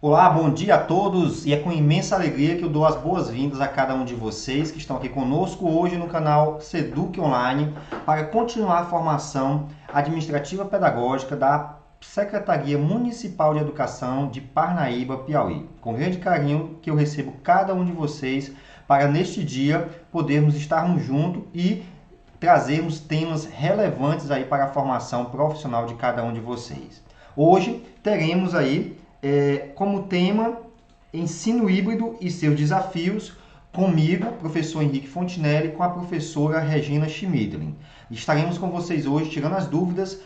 Olá, bom dia a todos e é com imensa alegria que eu dou as boas-vindas a cada um de vocês que estão aqui conosco hoje no canal Seduc Online para continuar a formação administrativa pedagógica da Secretaria Municipal de Educação de Parnaíba, Piauí. Com grande carinho que eu recebo cada um de vocês para neste dia podermos estarmos juntos e trazermos temas relevantes aí para a formação profissional de cada um de vocês. Hoje teremos aí como tema ensino híbrido e seus desafios, comigo, professor Henrique Fontinelli, com a professora Regina Schmidlin. Estaremos com vocês hoje tirando as dúvidas,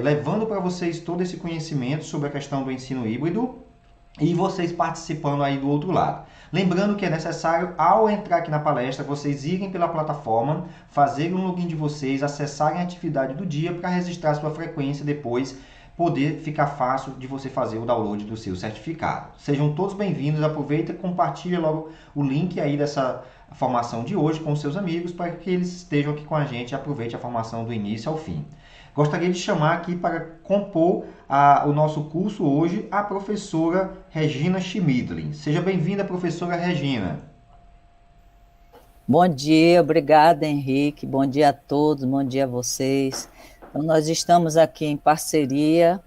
levando para vocês todo esse conhecimento sobre a questão do ensino híbrido e vocês participando aí do outro lado. Lembrando que é necessário, ao entrar aqui na palestra, vocês irem pela plataforma, fazerem um login de vocês, acessarem a atividade do dia para registrar sua frequência depois, poder ficar fácil de você fazer o download do seu certificado. Sejam todos bem-vindos, aproveita e compartilha logo o link aí dessa formação de hoje com os seus amigos para que eles estejam aqui com a gente e aproveite a formação do início ao fim. Gostaria de chamar aqui para compor o nosso curso hoje a professora Regina Schmidlin. Seja bem-vinda, professora Regina. Bom dia, obrigada, Henrique. Bom dia a todos, bom dia a vocês. Então, nós estamos aqui em parceria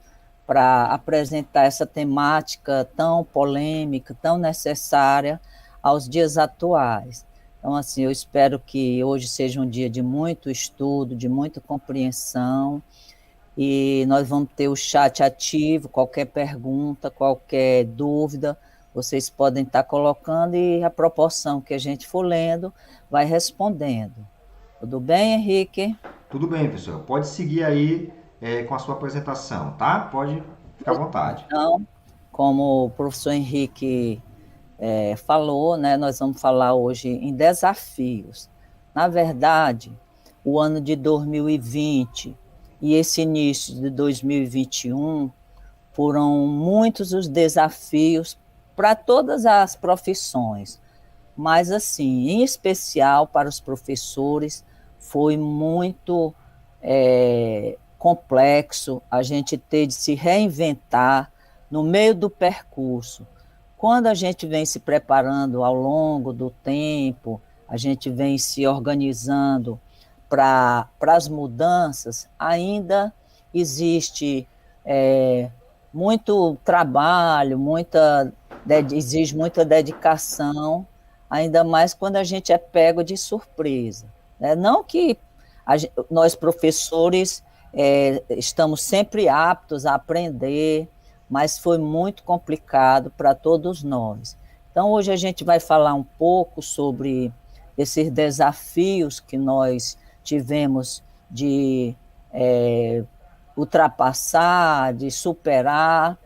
para apresentar essa temática tão polêmica, tão necessária aos dias atuais. Então, assim, eu espero que hoje seja um dia de muito estudo, de muita compreensão, e nós vamos ter o chat ativo, qualquer pergunta, qualquer dúvida, vocês podem estar colocando e a proporção que a gente for lendo vai respondendo. Tudo bem, Henrique? Tudo bem, professora. Pode seguir aí com a sua apresentação, tá? Pode ficar à vontade. Então, como o professor Henrique falou, né, nós vamos falar hoje em desafios. Na verdade, o ano de 2020 e esse início de 2021 foram muitos os desafios para todas as profissões, mas, assim, em especial para os professores, foi muito complexo a gente ter de se reinventar no meio do percurso. Quando a gente vem se preparando ao longo do tempo, a gente vem se organizando para as mudanças, ainda existe muito trabalho, exige muita dedicação, ainda mais quando a gente é pego de surpresa. Né? Não que nós, professores, estamos sempre aptos a aprender, mas foi muito complicado para todos nós. Então, hoje a gente vai falar um pouco sobre esses desafios que nós tivemos de ultrapassar, de superar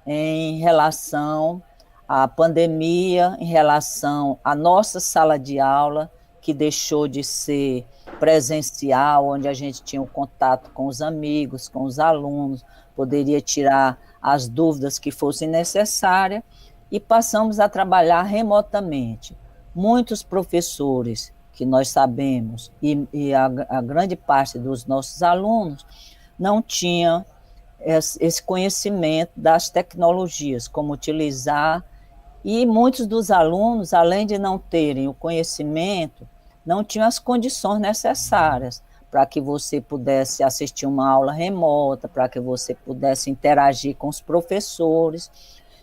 em relação à pandemia, em relação à nossa sala de aula, que deixou de ser presencial, onde a gente tinha um contato com os amigos, com os alunos, poderia tirar as dúvidas que fossem necessárias, e passamos a trabalhar remotamente. Muitos professores, que nós sabemos, e a grande parte dos nossos alunos, não tinham esse conhecimento das tecnologias, como utilizar, e muitos dos alunos, além de não terem o conhecimento, não tinham as condições necessárias para que você pudesse assistir uma aula remota, para que você pudesse interagir com os professores.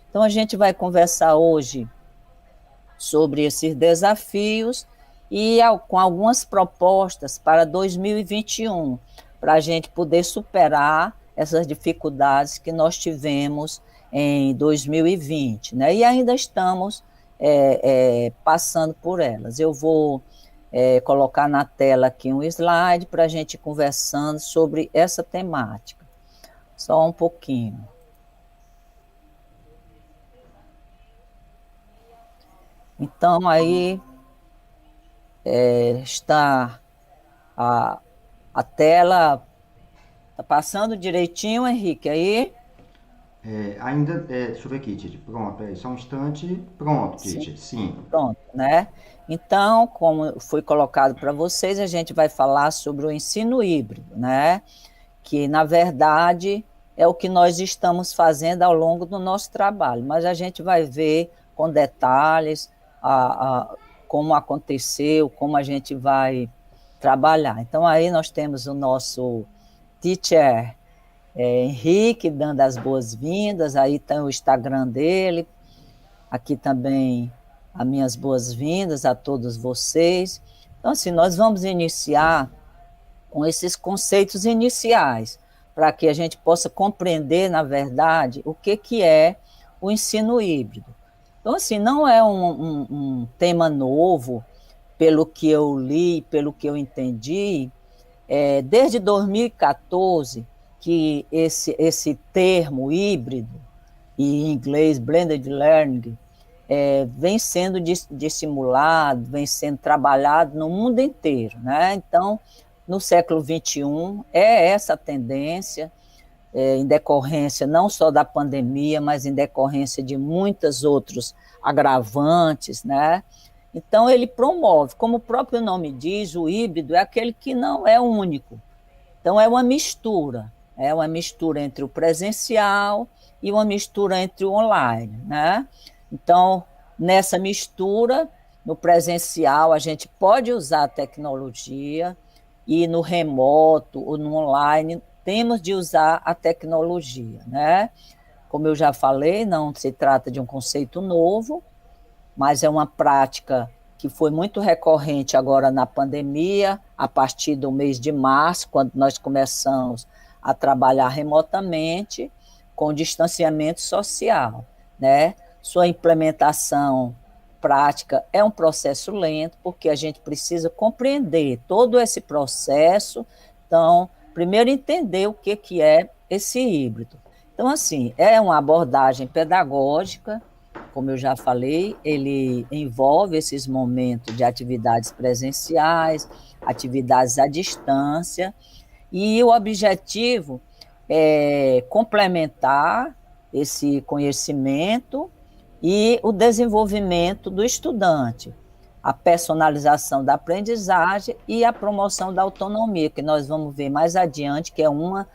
Então, a gente vai conversar hoje sobre esses desafios e com algumas propostas para 2021, para a gente poder superar essas dificuldades que nós tivemos em 2020, né? E ainda estamos passando por elas. Eu vou colocar na tela aqui um slide para a gente ir conversando sobre essa temática. Só um pouquinho. Então, aí está a tela. Está passando direitinho, Henrique, aí? Deixa eu ver aqui, Tite. Pronto, só um instante. Pronto, Tite, sim. Pronto, né? Então, como foi colocado para vocês, a gente vai falar sobre o ensino híbrido, né? Que, na verdade, é o que nós estamos fazendo ao longo do nosso trabalho, mas a gente vai ver com detalhes como aconteceu, como a gente vai trabalhar. Então, aí nós temos o nosso teacher Henrique dando as boas-vindas, aí tem o Instagram dele, aqui também as minhas boas-vindas a todos vocês. Então, assim, nós vamos iniciar com esses conceitos iniciais, para que a gente possa compreender, na verdade, o que é o ensino híbrido. Então, assim, não é um tema novo, pelo que eu li, pelo que eu entendi, desde 2014, que esse termo híbrido, e em inglês blended learning, vem sendo dissimulado, vem sendo trabalhado no mundo inteiro, né? Então, no século XXI, é essa a tendência, em decorrência não só da pandemia, mas em decorrência de muitos outros agravantes, né? Então, ele promove, como o próprio nome diz, o híbrido é aquele que não é único. Então, é uma mistura entre o presencial e uma mistura entre o online, né? Então, nessa mistura, no presencial, a gente pode usar a tecnologia, e no remoto ou no online, temos de usar a tecnologia, né? Como eu já falei, não se trata de um conceito novo, mas é uma prática que foi muito recorrente agora na pandemia, a partir do mês de março, quando nós começamos a trabalhar remotamente, com distanciamento social, né? Sua implementação prática é um processo lento, porque a gente precisa compreender todo esse processo. Então, primeiro entender o que é esse híbrido. Então, assim, é uma abordagem pedagógica, como eu já falei, ele envolve esses momentos de atividades presenciais, atividades à distância, e o objetivo é complementar esse conhecimento e o desenvolvimento do estudante, a personalização da aprendizagem e a promoção da autonomia, que nós vamos ver mais adiante, que é uma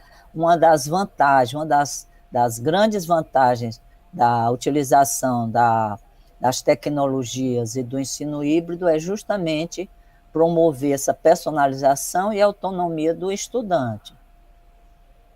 das vantagens, uma das grandes vantagens da utilização das tecnologias e do ensino híbrido é justamente promover essa personalização e autonomia do estudante.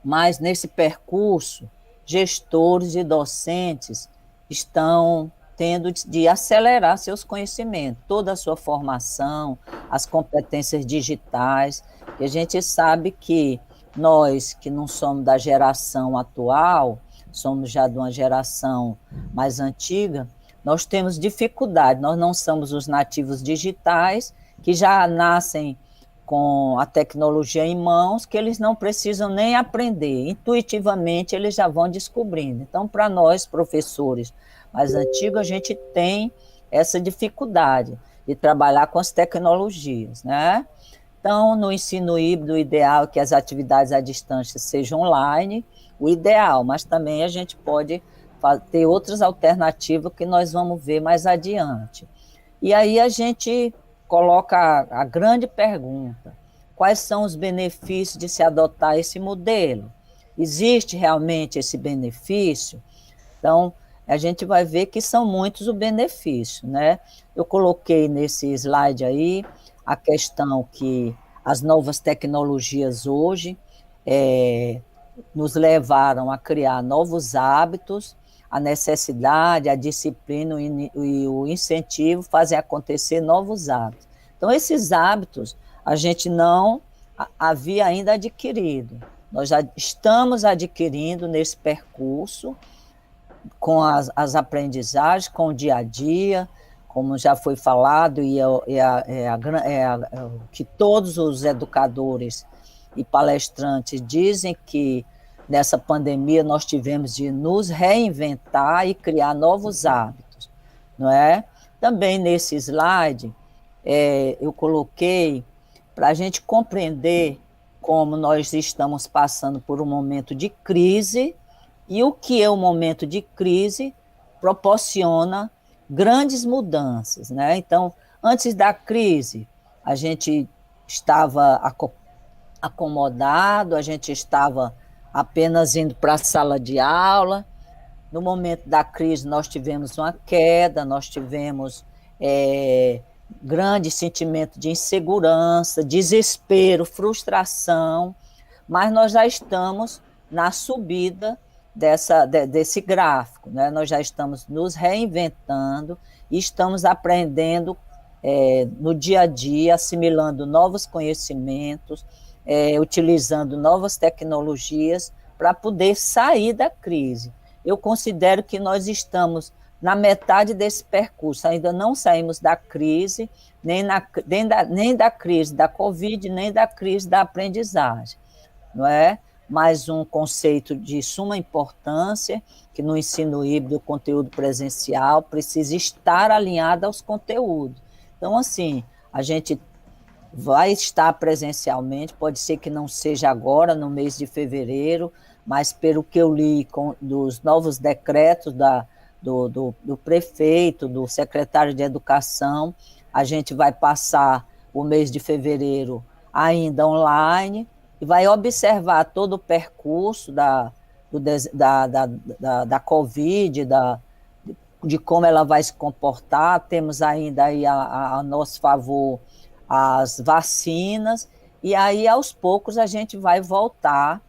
Mas nesse percurso, gestores e docentes estão tendo de acelerar seus conhecimentos, toda a sua formação, as competências digitais, e a gente sabe que nós, que não somos da geração atual, somos já de uma geração mais antiga, nós temos dificuldade, nós não somos os nativos digitais, que já nascem com a tecnologia em mãos, que eles não precisam nem aprender, intuitivamente eles já vão descobrindo. Então, para nós, professores mais antigos, a gente tem essa dificuldade de trabalhar com as tecnologias, né? Então, no ensino híbrido, o ideal é que as atividades à distância sejam online, o ideal, mas também a gente pode ter outras alternativas que nós vamos ver mais adiante. E aí a gente coloca a grande pergunta: quais são os benefícios de se adotar esse modelo? Existe realmente esse benefício? Então, a gente vai ver que são muitos os benefícios, né? Eu coloquei nesse slide aí a questão que as novas tecnologias hoje nos levaram a criar novos hábitos, a necessidade, a disciplina e o incentivo fazem acontecer novos hábitos. Então, esses hábitos a gente não havia ainda adquirido. Nós já estamos adquirindo nesse percurso, com as aprendizagens, com o dia a dia, como já foi falado, que todos os educadores e palestrantes dizem que nessa pandemia nós tivemos de nos reinventar e criar novos hábitos, não é? Também nesse slide eu coloquei para a gente compreender como nós estamos passando por um momento de crise e o que é o momento de crise proporciona grandes mudanças, né? Então, antes da crise, a gente estava acomodado, a gente estava apenas indo para a sala de aula. No momento da crise, nós tivemos uma queda, nós tivemos grande sentimento de insegurança, desespero, frustração, mas nós já estamos na subida desse gráfico, né? Nós já estamos nos reinventando e estamos aprendendo no dia a dia, assimilando novos conhecimentos, utilizando novas tecnologias para poder sair da crise. Eu considero que nós estamos na metade desse percurso, ainda não saímos da crise, nem da crise da Covid, nem da crise da aprendizagem, não é? Mais um conceito de suma importância, que no ensino híbrido, o conteúdo presencial precisa estar alinhado aos conteúdos. Então, assim, a gente vai estar presencialmente, pode ser que não seja agora, no mês de fevereiro, mas pelo que eu li dos novos decretos do prefeito, do secretário de Educação, a gente vai passar o mês de fevereiro ainda online e vai observar todo o percurso da Covid, de como ela vai se comportar. Temos ainda aí a nosso favor as vacinas, e aí aos poucos a gente vai voltar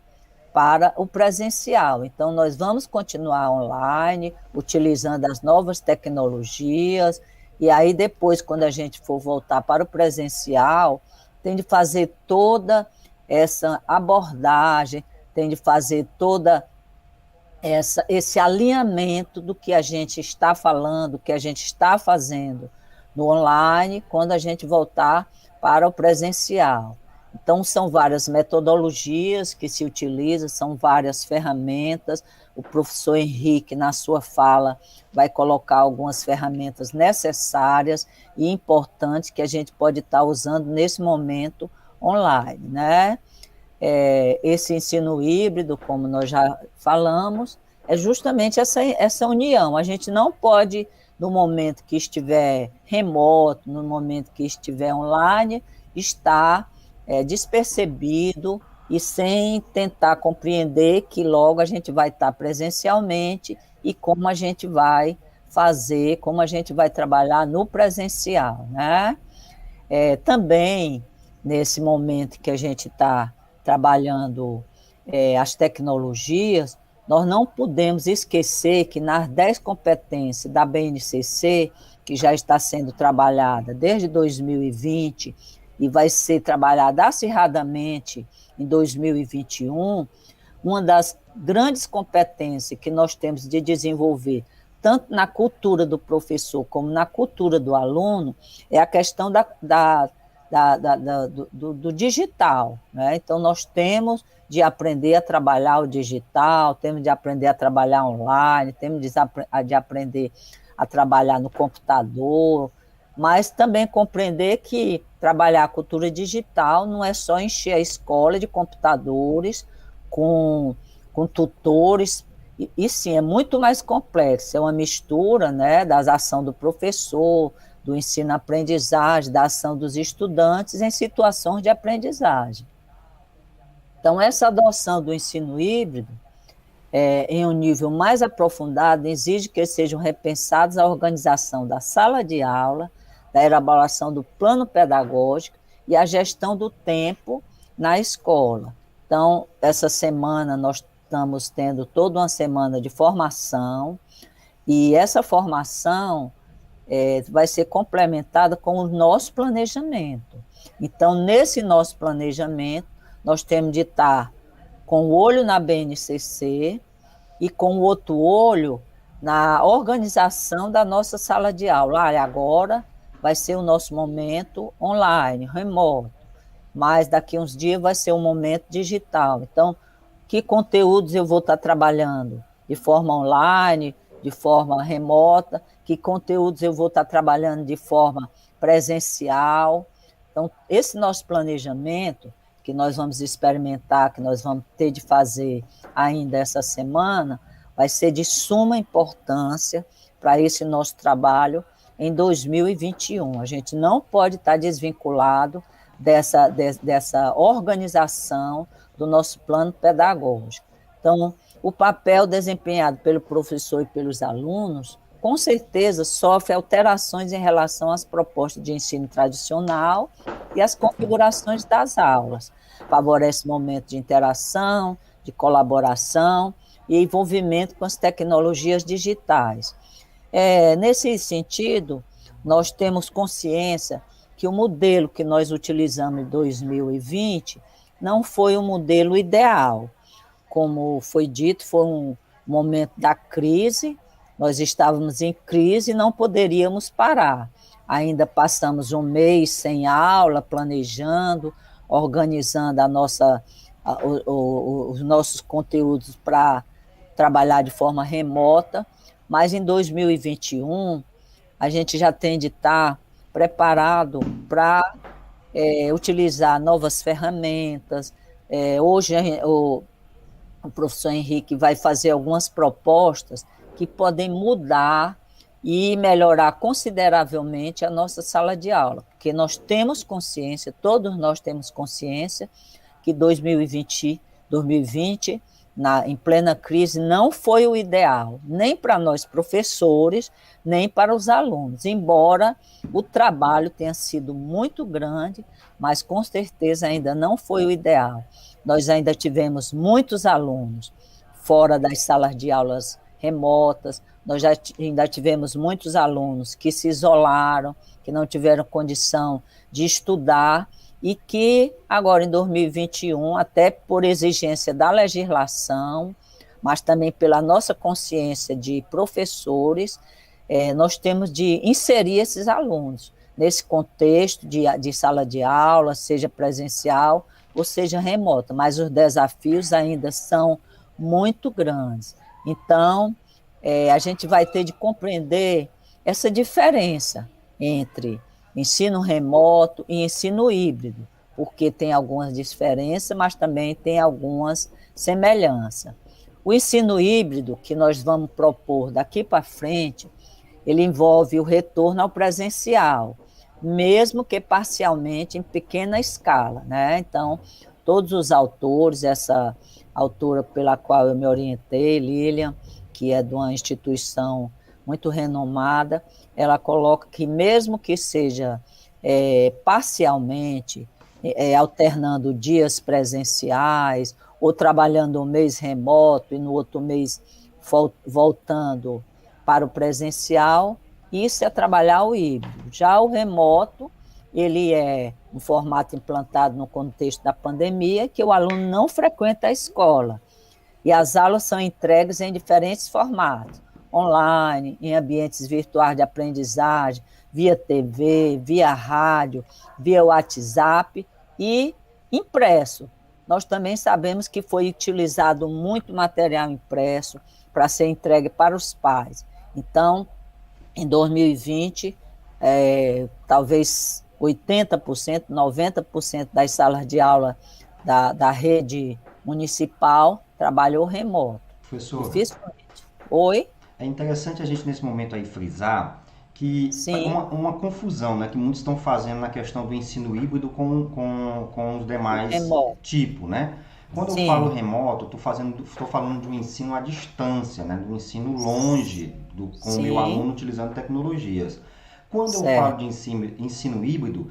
para o presencial. Então, nós vamos continuar online, utilizando as novas tecnologias, e aí depois, quando a gente for voltar para o presencial, tem de fazer toda essa abordagem, tem de fazer toda esse alinhamento do que a gente está falando, do que a gente está fazendo no online, quando a gente voltar para o presencial. Então, são várias metodologias que se utilizam, são várias ferramentas. O professor Henrique, na sua fala, vai colocar algumas ferramentas necessárias e importantes que a gente pode estar usando nesse momento online, né? Esse ensino híbrido, como nós já falamos, é justamente essa união. A gente não pode, no momento que estiver remoto, no momento que estiver online, estar despercebido e sem tentar compreender que logo a gente vai estar presencialmente e como a gente vai fazer, como a gente vai trabalhar no presencial, né? Também, nesse momento que a gente está trabalhando as tecnologias, nós não podemos esquecer que nas 10 competências da BNCC, que já está sendo trabalhada desde 2020 e vai ser trabalhada acirradamente em 2021, uma das grandes competências que nós temos de desenvolver, tanto na cultura do professor como na cultura do aluno, é a questão do digital, né? Então, nós temos de aprender a trabalhar o digital, temos de aprender a trabalhar online, temos de aprender a trabalhar no computador, mas também compreender que trabalhar a cultura digital não é só encher a escola de computadores com tutores, e sim, é muito mais complexo, é uma mistura, né, das ações do professor, do ensino-aprendizagem, da ação dos estudantes em situações de aprendizagem. Então, essa adoção do ensino híbrido, em um nível mais aprofundado, exige que sejam repensados a organização da sala de aula, da elaboração do plano pedagógico e a gestão do tempo na escola. Então, essa semana nós estamos tendo toda uma semana de formação, e essa formação vai ser complementada com o nosso planejamento. Então, nesse nosso planejamento, nós temos de estar com o olho na BNCC e com o outro olho na organização da nossa sala de aula. Agora vai ser o nosso momento online, remoto, mas daqui a uns dias vai ser um momento digital. Então, que conteúdos eu vou estar trabalhando de forma online, de forma remota, que conteúdos eu vou estar trabalhando de forma presencial. Então, esse nosso planejamento, que nós vamos experimentar, que nós vamos ter de fazer ainda essa semana, vai ser de suma importância para esse nosso trabalho em 2021. A gente não pode estar desvinculado dessa organização do nosso plano pedagógico. Então, o papel desempenhado pelo professor e pelos alunos, com certeza, sofre alterações em relação às propostas de ensino tradicional e às configurações das aulas. Favorece momentos de interação, de colaboração e envolvimento com as tecnologias digitais. Nesse sentido, nós temos consciência que o modelo que nós utilizamos em 2020 não foi o modelo ideal. Como foi dito, foi um momento da crise, nós estávamos em crise e não poderíamos parar. Ainda passamos um mês sem aula, planejando, organizando os nossos conteúdos para trabalhar de forma remota, mas em 2021 a gente já tem de estar preparado para utilizar novas ferramentas. Hoje o professor Henrique vai fazer algumas propostas que podem mudar e melhorar consideravelmente a nossa sala de aula, porque nós temos consciência, todos nós temos consciência, que 2020 em plena crise, não foi o ideal, nem para nós professores, nem para os alunos, embora o trabalho tenha sido muito grande, mas com certeza ainda não foi o ideal. Nós ainda tivemos muitos alunos fora das salas de aulas remotas, nós ainda tivemos muitos alunos que se isolaram, que não tiveram condição de estudar, e que agora em 2021, até por exigência da legislação, mas também pela nossa consciência de professores, nós temos de inserir esses alunos nesse contexto de sala de aula, seja presencial ou seja remota, mas os desafios ainda são muito grandes. Então, a gente vai ter de compreender essa diferença entre ensino remoto e ensino híbrido, porque tem algumas diferenças, mas também tem algumas semelhanças. O ensino híbrido que nós vamos propor daqui para frente, ele envolve o retorno ao presencial, mesmo que parcialmente em pequena escala, né? Então, todos os autores, essa autora pela qual eu me orientei, Lilian, que é de uma instituição muito renomada, ela coloca que mesmo que seja parcialmente, alternando dias presenciais, ou trabalhando um mês remoto e no outro mês voltando para o presencial, isso é trabalhar o híbrido. Já o remoto, ele é um formato implantado no contexto da pandemia, que o aluno não frequenta a escola, e as aulas são entregues em diferentes formatos, online, em ambientes virtuais de aprendizagem, via TV, via rádio, via WhatsApp e impresso. Nós também sabemos que foi utilizado muito material impresso para ser entregue para os pais. Então, em 2020, talvez 80%, 90% das salas de aula da rede municipal trabalhou remoto. Professor, Oi? É interessante a gente nesse momento aí frisar que uma confusão, né, que muitos estão fazendo na questão do ensino híbrido com os demais tipos, né? Quando eu falo remoto, estou falando de um ensino à distância, né, do ensino longe com o meu aluno utilizando tecnologias. Quando eu falo de ensino híbrido,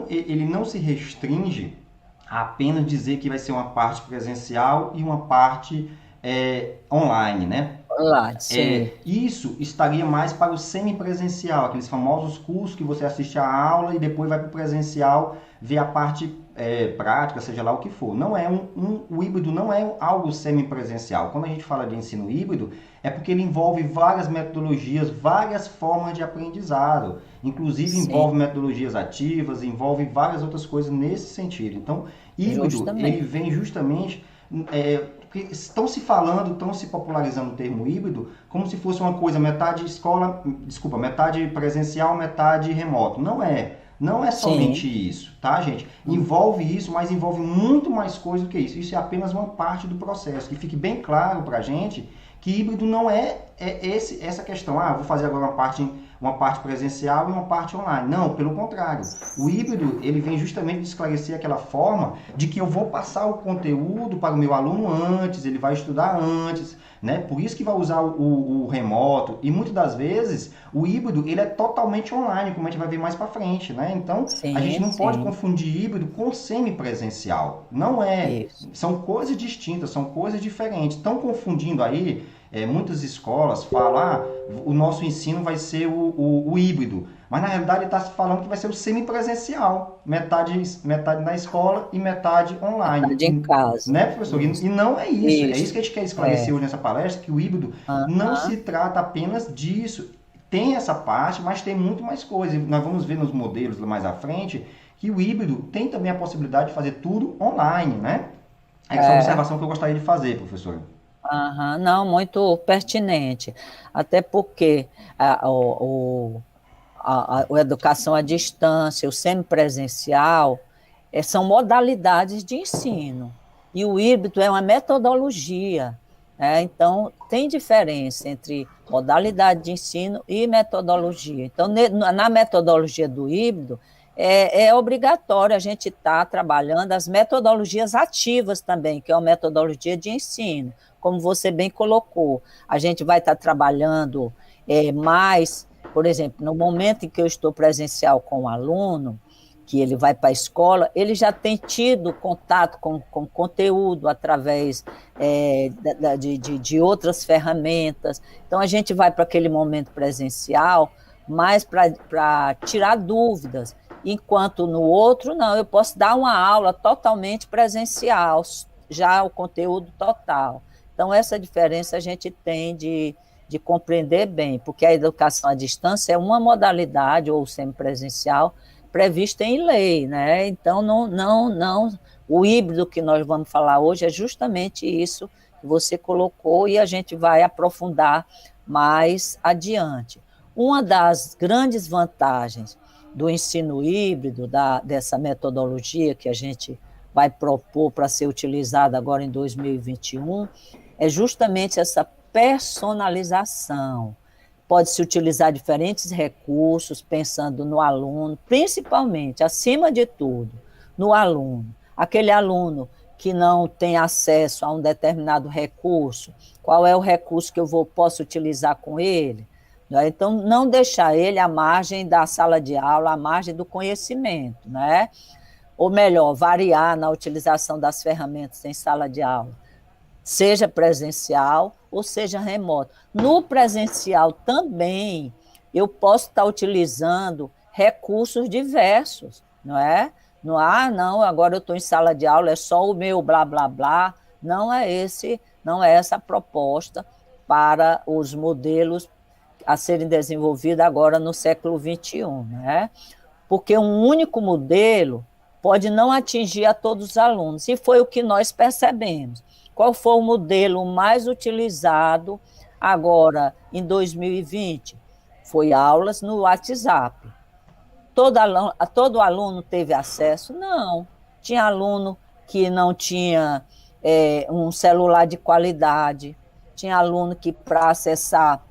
ele não se restringe a apenas dizer que vai ser uma parte presencial e uma parte online, né? Isso estaria mais para o semipresencial, aqueles famosos cursos que você assiste a aula e depois vai para o presencial ver a parte prática, seja lá o que for. Não é o híbrido não é algo semipresencial. Quando a gente fala de ensino híbrido, é porque ele envolve várias metodologias, várias formas de aprendizado. Inclusive envolve metodologias ativas, envolve várias outras coisas nesse sentido. Então, híbrido, ele vem justamente... porque estão se popularizando o termo híbrido como se fosse uma coisa metade metade presencial, metade remoto. Não é somente isso, tá, gente? Envolve isso, mas envolve muito mais coisa do que isso. Isso é apenas uma parte do processo. Que fique bem claro pra gente que híbrido não é essa questão. Vou fazer agora uma parte uma parte presencial e uma parte online. Não, pelo contrário. O híbrido, ele vem justamente esclarecer aquela forma de que eu vou passar o conteúdo para o meu aluno antes, ele vai estudar antes, né? Por isso que vai usar o remoto, e muitas das vezes o híbrido ele é totalmente online, como a gente vai ver mais para frente, né? Então a gente Sim, não pode sim, confundir híbrido com semipresencial. Não é, isso. são coisas distintas, são coisas diferentes. Estão confundindo aí, muitas escolas falam, o nosso ensino vai ser o híbrido, mas na realidade está se falando que vai ser o semipresencial, metade na escola e metade online. Metade em casa. Né, professor? E Isso, não é isso. É isso isso. que a gente quer esclarecer É. hoje nessa palestra, que o híbrido não se Aham. trata apenas disso. Tem essa parte, mas tem muito mais coisa. Nós vamos ver nos modelos mais à frente que o híbrido tem também a possibilidade de fazer tudo online, né? É essa É. observação que eu gostaria de fazer, professor. Aham, não, muito pertinente. Até porque a educação à distância, o semipresencial, são modalidades de ensino. E o híbrido é uma metodologia. Né? Então, tem diferença entre modalidade de ensino e metodologia. Então, na metodologia do híbrido, é obrigatório a gente estar trabalhando as metodologias ativas também, que é a metodologia de ensino, como você bem colocou. A gente vai estar trabalhando mais, por exemplo, no momento em que eu estou presencial com o aluno, que ele vai para a escola, ele já tem tido contato com conteúdo através de outras ferramentas. Então, a gente vai para aquele momento presencial mais para tirar dúvidas, enquanto no outro, não, eu posso dar uma aula totalmente presencial, já o conteúdo total. Então, essa diferença a gente tem de compreender bem, porque a educação à distância é uma modalidade, ou semipresencial, prevista em lei, né? Então, não, o híbrido que nós vamos falar hoje é justamente isso que você colocou e a gente vai aprofundar mais adiante. Uma das grandes vantagens do ensino híbrido, dessa metodologia que a gente vai propor para ser utilizada agora em 2021, é justamente essa personalização. Pode-se utilizar diferentes recursos, pensando no aluno, principalmente, acima de tudo, no aluno. Aquele aluno que não tem acesso a um determinado recurso, qual é o recurso que posso utilizar com ele? Então, não deixar ele à margem da sala de aula, à margem do conhecimento, né? Ou melhor, variar na utilização das ferramentas em sala de aula, seja presencial ou seja remoto. No presencial também, eu posso estar utilizando recursos diversos, não é? Não, agora eu estou em sala de aula, é só o meu blá, blá, blá. Não é essa a proposta para os modelos a serem desenvolvidos agora no século XXI, né? Porque um único modelo pode não atingir a todos os alunos, e foi o que nós percebemos. Qual foi o modelo mais utilizado agora, em 2020? Foi aulas no WhatsApp. Todo aluno teve acesso? Não. Tinha aluno que não tinha um celular de qualidade, tinha aluno que, para acessar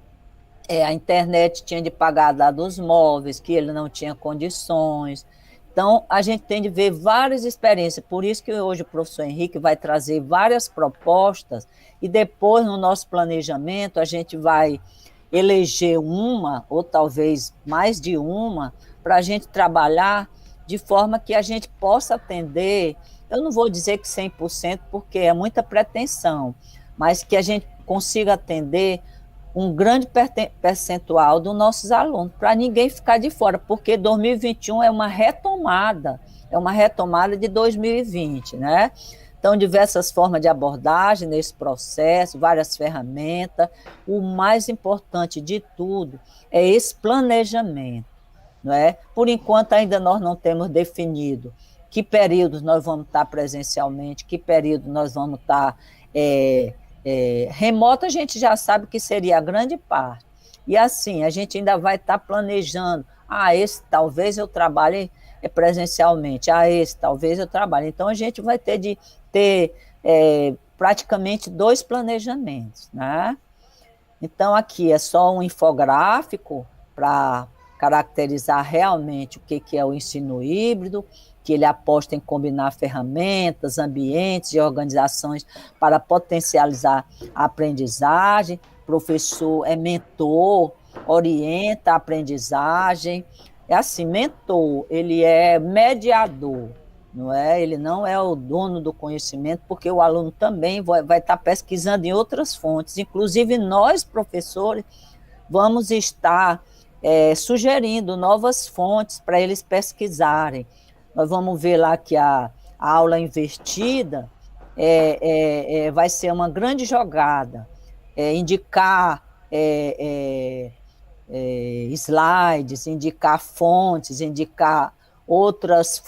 a internet, tinha de pagar dados móveis, que ele não tinha condições. Então, a gente tem de ver várias experiências, por isso que hoje o professor Henrique vai trazer várias propostas, e depois, no nosso planejamento, a gente vai eleger uma, ou talvez mais de uma, para a gente trabalhar de forma que a gente possa atender, eu não vou dizer que 100%, porque é muita pretensão, mas que a gente consiga atender um grande percentual dos nossos alunos, para ninguém ficar de fora, porque 2021 é uma retomada de 2020, né? Então, diversas formas de abordagem nesse processo, várias ferramentas. O mais importante de tudo é esse planejamento, não é? Por enquanto, ainda nós não temos definido que períodos nós vamos estar presencialmente, que período nós vamos estar remoto. A gente já sabe que seria a grande parte. E assim, a gente ainda vai estar planejando, esse talvez eu trabalhe presencialmente, esse talvez eu trabalhe. Então, a gente vai ter de ter praticamente 2 planejamentos, né? Então, aqui é só um infográfico para caracterizar realmente o que é o ensino híbrido, que ele aposta em combinar ferramentas, ambientes e organizações para potencializar a aprendizagem. O professor é mentor, orienta a aprendizagem. É assim, mentor, ele é mediador, não é? Ele não é o dono do conhecimento, porque o aluno também vai estar pesquisando em outras fontes. Inclusive, nós, professores, vamos estar sugerindo novas fontes para eles pesquisarem. Nós vamos ver lá que a aula invertida vai ser uma grande jogada, indicar slides, indicar fontes, indicar outras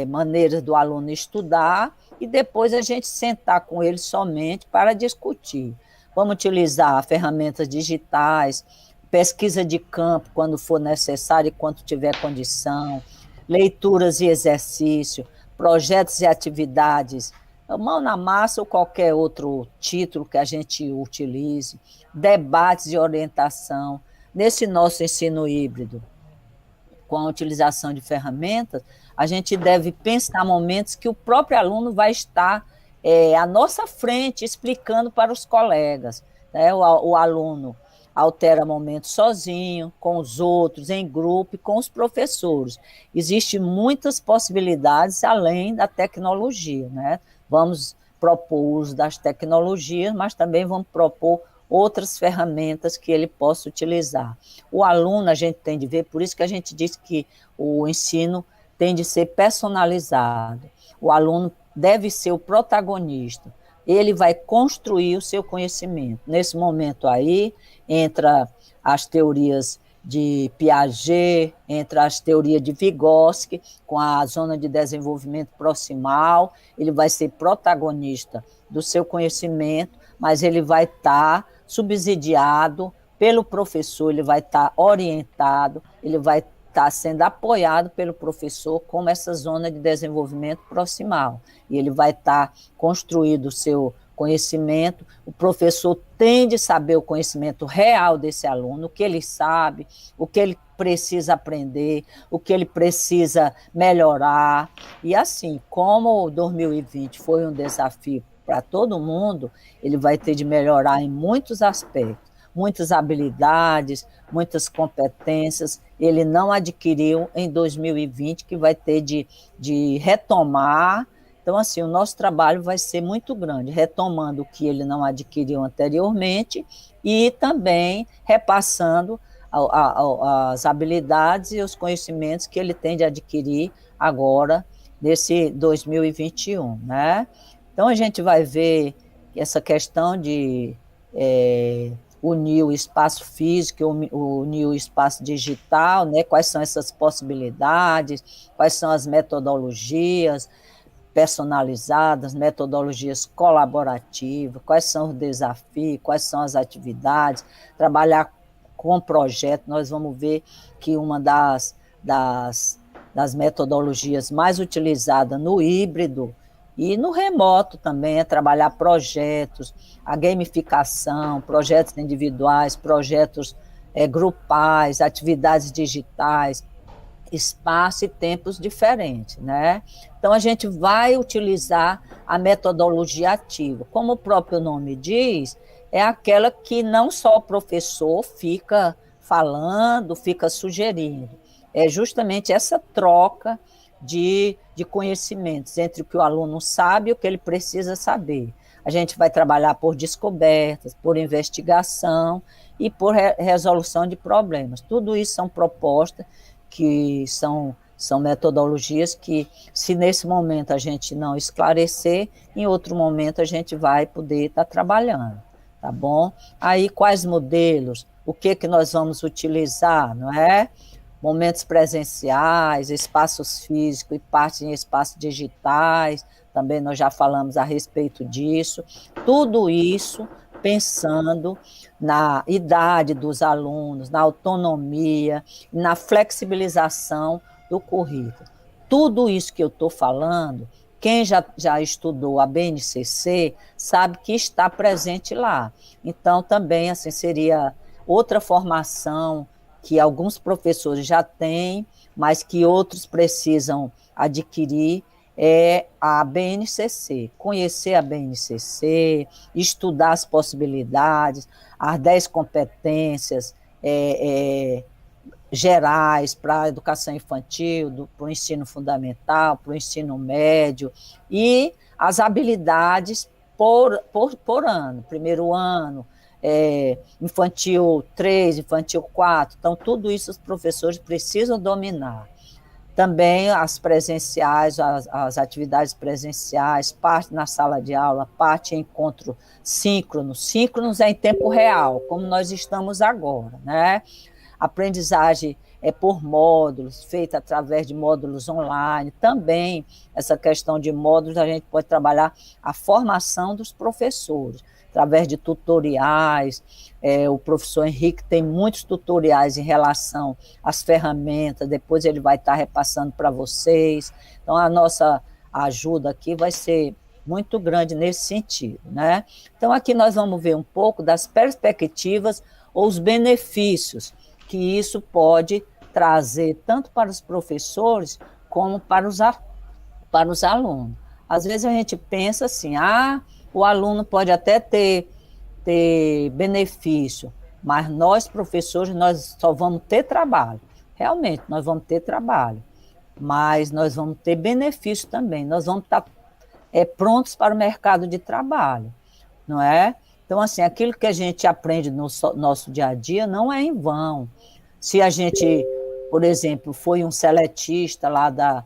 maneiras do aluno estudar e depois a gente sentar com ele somente para discutir. Vamos utilizar ferramentas digitais, pesquisa de campo quando for necessário e quando tiver condição, leituras e exercício, projetos e atividades, mão na massa ou qualquer outro título que a gente utilize, debates de orientação. Nesse nosso ensino híbrido, com a utilização de ferramentas, a gente deve pensar momentos que o próprio aluno vai estar à nossa frente, explicando para os colegas. Né? O aluno altera momentos sozinho, com os outros, em grupo e com os professores. Existem muitas possibilidades além da tecnologia. Né? Vamos propor o uso das tecnologias, mas também vamos propor outras ferramentas que ele possa utilizar. O aluno, a gente tem de ver, por isso que a gente diz que o ensino tem de ser personalizado. O aluno deve ser o protagonista. Ele vai construir o seu conhecimento. Nesse momento aí, entra as teorias de Piaget, entra as teorias de Vygotsky, com a zona de desenvolvimento proximal. Ele vai ser protagonista do seu conhecimento, mas ele vai estar subsidiado pelo professor, ele vai estar orientado, ele vai estar sendo apoiado pelo professor como essa zona de desenvolvimento proximal. E ele vai estar construindo o seu conhecimento, o professor tem de saber o conhecimento real desse aluno, o que ele sabe, o que ele precisa aprender, o que ele precisa melhorar. E assim, como o 2020 foi um desafio para todo mundo, ele vai ter de melhorar em muitos aspectos, muitas habilidades, muitas competências, ele não adquiriu em 2020, que vai ter de retomar. Então, assim, o nosso trabalho vai ser muito grande, retomando o que ele não adquiriu anteriormente e também repassando as habilidades e os conhecimentos que ele tem de adquirir agora, nesse 2021, né? Então, a gente vai ver essa questão de unir o espaço físico, unir o espaço digital, né? Quais são essas possibilidades, quais são as metodologias personalizadas, metodologias colaborativas, quais são os desafios, quais são as atividades, trabalhar com projeto. Nós vamos ver que uma das metodologias mais utilizadas no híbrido e no remoto também é trabalhar projetos, a gamificação, projetos individuais, projetos grupais, atividades digitais, espaço e tempos diferentes, né? Então, a gente vai utilizar a metodologia ativa. Como o próprio nome diz, é aquela que não só o professor fica falando, fica sugerindo. É justamente essa troca de conhecimentos entre o que o aluno sabe e o que ele precisa saber. A gente vai trabalhar por descobertas, por investigação e por resolução de problemas. Tudo isso são propostas que são metodologias que, se nesse momento a gente não esclarecer, em outro momento a gente vai poder estar trabalhando, tá bom? Aí, quais modelos? O que nós vamos utilizar, não é? Momentos presenciais, espaços físicos e parte em espaços digitais, também nós já falamos a respeito disso. Tudo isso pensando na idade dos alunos, na autonomia, na flexibilização do currículo. Tudo isso que eu estou falando, quem já estudou a BNCC sabe que está presente lá. Então, também assim, seria outra formação que alguns professores já têm, mas que outros precisam adquirir, é a BNCC. Conhecer a BNCC, estudar as possibilidades, as 10 competências gerais para a educação infantil, para o ensino fundamental, para o ensino médio, e as habilidades por ano. Primeiro ano, infantil 3, infantil 4. Então, tudo isso os professores precisam dominar. Também as presenciais, as atividades presenciais, parte na sala de aula, parte em encontro síncronos. Síncronos é em tempo real, como nós estamos agora, né? Aprendizagem por módulos, feita através de módulos online. Também, essa questão de módulos, a gente pode trabalhar a formação dos professores, através de tutoriais. O professor Henrique tem muitos tutoriais em relação às ferramentas, depois ele vai estar repassando para vocês. Então, a nossa ajuda aqui vai ser muito grande nesse sentido, né? Então, aqui nós vamos ver um pouco das perspectivas ou os benefícios que isso pode trazer tanto para os professores como para os alunos. Às vezes a gente pensa assim, o aluno pode até ter benefício, mas nós, professores, nós só vamos ter trabalho. Realmente, nós vamos ter trabalho, mas nós vamos ter benefício também. Nós vamos estar prontos para o mercado de trabalho, não é? Então, assim, aquilo que a gente aprende no nosso dia a dia não é em vão. Se a gente, por exemplo, foi um seletista lá da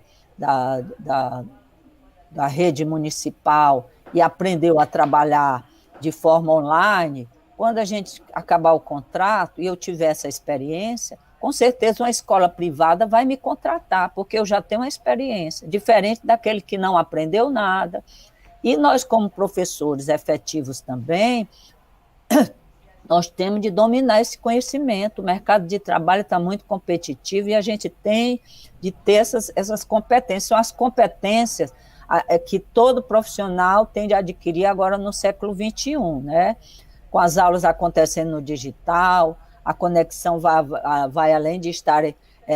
rede municipal e aprendeu a trabalhar de forma online, quando a gente acabar o contrato e eu tiver essa experiência, com certeza uma escola privada vai me contratar, porque eu já tenho uma experiência, diferente daquele que não aprendeu nada. E nós, como professores efetivos também, nós temos de dominar esse conhecimento. O mercado de trabalho está muito competitivo e a gente tem de ter essas competências. São as competências que todo profissional tem de adquirir agora no século XXI, né? Com as aulas acontecendo no digital, a conexão vai além de estar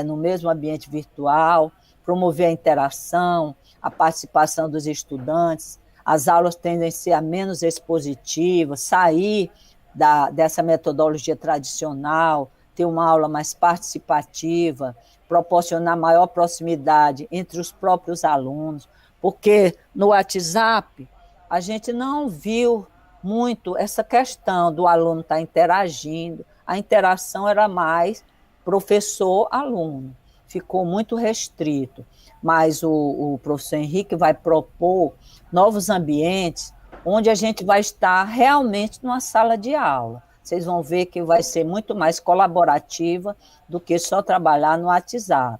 no mesmo ambiente virtual, promover a interação, a participação dos estudantes. As aulas tendem a ser menos expositivas, sair dessa metodologia tradicional, ter uma aula mais participativa, proporcionar maior proximidade entre os próprios alunos, porque no WhatsApp a gente não viu muito essa questão do aluno estar interagindo, a interação era mais professor-aluno, ficou muito restrito, mas o professor Henrique vai propor novos ambientes onde a gente vai estar realmente numa sala de aula. Vocês vão ver que vai ser muito mais colaborativa do que só trabalhar no WhatsApp.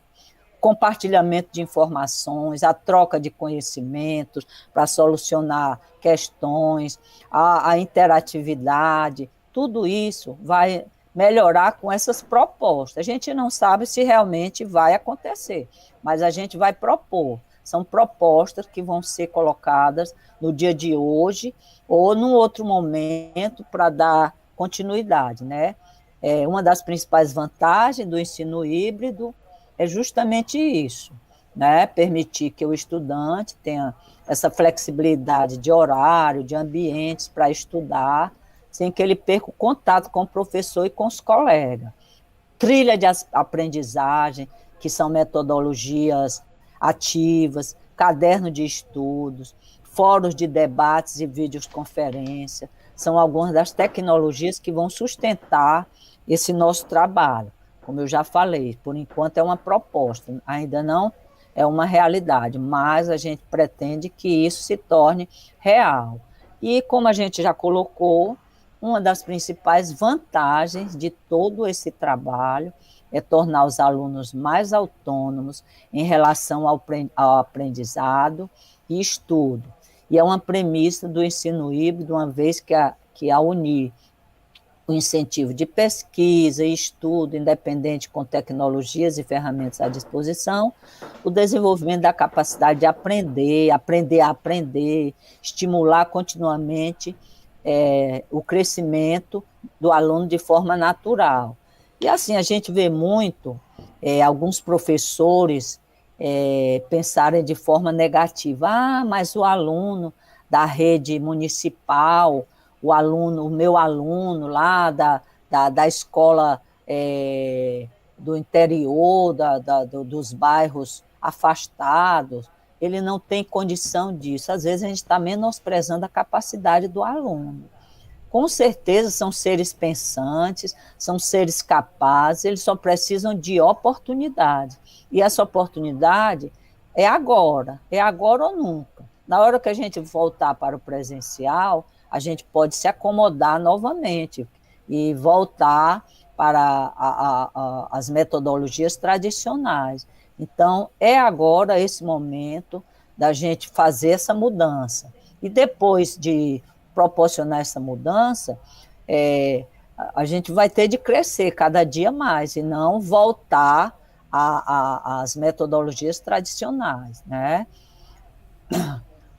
Compartilhamento de informações, a troca de conhecimentos para solucionar questões, a interatividade, tudo isso vai melhorar com essas propostas. A gente não sabe se realmente vai acontecer, mas a gente vai propor. São propostas que vão ser colocadas no dia de hoje ou num outro momento para dar continuidade, né? Uma das principais vantagens do ensino híbrido é justamente isso, né? Permitir que o estudante tenha essa flexibilidade de horário, de ambientes para estudar, sem que ele perca o contato com o professor e com os colegas. Trilha de aprendizagem, que são metodologias ativas, caderno de estudos, fóruns de debates e videoconferência, são algumas das tecnologias que vão sustentar esse nosso trabalho. Como eu já falei, por enquanto é uma proposta, ainda não é uma realidade, mas a gente pretende que isso se torne real. E como a gente já colocou, uma das principais vantagens de todo esse trabalho é tornar os alunos mais autônomos em relação ao aprendizado e estudo. E é uma premissa do ensino híbrido, uma vez que a unir o incentivo de pesquisa e estudo independente com tecnologias e ferramentas à disposição, o desenvolvimento da capacidade de aprender a aprender, estimular continuamente o crescimento do aluno de forma natural. E assim, a gente vê muito alguns professores pensarem de forma negativa. Ah, mas o aluno da rede municipal, o meu aluno lá da escola do interior, dos bairros afastados, ele não tem condição disso. Às vezes a gente está menosprezando a capacidade do aluno. Com certeza são seres pensantes, são seres capazes, eles só precisam de oportunidade. E essa oportunidade é agora ou nunca. Na hora que a gente voltar para o presencial, a gente pode se acomodar novamente e voltar para as metodologias tradicionais. Então, é agora esse momento da gente fazer essa mudança. E depois de proporcionar essa mudança, a gente vai ter de crescer cada dia mais e não voltar às metodologias tradicionais, né?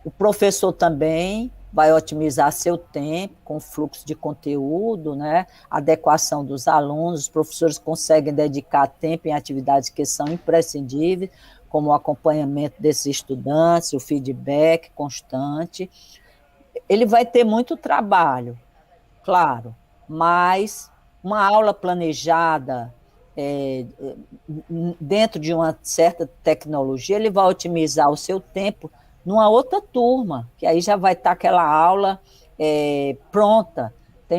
O professor também vai otimizar seu tempo com fluxo de conteúdo, né? Adequação dos alunos, os professores conseguem dedicar tempo em atividades que são imprescindíveis, como o acompanhamento desses estudantes, o feedback constante. Ele vai ter muito trabalho, claro, mas uma aula planejada dentro de uma certa tecnologia, ele vai otimizar o seu tempo numa outra turma, que aí já vai estar aquela aula pronta.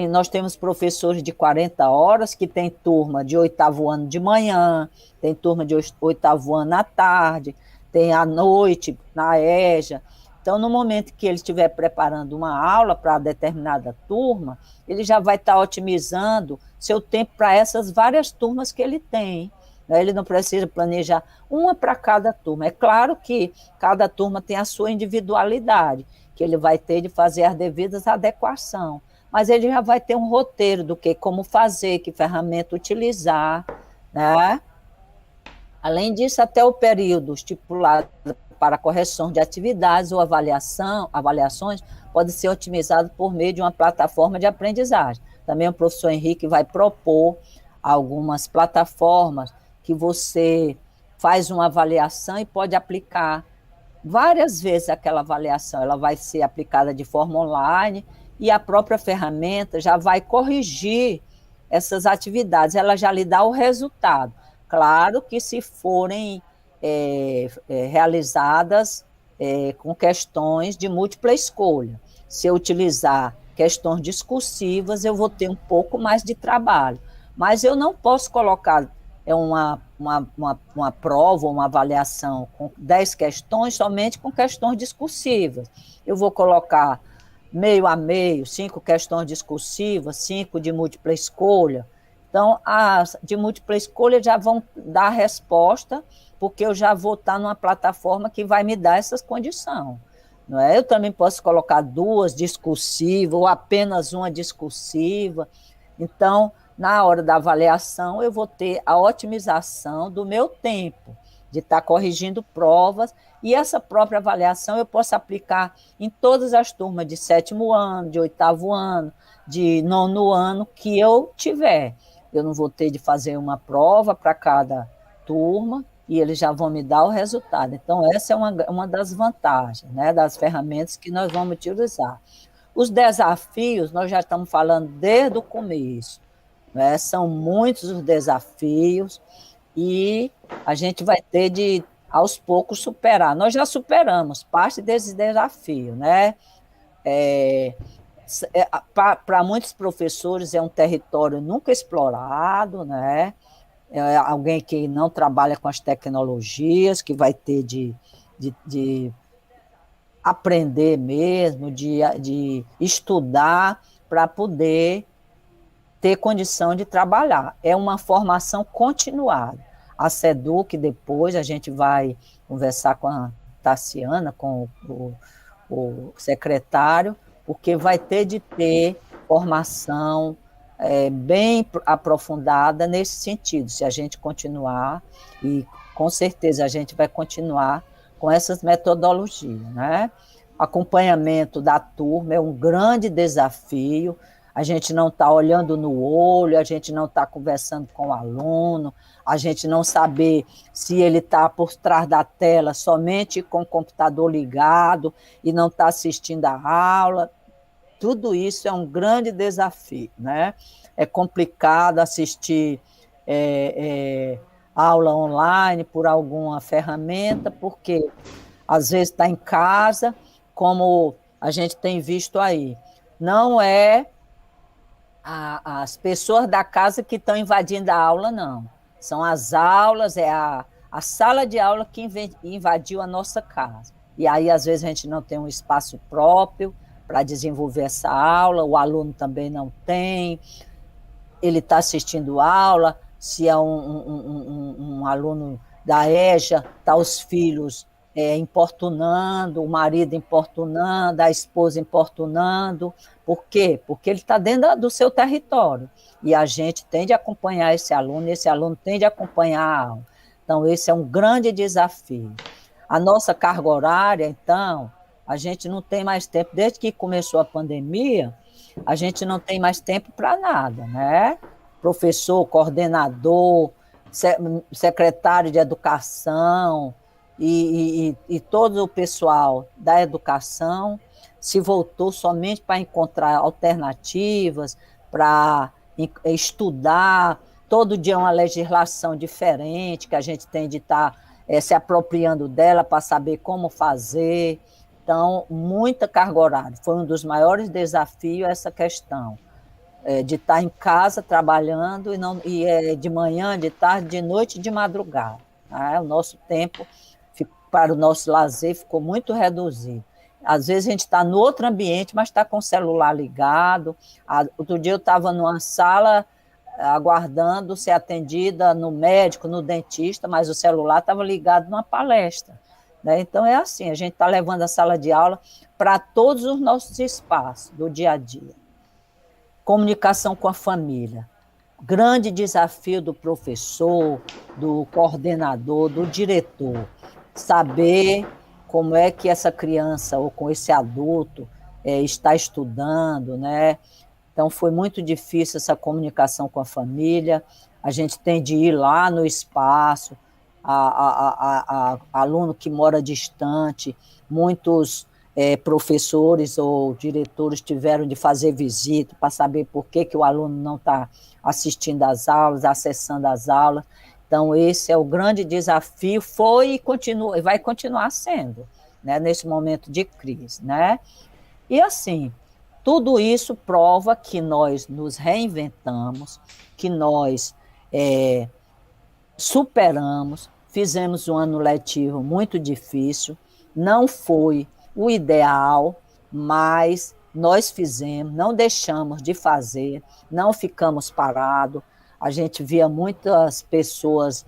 Nós temos professores de 40 horas, que tem turma de 8º ano de manhã, tem turma de 8º ano à tarde, tem à noite na EJA. Então, no momento que ele estiver preparando uma aula para determinada turma, ele já vai estar otimizando seu tempo para essas várias turmas que ele tem. Ele não precisa planejar uma para cada turma. É claro que cada turma tem a sua individualidade, que ele vai ter de fazer as devidas adequações, mas ele já vai ter um roteiro do que, como fazer, que ferramenta utilizar, né? Além disso, até o período estipulado para correção de atividades ou avaliações pode ser otimizado por meio de uma plataforma de aprendizagem. Também o professor Henrique vai propor algumas plataformas que você faz uma avaliação e pode aplicar várias vezes aquela avaliação. Ela vai ser aplicada de forma online e a própria ferramenta já vai corrigir essas atividades, ela já lhe dá o resultado. Claro que se forem realizadas com questões de múltipla escolha. Se eu utilizar questões discursivas, eu vou ter um pouco mais de trabalho. Mas eu não posso colocar uma prova, uma avaliação com 10 questões somente com questões discursivas. Eu vou colocar meio a meio, 5 questões discursivas, 5 de múltipla escolha. Então, as de múltipla escolha já vão dar a resposta, porque eu já vou estar numa plataforma que vai me dar essas condições. Não é? Eu também posso colocar 2 discursivas ou apenas uma discursiva. Então, na hora da avaliação, eu vou ter a otimização do meu tempo, de estar corrigindo provas, e essa própria avaliação eu posso aplicar em todas as turmas de 7º ano, de 8º ano, de 9º ano que eu tiver. Eu não vou ter de fazer uma prova para cada turma, e eles já vão me dar o resultado. Então, essa é uma das vantagens, né, das ferramentas que nós vamos utilizar. Os desafios, nós já estamos falando desde o começo, né, são muitos os desafios, e a gente vai ter de, aos poucos, superar. Nós já superamos parte desses desafios, né? Para muitos professores é um território nunca explorado, né? É alguém que não trabalha com as tecnologias, que vai ter de aprender mesmo, de estudar para poder ter condição de trabalhar. É uma formação continuada. A SEDUC, depois, a gente vai conversar com a Tassiana, com o secretário, porque vai ter de ter formação bem aprofundada nesse sentido, se a gente continuar, e com certeza a gente vai continuar com essas metodologias, né? Acompanhamento da turma é um grande desafio. a gente não está olhando no olho, a gente não está conversando com o aluno, a gente não saber se ele está por trás da tela somente com o computador ligado e não está assistindo a aula. Tudo isso é um grande desafio, né? É complicado assistir aula online por alguma ferramenta, porque às vezes está em casa, como a gente tem visto aí. Não é as pessoas da casa que estão invadindo a aula, não. São as aulas, é a sala de aula que invadiu a nossa casa. E aí, às vezes, a gente não tem um espaço próprio para desenvolver essa aula, o aluno também não tem, ele está assistindo aula, se é um aluno da EJA, está os filhos importunando, o marido importunando, a esposa importunando. Por quê? Porque ele está dentro do seu território. E a gente tem de acompanhar esse aluno tem de acompanhar a aula. Então, esse é um grande desafio. A nossa carga horária, então, a gente não tem mais tempo, desde que começou a pandemia, a gente não tem mais tempo para nada, né? Professor, coordenador, secretário de educação e todo o pessoal da educação se voltou somente para encontrar alternativas, para estudar. Todo dia uma legislação diferente, que a gente tem de estar se apropriando dela para saber como fazer. Então, muita carga horária. Foi um dos maiores desafios essa questão de estar em casa trabalhando de manhã, de tarde, de noite e de madrugada. Né? O nosso tempo para o nosso lazer ficou muito reduzido. Às vezes a gente está no outro ambiente, mas está com o celular ligado. Outro dia eu estava numa sala aguardando ser atendida no médico, no dentista, mas o celular estava ligado numa palestra. Né? Então é assim, a gente está levando a sala de aula para todos os nossos espaços do dia a dia. Comunicação com a família. Grande desafio do professor, do coordenador, do diretor. Saber como é que essa criança ou com esse adulto está estudando, né? Então, foi muito difícil essa comunicação com a família. A gente tem de ir lá no espaço, aluno que mora distante, muitos professores ou diretores tiveram de fazer visita para saber por que o aluno não está assistindo às aulas, acessando as aulas. Então, esse é o grande desafio, foi e continua, e vai continuar sendo, né, nesse momento de crise, né? E assim, tudo isso prova que nós nos reinventamos, que nós superamos, fizemos um ano letivo muito difícil, não foi o ideal, mas nós fizemos, não deixamos de fazer, não ficamos parados. A gente via muitas pessoas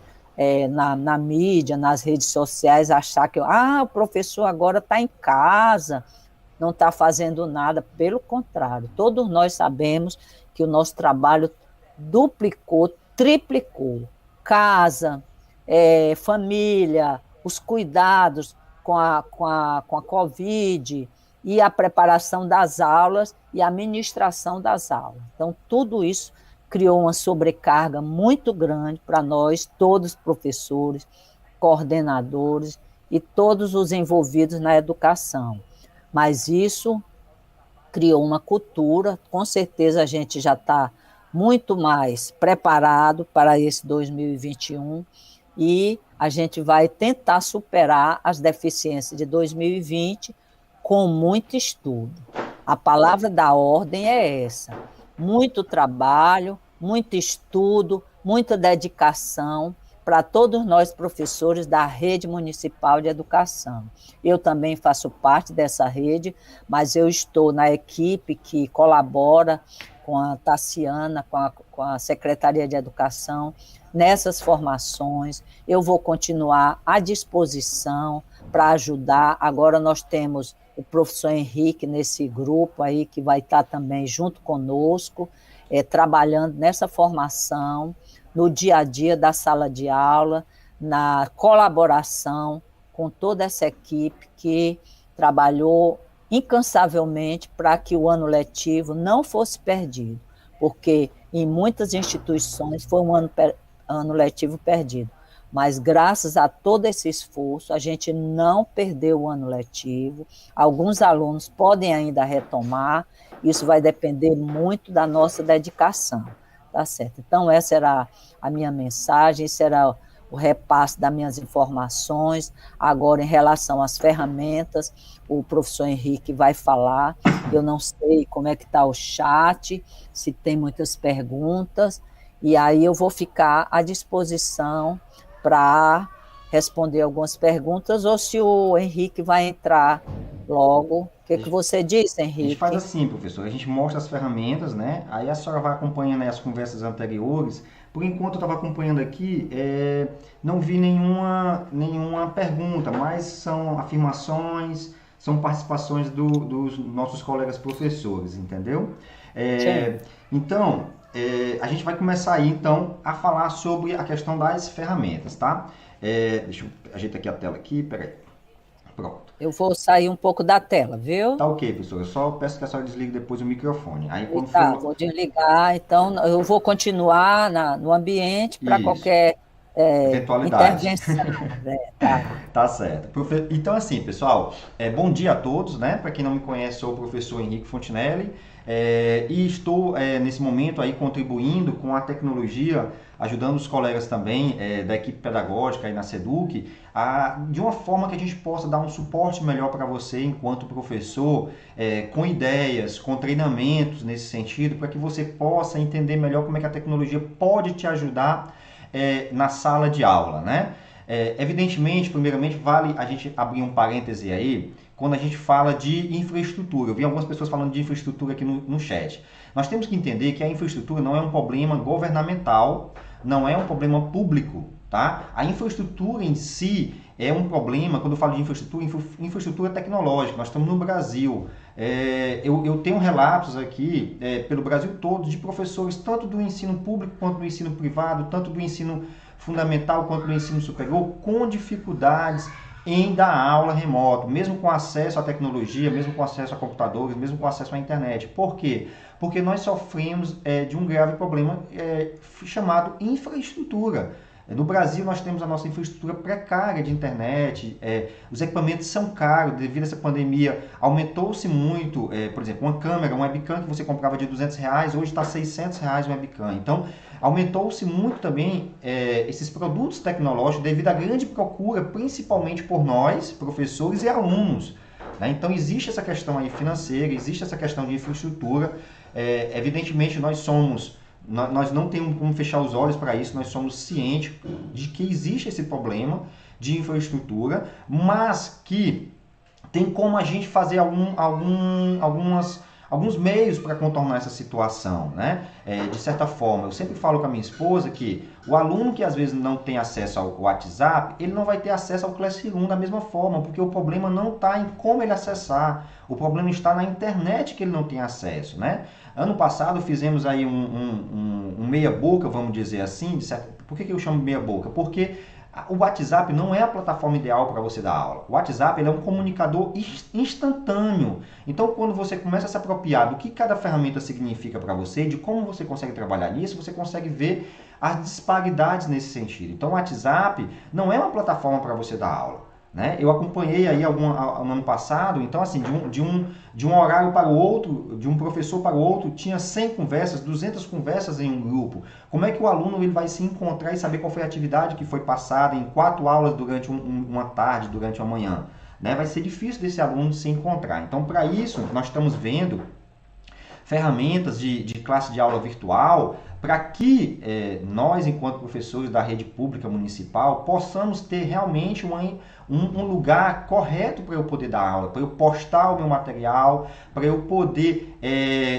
na mídia, nas redes sociais, achar que o professor agora está em casa, não está fazendo nada. Pelo contrário, todos nós sabemos que o nosso trabalho duplicou, triplicou. Casa, família, os cuidados com a Covid e a preparação das aulas e a ministração das aulas. Então, tudo isso criou uma sobrecarga muito grande para nós, todos os professores, coordenadores e todos os envolvidos na educação. Mas isso criou uma cultura, com certeza a gente já está muito mais preparado para esse 2021 e a gente vai tentar superar as deficiências de 2020 com muito estudo. A palavra da ordem é essa: muito trabalho, muito estudo, muita dedicação para todos nós professores da Rede Municipal de Educação. Eu também faço parte dessa rede, mas eu estou na equipe que colabora com a Tassiana, com a Secretaria de Educação, nessas formações. Eu vou continuar à disposição para ajudar. Agora nós temos o professor Henrique nesse grupo aí, que vai estar também junto conosco, trabalhando nessa formação, no dia a dia da sala de aula, na colaboração com toda essa equipe que trabalhou incansavelmente para que o ano letivo não fosse perdido, porque em muitas instituições foi um ano letivo perdido. Mas graças a todo esse esforço, a gente não perdeu o ano letivo. Alguns alunos podem ainda retomar, isso vai depender muito da nossa dedicação, tá certo? Então, essa era a minha mensagem, esse era o repasse das minhas informações. Agora, em relação às ferramentas, o professor Henrique vai falar. Eu não sei como é que está o chat, se tem muitas perguntas, e aí eu vou ficar à disposição para responder algumas perguntas, ou se o Henrique vai entrar logo. O que você disse, A gente faz Henrique? assim, professor, a gente mostra as ferramentas, né? Aí a senhora vai acompanhando aí as conversas anteriores. Por enquanto eu estava acompanhando aqui, não vi nenhuma pergunta, mas são afirmações, são participações dos nossos colegas professores, entendeu? Sim. Então, a gente vai começar aí, então, a falar sobre a questão das ferramentas, tá? Deixa eu ajeitar aqui a tela aqui, peraí. Pronto. Eu vou sair um pouco da tela, viu? Tá ok, professor. Eu só peço que a senhora desligue depois o microfone. Aí E quando tá, for. vou desligar. Então, eu vou continuar no ambiente para Isso. qualquer Eventualidade. intervenção. Tá. Tá certo. Então, assim, pessoal, bom dia a todos, né? Para quem não me conhece, sou o professor Henrique Fontinelli e estou nesse momento aí contribuindo com a tecnologia, ajudando os colegas também da equipe pedagógica aí na SEDUC, de uma forma que a gente possa dar um suporte melhor para você enquanto professor, com ideias, com treinamentos nesse sentido, para que você possa entender melhor como é que a tecnologia pode te ajudar na sala de aula, né? Evidentemente, primeiramente, vale a gente abrir um parêntese aí, quando a gente fala de infraestrutura. Eu vi algumas pessoas falando de infraestrutura aqui no chat. Nós temos que entender que a infraestrutura não é um problema governamental, não é um problema público, tá? A infraestrutura em si é um problema, quando eu falo de infraestrutura tecnológica. Nós estamos no Brasil. Eu tenho relatos aqui, pelo Brasil todo, de professores, tanto do ensino público quanto do ensino privado, tanto do ensino fundamental quanto do ensino superior, com dificuldades em dar aula remoto, mesmo com acesso à tecnologia, mesmo com acesso a computadores, mesmo com acesso à internet. Por quê? Porque nós sofremos de um grave problema chamado infraestrutura. No Brasil, nós temos a nossa infraestrutura precária de internet, os equipamentos são caros devido a essa pandemia. Aumentou-se muito, por exemplo, uma câmera, um webcam que você comprava de R$ 200, hoje está R$ 600 o webcam. Então, aumentou-se muito também esses produtos tecnológicos devido à grande procura, principalmente por nós, professores e alunos. Né? Então, existe essa questão aí financeira, existe essa questão de infraestrutura. Evidentemente, nós não temos como fechar os olhos para isso, nós somos cientes de que existe esse problema de infraestrutura, mas que tem como a gente fazer alguns meios para contornar essa situação, né? De certa forma, eu sempre falo com a minha esposa que o aluno que às vezes não tem acesso ao WhatsApp, ele não vai ter acesso ao Classroom da mesma forma, porque o problema não está em como ele acessar, o problema está na internet que ele não tem acesso, né? Ano passado fizemos aí um meia-boca, vamos dizer assim, por que eu chamo meia-boca? Porque o WhatsApp não é a plataforma ideal para você dar aula. O WhatsApp ele é um comunicador instantâneo. Então, quando você começa a se apropriar do que cada ferramenta significa para você, de como você consegue trabalhar nisso, você consegue ver as disparidades nesse sentido. Então, o WhatsApp não é uma plataforma para você dar aula. Né? Eu acompanhei aí no ano passado, então assim, de um horário para o outro, de um professor para o outro, tinha 100 conversas, 200 conversas em um grupo. Como é que o aluno ele vai se encontrar e saber qual foi a atividade que foi passada em 4 aulas durante uma tarde, durante uma manhã? Né? Vai ser difícil desse aluno se encontrar. Então, para isso, nós estamos vendo ferramentas de classe de aula virtual para que nós, enquanto professores da rede pública municipal, possamos ter realmente um lugar correto para eu poder dar aula, para eu postar o meu material, para eu poder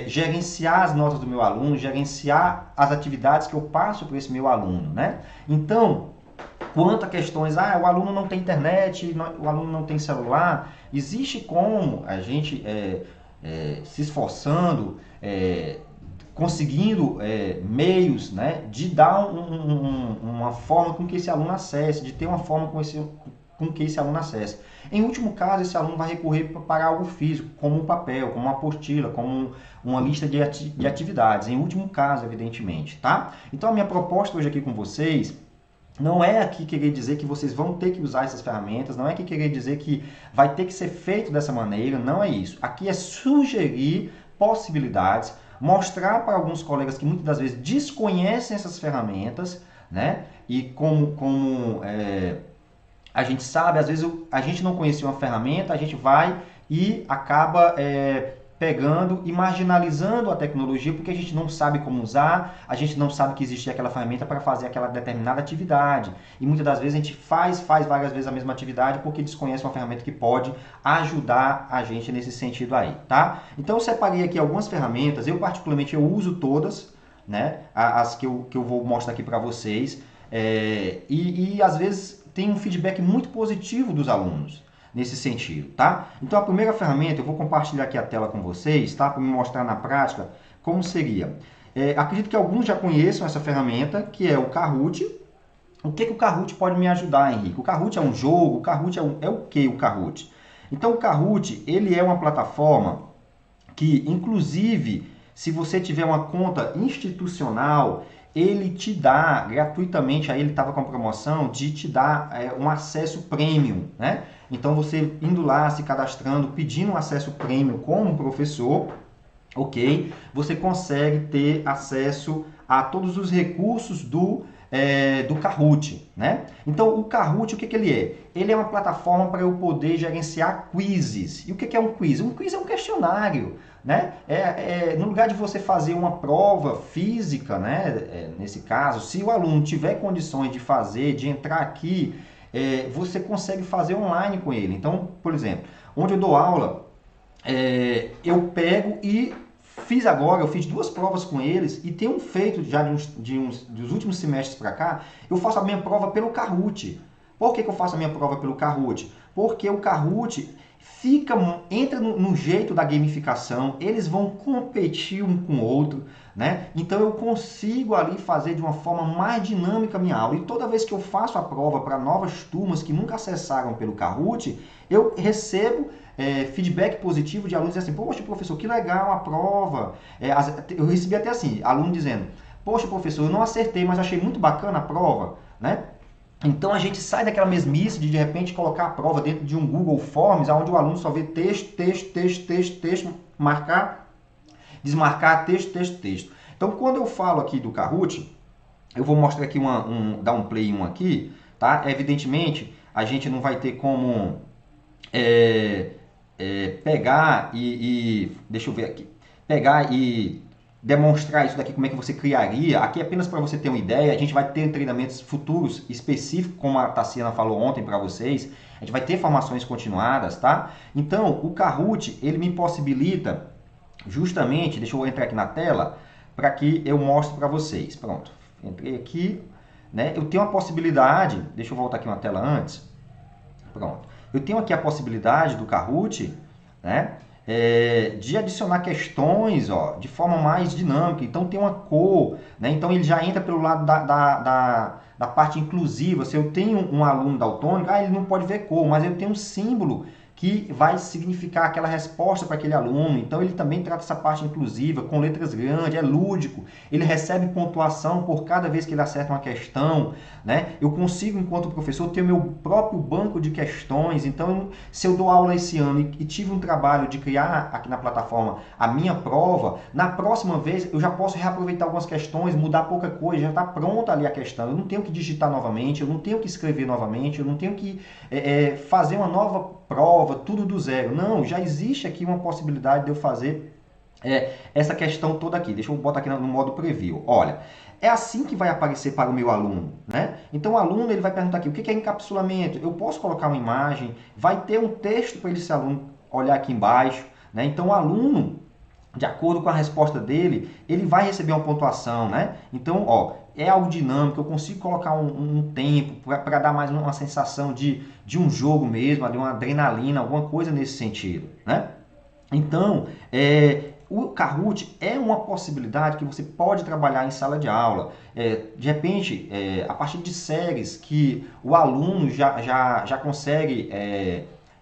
gerenciar as notas do meu aluno, gerenciar as atividades que eu passo para esse meu aluno, né? Então, quanto a questões, o aluno não tem internet, o aluno não tem celular, existe como a gente se esforçando, conseguindo meios, né, de dar uma forma com que esse aluno acesse, de ter uma forma com com que esse aluno acesse. Em último caso, esse aluno vai recorrer para algo físico, como um papel, como uma apostila, como uma lista de atividades. Em último caso, evidentemente, tá? Então, a minha proposta hoje aqui com vocês não é aqui querer dizer que vocês vão ter que usar essas ferramentas, não é aqui querer dizer que vai ter que ser feito dessa maneira, não é isso. Aqui é sugerir possibilidades, mostrar para alguns colegas que muitas das vezes desconhecem essas ferramentas, né? E a gente sabe, às vezes a gente não conhecia uma ferramenta, a gente vai e acaba pegando e marginalizando a tecnologia porque a gente não sabe como usar, a gente não sabe que existia aquela ferramenta para fazer aquela determinada atividade. E muitas das vezes a gente faz várias vezes a mesma atividade porque desconhece uma ferramenta que pode ajudar a gente nesse sentido aí, tá? Então eu separei aqui algumas ferramentas, eu particularmente eu uso todas, né? As que eu vou mostrar aqui para vocês, e às vezes tem um feedback muito positivo dos alunos nesse sentido, tá? Então a primeira ferramenta, eu vou compartilhar aqui a tela com vocês, tá? Para me mostrar na prática como seria. Acredito que alguns já conheçam essa ferramenta, que é o Kahoot. O que o Kahoot pode me ajudar, Henrique? O Kahoot é um jogo? O Kahoot é o que o Kahoot? Então o Kahoot, ele é uma plataforma que, inclusive, se você tiver uma conta institucional, ele te dá gratuitamente, aí ele estava com promoção de te dar um acesso premium, né? Então você indo lá, se cadastrando, pedindo um acesso premium como professor, ok? Você consegue ter acesso a todos os recursos do Kahoot, né? Então o Kahoot, o que ele é? Ele é uma plataforma para eu poder gerenciar quizzes. E o que é um quiz? Um quiz é um questionário, né? No lugar de você fazer uma prova física, né? Nesse caso, se o aluno tiver condições de fazer, de entrar aqui, você consegue fazer online com ele. Então, por exemplo, onde eu dou aula, eu pego e eu fiz 2 provas com eles e tenho feito já dos últimos semestres para cá, eu faço a minha prova pelo Kahoot. Por que eu faço a minha prova pelo Kahoot? Porque o Kahoot entra no jeito da gamificação, eles vão competir um com o outro, né? Então eu consigo ali fazer de uma forma mais dinâmica a minha aula. E toda vez que eu faço a prova para novas turmas que nunca acessaram pelo Kahoot, eu recebo feedback positivo de alunos dizendo assim, poxa professor, que legal a prova. Eu recebi até assim, aluno dizendo, poxa professor, eu não acertei, mas achei muito bacana a prova, né? Então a gente sai daquela mesmice de repente colocar a prova dentro de um Google Forms, onde o aluno só vê texto, marcar, desmarcar, texto. Então quando eu falo aqui do Kahoot, eu vou mostrar aqui dar um play aqui, tá? Evidentemente a gente não vai ter como pegar deixa eu ver aqui, pegar e demonstrar isso daqui, como é que você criaria. Aqui é apenas para você ter uma ideia. A gente vai ter treinamentos futuros específicos, como a Tassiana falou ontem para vocês. A gente vai ter formações continuadas, tá? Então, o Kahoot, ele me possibilita justamente, deixa eu entrar aqui na tela, para que eu mostre para vocês. Pronto, entrei aqui, né? Eu tenho a possibilidade, deixa eu voltar aqui uma tela antes. Pronto. Eu tenho aqui a possibilidade do Kahoot, né? De adicionar questões, ó, de forma mais dinâmica. Então tem uma cor, né? Então ele já entra pelo lado da parte inclusiva. Se eu tenho um aluno daltônico, ele não pode ver cor, mas eu tenho um símbolo que vai significar aquela resposta para aquele aluno. Então ele também trata essa parte inclusiva, com letras grandes, é lúdico. Ele recebe pontuação por cada vez que ele acerta uma questão, né? Eu consigo, enquanto professor, ter o meu próprio banco de questões. Então, se eu dou aula esse ano e tive um trabalho de criar aqui na plataforma a minha prova, na próxima vez eu já posso reaproveitar algumas questões, mudar pouca coisa, já está pronta ali a questão. Eu não tenho que digitar novamente, eu não tenho que escrever novamente, eu não tenho que fazer uma nova prova, tudo do zero. Não, já existe aqui uma possibilidade de eu fazer essa questão toda aqui. Deixa eu botar aqui no modo preview. Olha, é assim que vai aparecer para o meu aluno, né? Então o aluno ele vai perguntar aqui, o que é encapsulamento? Eu posso colocar uma imagem, vai ter um texto para esse aluno olhar aqui embaixo, né? Então o aluno, de acordo com a resposta dele, ele vai receber uma pontuação, né? Então, ó, é algo dinâmico, eu consigo colocar um tempo para dar mais uma sensação de um jogo mesmo, de uma adrenalina, alguma coisa nesse sentido, né? Então, o Kahoot é uma possibilidade que você pode trabalhar em sala de aula. De repente, a partir de séries que o aluno já consegue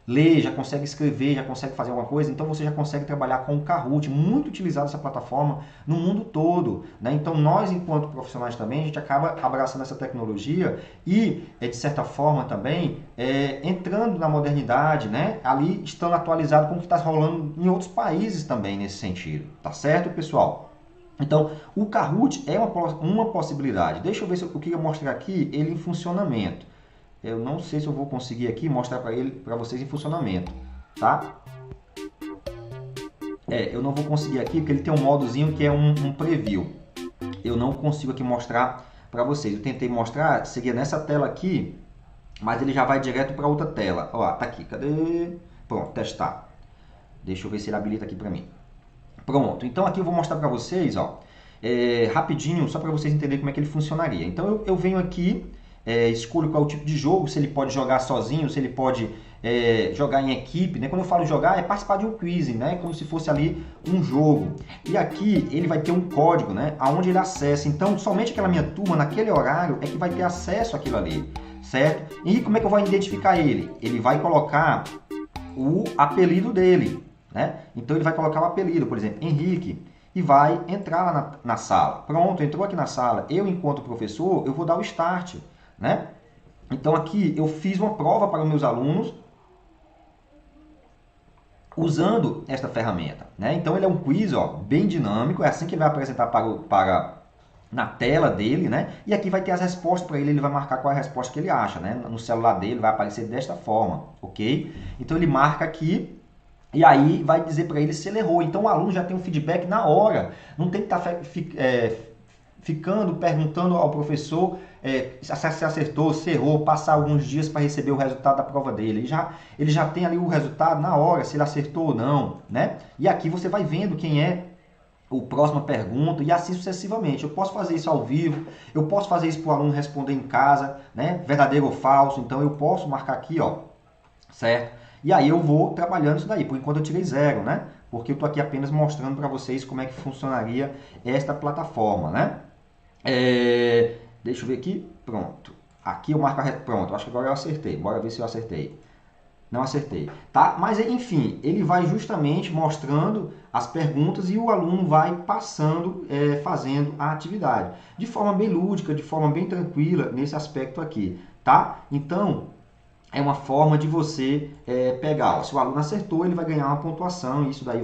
ler, já consegue escrever, já consegue fazer alguma coisa, então você já consegue trabalhar com o Kahoot, muito utilizado essa plataforma no mundo todo, né? Então nós, enquanto profissionais também, a gente acaba abraçando essa tecnologia e, de certa forma também, entrando na modernidade, né? Ali estando atualizado com o que está rolando em outros países também nesse sentido, tá certo, pessoal? Então, o Kahoot é uma possibilidade. Deixa eu ver se eu queria mostrar aqui ele em funcionamento. Eu não sei se eu vou conseguir aqui mostrar para vocês em funcionamento, tá? Eu não vou conseguir aqui porque ele tem um modozinho que é um preview. Eu não consigo aqui mostrar para vocês. Eu tentei mostrar, seria nessa tela aqui, mas ele já vai direto para outra tela. Ó, tá aqui, cadê? Pronto, testar. Deixa eu ver se ele habilita aqui para mim. Pronto, então aqui eu vou mostrar para vocês, ó, rapidinho, só para vocês entenderem como é que ele funcionaria. Então eu venho aqui, escolho qual é o tipo de jogo, se ele pode jogar sozinho, se ele pode jogar em equipe, né? Quando eu falo jogar, é participar de um quiz, né? Como se fosse ali um jogo. E aqui ele vai ter um código, né? Aonde ele acessa. Então, somente aquela minha turma, naquele horário, é que vai ter acesso àquilo ali, certo? E como é que eu vou identificar ele? Ele vai colocar o apelido dele, né? Então ele vai colocar o apelido, por exemplo, Henrique, e vai entrar lá na sala. Pronto, entrou aqui na sala. Eu, enquanto professor, eu vou dar o start, né? Então aqui eu fiz uma prova para os meus alunos usando esta ferramenta, né? Então ele é um quiz, ó, bem dinâmico, é assim que ele vai apresentar na tela dele, né? E aqui vai ter as respostas para ele vai marcar qual é a resposta que ele acha, né? No celular dele vai aparecer desta forma, ok? Então ele marca aqui e aí vai dizer para ele se ele errou. Então o aluno já tem um feedback na hora, não tem que estar ficando perguntando ao professor se acertou, se errou, passar alguns dias para receber o resultado da prova dele. Ele já tem ali o resultado na hora, se ele acertou ou não, né? E aqui você vai vendo quem é o próxima pergunta e assim sucessivamente. Eu posso fazer isso ao vivo, eu posso fazer isso para o aluno responder em casa, né? Verdadeiro ou falso. Então eu posso marcar aqui, ó, certo? E aí eu vou trabalhando isso daí. Por enquanto eu tirei 0, né? Porque eu estou aqui apenas mostrando para vocês como é que funcionaria esta plataforma, né? Deixa eu ver aqui. Pronto. Aqui eu marco pronto, acho que agora eu acertei. Bora ver se eu acertei. Não acertei, tá? Mas enfim, ele vai justamente mostrando as perguntas e o aluno vai passando, fazendo a atividade. De forma bem lúdica, de forma bem tranquila nesse aspecto aqui, tá? Então, é uma forma de você pegar. Ó, se o aluno acertou, ele vai ganhar uma pontuação e isso daí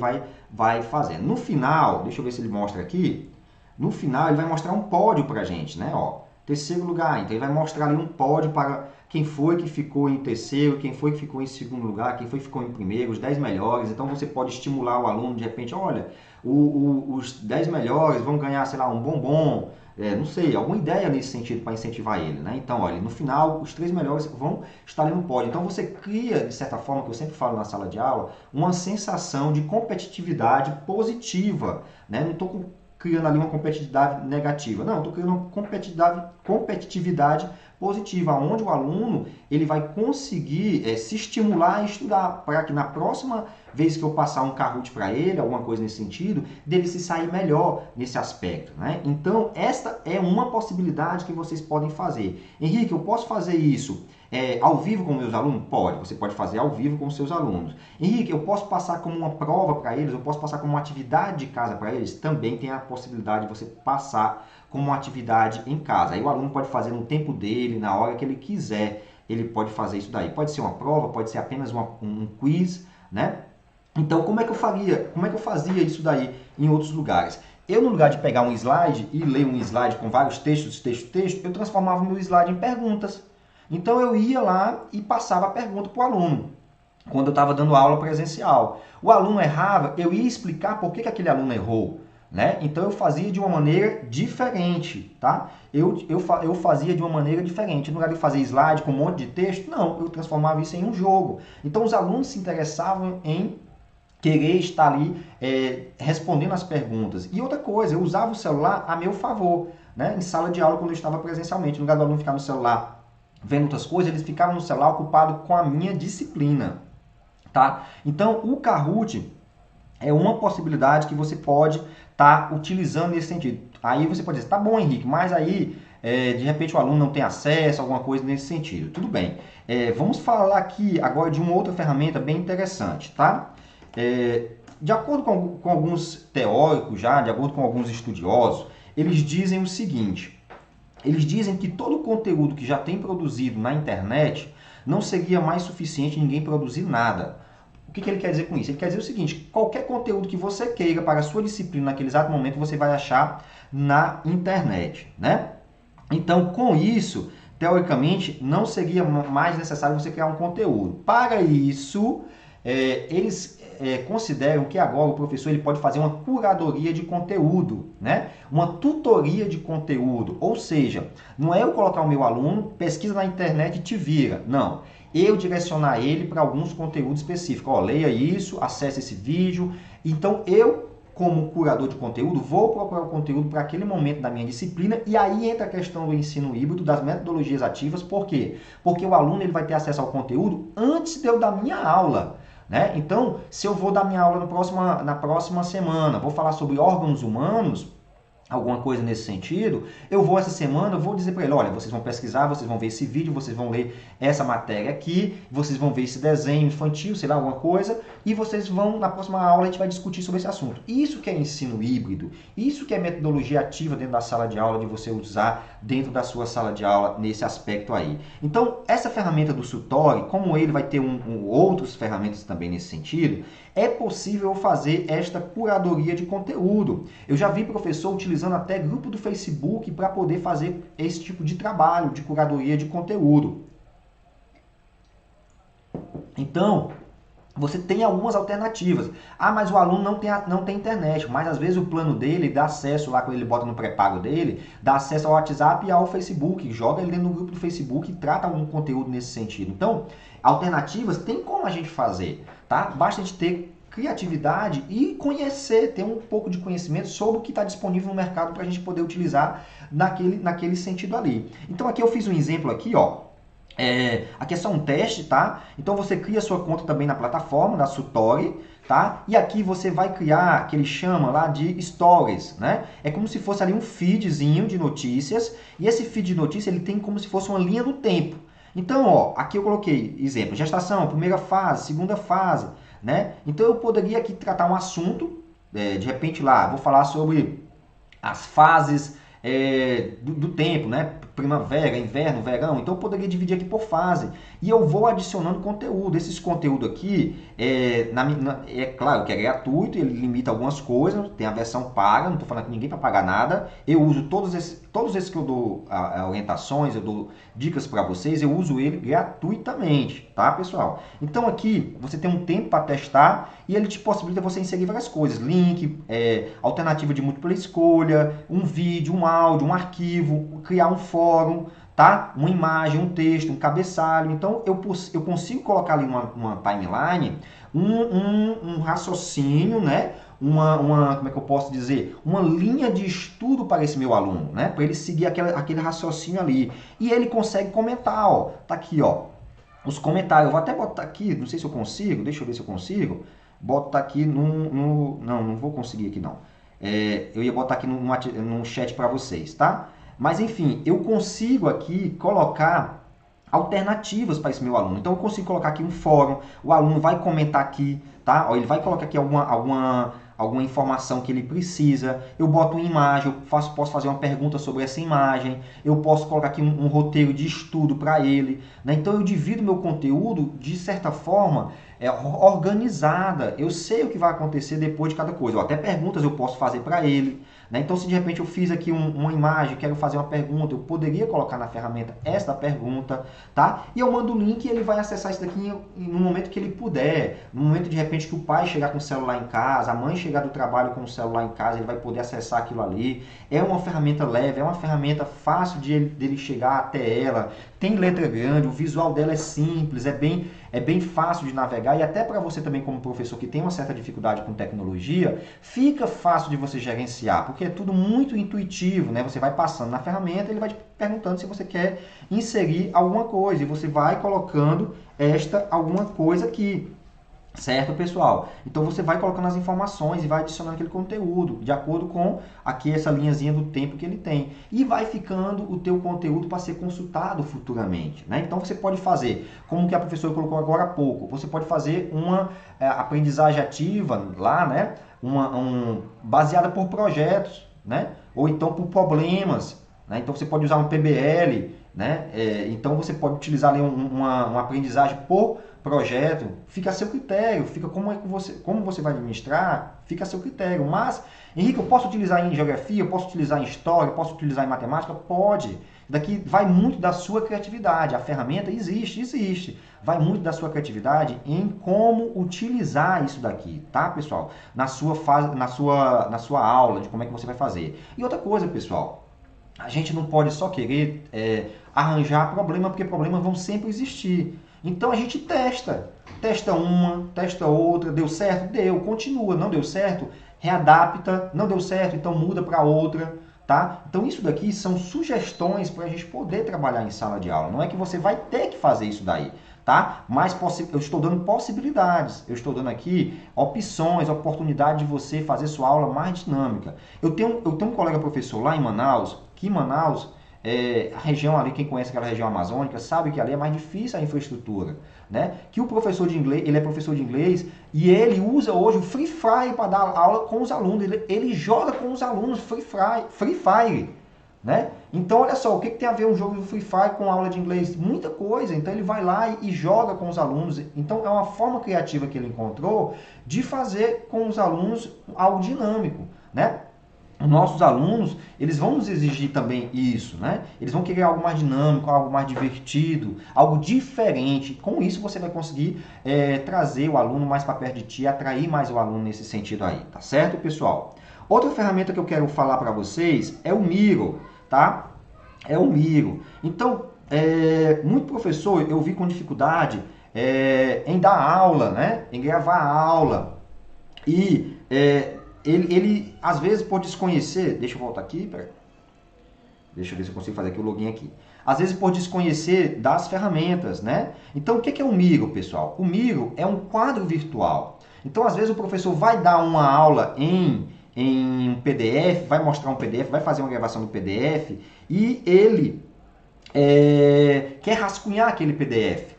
vai fazendo. No final, deixa eu ver se ele mostra aqui. No final, ele vai mostrar um pódio para a gente, né? Ó, terceiro lugar, então ele vai mostrar ali um pódio para quem foi que ficou em terceiro, quem foi que ficou em segundo lugar, quem foi que ficou em primeiro, os 10 melhores. Então você pode estimular o aluno, de repente, olha, os 10 melhores vão ganhar, sei lá, um bombom, não sei, alguma ideia nesse sentido para incentivar ele, né? Então, olha, no final, os 3 melhores vão estar ali no pódio. Então você cria, de certa forma, que eu sempre falo na sala de aula, uma sensação de competitividade positiva, né? Não estou criando ali uma competitividade negativa. Não, estou criando uma competitividade positiva, onde o aluno ele vai conseguir se estimular a estudar, para que na próxima vez que eu passar um Kahoot para ele, alguma coisa nesse sentido, dele se sair melhor nesse aspecto, né? Então, esta é uma possibilidade que vocês podem fazer. Henrique, eu posso fazer isso ao vivo com meus alunos? Pode, você pode fazer ao vivo com seus alunos. Henrique, eu posso passar como uma prova para eles, eu posso passar como uma atividade de casa para eles? Também tem a possibilidade de você passar como uma atividade em casa. Aí o aluno pode fazer no tempo dele, na hora que ele quiser, ele pode fazer isso daí. Pode ser uma prova, pode ser apenas um quiz, né? Então, como é que eu fazia isso daí em outros lugares? Eu, no lugar de pegar um slide e ler um slide com vários textos, eu transformava o meu slide em perguntas. Então, eu ia lá e passava a pergunta para o aluno, quando eu estava dando aula presencial. O aluno errava, eu ia explicar por que aquele aluno errou, né? Então, eu fazia de uma maneira diferente, tá? Eu fazia de uma maneira diferente. No lugar de fazer slide com um monte de texto, não, eu transformava isso em um jogo. Então, os alunos se interessavam em querer estar ali respondendo as perguntas. E outra coisa, eu usava o celular a meu favor, né? Em sala de aula, quando eu estava presencialmente. No lugar do aluno ficar no celular vendo outras coisas, eles ficavam no celular ocupado com a minha disciplina, tá? Então, o Kahoot, é uma possibilidade que você pode estar utilizando nesse sentido. Aí você pode dizer, tá bom, Henrique, mas aí de repente o aluno não tem acesso a alguma coisa nesse sentido. Tudo bem. Vamos falar aqui agora de uma outra ferramenta bem interessante, tá? De acordo com alguns teóricos já, de acordo com alguns estudiosos, eles dizem o seguinte: eles dizem que todo o conteúdo que já tem produzido na internet não seria mais suficiente ninguém produzir nada. O que ele quer dizer com isso? Ele quer dizer o seguinte: qualquer conteúdo que você queira para a sua disciplina naquele exato momento, você vai achar na internet, né? Então, com isso, teoricamente, não seria mais necessário você criar um conteúdo. Para isso, eles consideram que agora o professor ele pode fazer uma curadoria de conteúdo, né? Uma tutoria de conteúdo. Ou seja, não é eu colocar o meu aluno, pesquisa na internet e te vira. Não. Eu direcionar ele para alguns conteúdos específicos. Ó, leia isso, acesse esse vídeo. Então, eu, como curador de conteúdo, vou procurar o conteúdo para aquele momento da minha disciplina, e aí entra a questão do ensino híbrido, das metodologias ativas. Por quê? Porque o aluno ele vai ter acesso ao conteúdo antes de eu dar minha aula. Né? Então, se eu vou dar minha aula na próxima semana, vou falar sobre órgãos humanos, alguma coisa nesse sentido, eu vou essa semana, eu vou dizer para ele, olha, vocês vão pesquisar, vocês vão ver esse vídeo, vocês vão ler essa matéria aqui, vocês vão ver esse desenho infantil, sei lá, alguma coisa, e vocês vão, na próxima aula, a gente vai discutir sobre esse assunto. Isso que é ensino híbrido, isso que é metodologia ativa dentro da sala de aula, de você usar dentro da sua sala de aula, nesse aspecto aí. Então, essa ferramenta do Sutori, como ele vai ter outras ferramentas também nesse sentido, é possível fazer esta curadoria de conteúdo. Eu já vi professor utilizando até grupo do Facebook para poder fazer esse tipo de trabalho de curadoria de conteúdo. Então, você tem algumas alternativas. Ah, mas o aluno não tem internet, mas às vezes o plano dele dá acesso lá, quando ele bota no pré-pago dele, dá acesso ao WhatsApp e ao Facebook, joga ele dentro do grupo do Facebook e trata algum conteúdo nesse sentido. Então, alternativas tem como a gente fazer, tá? Basta a gente ter criatividade e conhecer, ter um pouco de conhecimento sobre o que está disponível no mercado para a gente poder utilizar naquele sentido ali. Então aqui eu fiz um exemplo aqui, ó. Aqui é só um teste, tá? Então você cria sua conta também na plataforma da Sutori, tá? E aqui você vai criar, que ele chama lá de Stories, né? É como se fosse ali um feedzinho de notícias, e esse feed de notícias ele tem como se fosse uma linha do tempo. Então, ó, aqui eu coloquei exemplo, gestação, primeira fase, segunda fase, né? Então eu poderia aqui tratar um assunto, de repente lá, vou falar sobre as fases do tempo, né? Primavera, inverno, verão. Então eu poderia dividir aqui por fase. E eu vou adicionando conteúdo. Esses conteúdos aqui, é claro que é gratuito, ele limita algumas coisas, tem a versão paga, não estou falando que ninguém vai pagar nada. Eu uso todos esses que eu dou orientações, eu dou dicas para vocês, eu uso ele gratuitamente, tá, pessoal? Então aqui você tem um tempo para testar e ele te possibilita você inserir várias coisas. Link, alternativa de múltipla escolha, um vídeo, um áudio, um arquivo, criar um fórum, tá? Uma imagem, um texto, um cabeçalho. Então eu consigo colocar ali uma timeline, um raciocínio, né? Como é que eu posso dizer? Uma linha de estudo para esse meu aluno, né? Para ele seguir aquele raciocínio ali. E ele consegue comentar, ó. Tá aqui, ó. Os comentários. Eu vou até botar aqui, não sei se eu consigo, deixa eu ver se eu consigo. Botar aqui não vou conseguir aqui não. Eu ia botar aqui no chat para vocês, tá? Mas enfim, eu consigo aqui colocar alternativas para esse meu aluno. Então eu consigo colocar aqui um fórum, o aluno vai comentar aqui, tá? Ó, ele vai colocar aqui alguma informação que ele precisa, eu boto uma imagem, posso fazer uma pergunta sobre essa imagem, eu posso colocar aqui um roteiro de estudo para ele, né? Então eu divido meu conteúdo de certa forma organizada, eu sei o que vai acontecer depois de cada coisa, até perguntas eu posso fazer para ele, né? Então se de repente eu fiz aqui uma imagem, quero fazer uma pergunta, eu poderia colocar na ferramenta esta pergunta, tá? E eu mando o link e ele vai acessar isso daqui no momento que ele puder, no momento de repente que o pai chegar com o celular em casa, a mãe chegar do trabalho com o celular em casa, ele vai poder acessar aquilo ali. É uma ferramenta leve, é uma ferramenta fácil dele chegar até ela, tem letra grande, o visual dela é simples, é bem fácil de navegar, e até para você também como professor que tem uma certa dificuldade com tecnologia, fica fácil de você gerenciar, porque é tudo muito intuitivo, né? Você vai passando na ferramenta, ele vai te perguntando se você quer inserir alguma coisa, e você vai colocando alguma coisa aqui. Certo, pessoal? Então você vai colocando as informações e vai adicionando aquele conteúdo de acordo com aqui essa linhazinha do tempo que ele tem. E vai ficando o teu conteúdo para ser consultado futuramente, né? Então você pode fazer, como que a professora colocou agora há pouco, você pode fazer uma aprendizagem ativa lá, né? Baseada por projetos, né? Ou então por problemas, né? Então você pode usar um PBL, né? Então você pode utilizar ali uma aprendizagem por projeto, fica a seu critério, fica como você vai administrar, fica a seu critério. Mas, Henrique, eu posso utilizar em geografia, eu posso utilizar em história, eu posso utilizar em matemática? Pode. Daqui vai muito da sua criatividade. A ferramenta existe. Vai muito da sua criatividade em como utilizar isso daqui, tá, pessoal? Na sua fase, na sua aula, de como é que você vai fazer. E outra coisa, pessoal, a gente não pode só querer arranjar problema, porque problemas vão sempre existir. Então a gente testa uma, testa outra, deu certo? Deu, continua, não deu certo? Readapta, não deu certo, então muda para outra, tá? Então isso daqui são sugestões para a gente poder trabalhar em sala de aula, não é que você vai ter que fazer isso daí, tá? Mas eu estou dando possibilidades, eu estou dando aqui opções, oportunidade de você fazer sua aula mais dinâmica. Eu tenho um colega professor lá em Manaus, que em Manaus, a região ali, quem conhece aquela região amazônica, sabe que ali é mais difícil a infraestrutura, né? Que o professor de inglês, ele é professor de inglês e ele usa hoje o Free Fire para dar aula com os alunos, ele joga com os alunos Free Fire, né? Então, olha só, o que tem a ver um jogo do Free Fire com aula de inglês? Muita coisa. Então, ele vai lá e joga com os alunos. Então, é uma forma criativa que ele encontrou de fazer com os alunos algo dinâmico, né? Nossos alunos, eles vão nos exigir também isso, né? Eles vão querer algo mais dinâmico, algo mais divertido, algo diferente. Com isso, você vai conseguir trazer o aluno mais para perto de ti, atrair mais o aluno nesse sentido aí, tá certo, pessoal? Outra ferramenta que eu quero falar para vocês é o Miro, tá? É o Miro. Então, muito professor, eu vi com dificuldade em dar aula, né? Em gravar aula. E ele, às vezes, por desconhecer... Deixa eu voltar aqui, peraí. Deixa eu ver se eu consigo fazer aqui o login aqui. Às vezes, por desconhecer das ferramentas, né? Então, o que é o Miro, pessoal? O Miro é um quadro virtual. Então, às vezes, o professor vai dar uma aula em um PDF, vai mostrar um PDF, vai fazer uma gravação do PDF e ele quer rascunhar aquele PDF,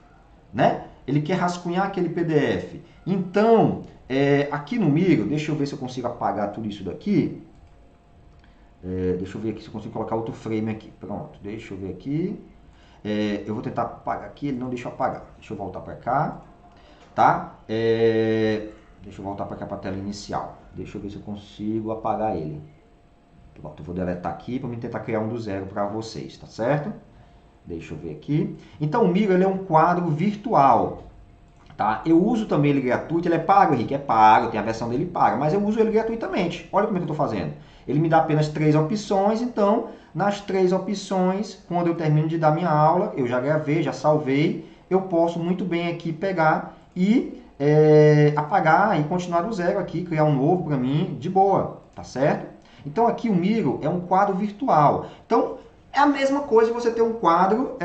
né? Ele quer rascunhar aquele PDF. Então, aqui no Miro, deixa eu ver se eu consigo apagar tudo isso daqui. Deixa eu ver aqui se eu consigo colocar outro frame aqui. Pronto, deixa eu ver aqui. Eu vou tentar apagar aqui, ele não deixa eu apagar. Deixa eu voltar para cá, tá? Deixa eu voltar para cá para a tela inicial. Deixa eu ver se eu consigo apagar ele. Pronto, eu vou deletar aqui para tentar criar um do zero para vocês, tá certo? Deixa eu ver aqui. Então o Miro, ele é um quadro virtual, tá? Eu uso também ele gratuito, ele é pago, Henrique, é pago, tem a versão dele paga, mas eu uso ele gratuitamente. Olha como é que eu estou fazendo. Ele me dá apenas 3 opções, então nas 3 opções, quando eu termino de dar minha aula, eu já gravei, já salvei, eu posso muito bem aqui pegar e apagar e continuar do zero aqui, criar um novo para mim, de boa, tá certo? Então aqui o Miro é um quadro virtual. Então é a mesma coisa de você ter um quadro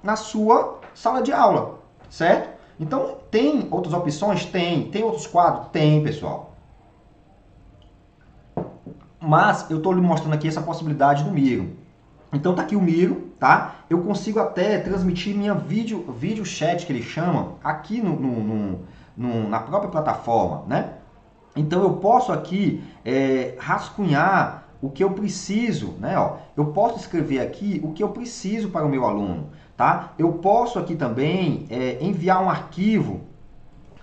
na sua sala de aula, certo? Então tem outras opções? Tem outros quadros? Tem, pessoal. Mas eu estou lhe mostrando aqui essa possibilidade do Miro. Então tá aqui o Miro, tá? Eu consigo até transmitir minha vídeo chat, que ele chama, aqui na própria plataforma, né? Então eu posso aqui rascunhar o que eu preciso, né? Ó, eu posso escrever aqui o que eu preciso para o meu aluno, tá? Eu posso aqui também enviar um arquivo,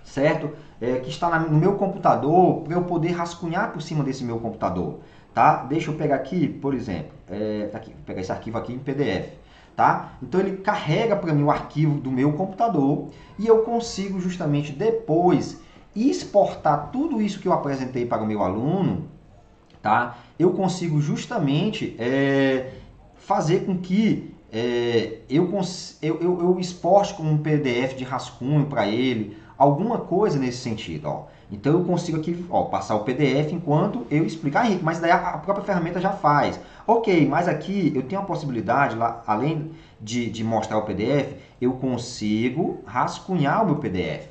certo? Que está no meu computador para eu poder rascunhar por cima desse meu computador, tá? Deixa eu pegar aqui, por exemplo, tá aqui, vou pegar esse arquivo aqui em PDF, tá? Então ele carrega para mim o arquivo do meu computador e eu consigo justamente depois exportar tudo isso que eu apresentei para o meu aluno, tá? Eu consigo justamente fazer com que eu exporte como um PDF de rascunho para ele, alguma coisa nesse sentido, ó. Então eu consigo aqui, ó, passar o PDF enquanto eu explicar, Henrique, mas daí a própria ferramenta já faz. Ok, mas aqui eu tenho a possibilidade, lá, além de mostrar o PDF, eu consigo rascunhar o meu PDF.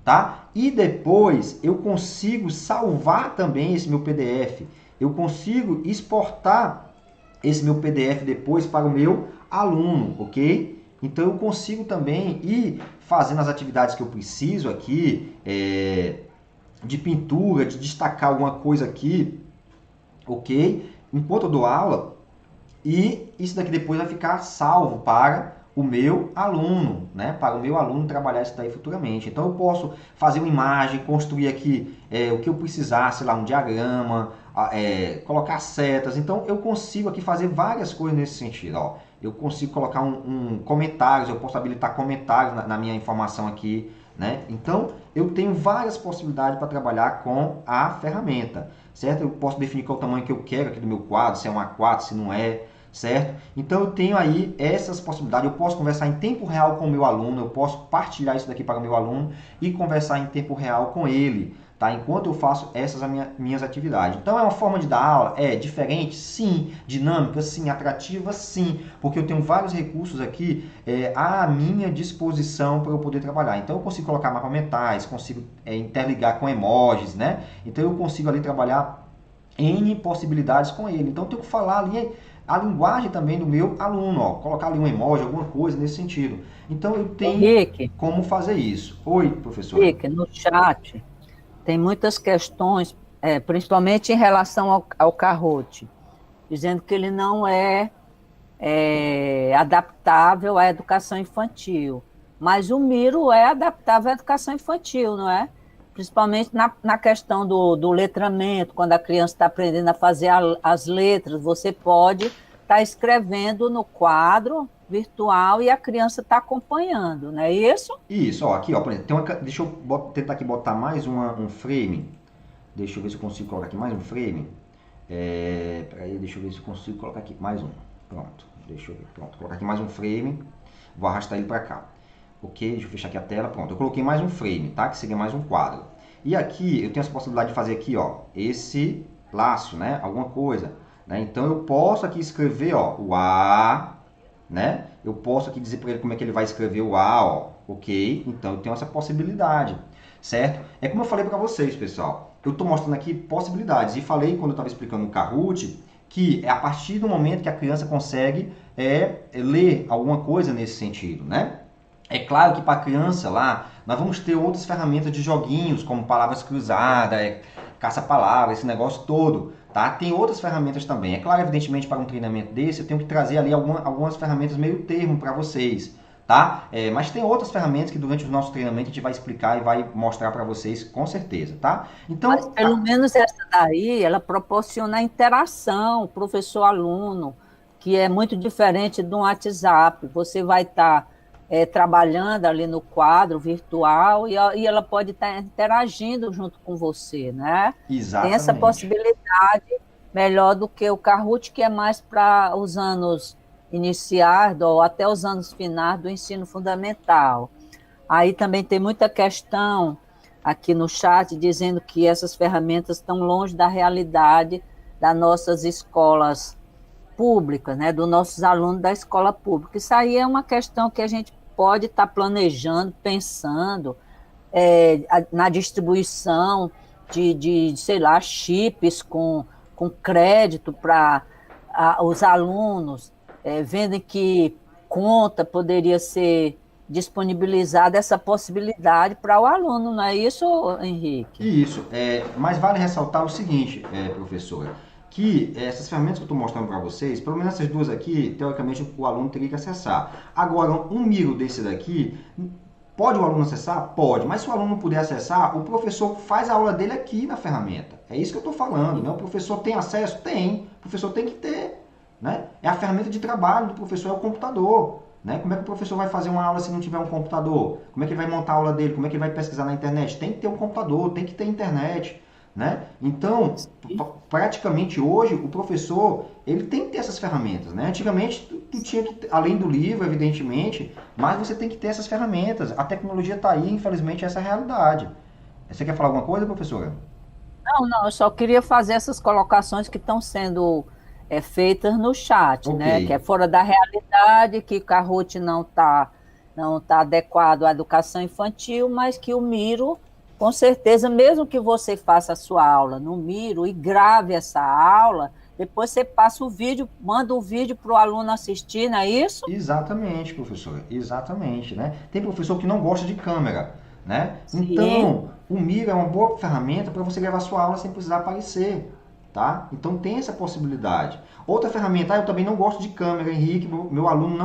tá? E depois eu consigo salvar também esse meu PDF. Eu consigo exportar esse meu PDF depois para o meu aluno, ok? Então eu consigo também ir fazendo as atividades que eu preciso aqui, de pintura, de destacar alguma coisa aqui, ok? Enquanto eu dou aula, e isso daqui depois vai ficar salvo para o meu aluno, né? Para o meu aluno trabalhar isso daí futuramente. Então eu posso fazer uma imagem, construir aqui o que eu precisar, sei lá, um diagrama, colocar setas. Então eu consigo aqui fazer várias coisas nesse sentido. Ó. Eu consigo colocar comentários, eu posso habilitar comentários na minha informação aqui, né? Então eu tenho várias possibilidades para trabalhar com a ferramenta, certo? Eu posso definir qual o tamanho que eu quero aqui do meu quadro, se é um A4, se não é, certo? Então eu tenho aí essas possibilidades, eu posso conversar em tempo real com o meu aluno, eu posso partilhar isso daqui para o meu aluno e conversar em tempo real com ele, tá? Enquanto eu faço essas minhas atividades. Então é uma forma de dar aula, diferente? Sim. Dinâmica? Sim. Atrativa? Sim. Porque eu tenho vários recursos aqui à minha disposição para eu poder trabalhar. Então eu consigo colocar mapas mentais, consigo interligar com emojis, né? Então eu consigo ali trabalhar N possibilidades com ele. Então eu tenho que falar ali a linguagem também do meu aluno, ó, colocar ali um emoji, alguma coisa nesse sentido. Então eu tenho Henrique, como fazer isso. Oi, professor. Henrique, no chat tem muitas questões, principalmente em relação ao Kahoot, dizendo que ele não é adaptável à educação infantil. Mas o Miro é adaptável à educação infantil, não é? Principalmente na questão do letramento, quando a criança está aprendendo a fazer as letras, você pode estar escrevendo no quadro virtual e a criança está acompanhando, não é isso? Isso, ó, aqui, ó, por exemplo, deixa eu tentar aqui botar mais um frame. Deixa eu ver se eu consigo colocar aqui mais um frame. Peraí, deixa eu ver se eu consigo colocar aqui mais um. Pronto, deixa eu ver. Pronto, colocar aqui mais um frame. Vou arrastar ele para cá. Ok, deixa eu fechar aqui a tela. Pronto, eu coloquei mais um frame, tá? Que seria mais um quadro. E aqui eu tenho essa possibilidade de fazer aqui, ó, esse laço, né? Alguma coisa, né? Então eu posso aqui escrever, ó, o A, né? Eu posso aqui dizer para ele como é que ele vai escrever o A, ó, ok? Então eu tenho essa possibilidade, certo? É como eu falei para vocês, pessoal. Eu estou mostrando aqui possibilidades e falei quando eu estava explicando o Kahoot que é a partir do momento que a criança consegue ler alguma coisa nesse sentido, né? É claro que para a criança lá, nós vamos ter outras ferramentas de joguinhos, como palavras cruzadas, caça-palavras, esse negócio todo, tá? Tem outras ferramentas também. É claro, evidentemente, para um treinamento desse, eu tenho que trazer ali algumas ferramentas meio termo para vocês, tá? Mas tem outras ferramentas que durante o nosso treinamento a gente vai explicar e vai mostrar para vocês com certeza, tá? Então, Mas pelo menos essa daí, ela proporciona interação, professor-aluno, que é muito diferente do WhatsApp. Você vai estar trabalhando ali no quadro virtual e ela pode estar interagindo junto com você, né? Tem essa exatamente. possibilidade melhor do que o Kahoot, que é mais para os anos iniciais ou até os anos finais do ensino fundamental. Aí também tem muita questão aqui no chat dizendo que essas ferramentas estão longe da realidade das nossas escolas públicas, né, dos nossos alunos da escola pública. Isso aí é uma questão que a gente pode estar planejando, pensando na distribuição de, sei lá, chips com crédito para os alunos, vendo que conta poderia ser disponibilizada essa possibilidade para o aluno, não é isso, Henrique? Isso, mas vale ressaltar o seguinte, professora, que essas ferramentas que eu estou mostrando para vocês, pelo menos essas duas aqui, teoricamente o aluno teria que acessar. Agora, um Miro desse daqui, pode o aluno acessar? Pode, mas se o aluno não puder acessar, o professor faz a aula dele aqui na ferramenta. É isso que eu estou falando, né? O professor tem acesso? Tem, o professor tem que ter, né? É a ferramenta de trabalho do professor, é o computador. Né? Como é que o professor vai fazer uma aula se não tiver um computador? Como é que ele vai montar a aula dele? Como é que ele vai pesquisar na internet? Tem que ter um computador, tem que ter internet. Né? Então, praticamente hoje, o professor ele tem que ter essas ferramentas. Né? Antigamente, tu tinha que, além do livro, evidentemente, mas você tem que ter essas ferramentas. A tecnologia está aí, infelizmente, essa é a realidade. Você quer falar alguma coisa, professora? Não, eu só queria fazer essas colocações que estão sendo feitas no chat, Ok. né? Que é fora da realidade, que o Kahoot não está não está adequado à educação infantil, mas que o Miro, com certeza, mesmo que você faça a sua aula no Miro e grave essa aula, depois você passa o vídeo, manda o vídeo para o aluno assistir, não é isso? Exatamente, professora, exatamente, né? Tem professor que não gosta de câmera, né? Sim. Então, o Miro é uma boa ferramenta para você gravar sua aula sem precisar aparecer, tá? Então tem essa possibilidade. Outra ferramenta, eu também não gosto de câmera, Henrique, meu aluno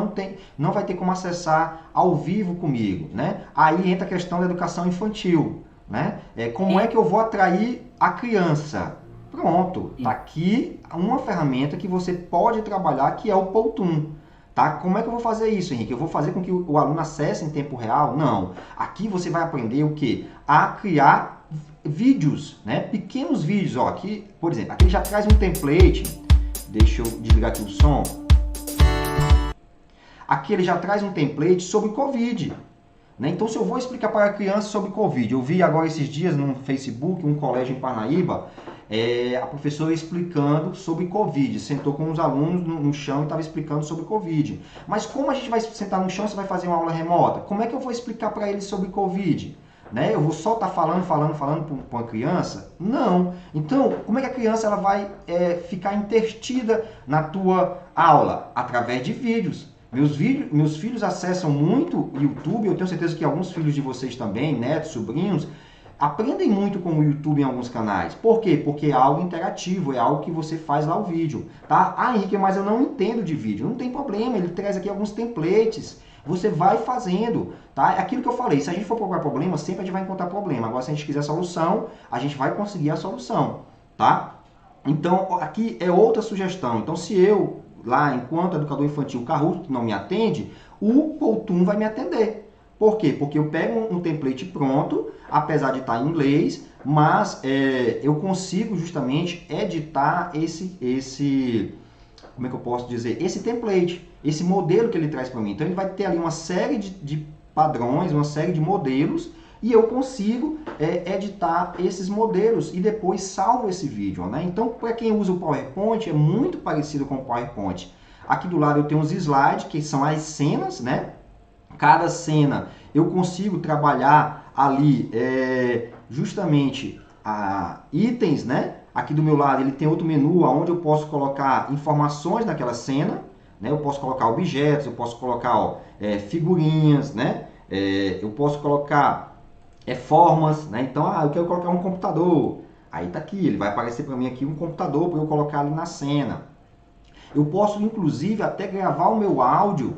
não vai ter como acessar ao vivo comigo, né? Aí entra a questão da educação infantil, né? Como é Sim. que eu vou atrair a criança? Pronto, tá aqui uma ferramenta que você pode trabalhar, que é o Powtoon. Tá? Como é que eu vou fazer isso, Henrique? Eu vou fazer com que o aluno acesse em tempo real? Não. Aqui você vai aprender o quê? A criar vídeos, né? Pequenos vídeos. Ó, aqui, por exemplo, aqui ele já traz um template. Deixa eu desligar aqui o som. Aqui ele já traz um template sobre Covid. Né? Então, se eu vou explicar para a criança sobre Covid, eu vi agora esses dias no Facebook, um colégio em Parnaíba, a professora explicando sobre Covid, sentou com os alunos no chão e estava explicando sobre Covid. Mas como a gente vai sentar no chão se vai fazer uma aula remota? Como é que eu vou explicar para eles sobre Covid? Né? Eu vou só estar falando para uma criança? Não. Então, como é que a criança ela vai ficar intertida na tua aula? Através de vídeos. Meus filhos acessam muito o YouTube, eu tenho certeza que alguns filhos de vocês também, netos, sobrinhos, aprendem muito com o YouTube em alguns canais. Por quê? Porque é algo interativo, é algo que você faz lá o vídeo, tá? Ah, Henrique, mas eu não entendo de vídeo. Não tem problema, ele traz aqui alguns templates. Você vai fazendo, tá? É aquilo que eu falei, se a gente for procurar problema, sempre a gente vai encontrar problema. Agora, se a gente quiser solução, a gente vai conseguir a solução, tá? Então, aqui é outra sugestão. Então, se eu, lá, enquanto educador infantil, o Kahoot não me atende, o Powtoon vai me atender. Por quê? Porque eu pego um template pronto, apesar de estar em inglês, mas eu consigo justamente editar como é que eu posso dizer? Esse template, esse modelo que ele traz para mim. Então ele vai ter ali uma série de padrões, uma série de modelos, e eu consigo editar esses modelos e depois salvo esse vídeo, né? Então, para quem usa o PowerPoint, é muito parecido com o PowerPoint. Aqui do lado eu tenho os slides, que são as cenas, né? Cada cena eu consigo trabalhar ali justamente itens, né? Aqui do meu lado ele tem outro menu onde eu posso colocar informações naquela cena, né? Eu posso colocar objetos, eu posso colocar figurinhas, né? Eu posso colocar formas, né? Então, eu quero colocar um computador. Aí tá aqui, ele vai aparecer para mim aqui um computador para eu colocar ali na cena. Eu posso inclusive até gravar o meu áudio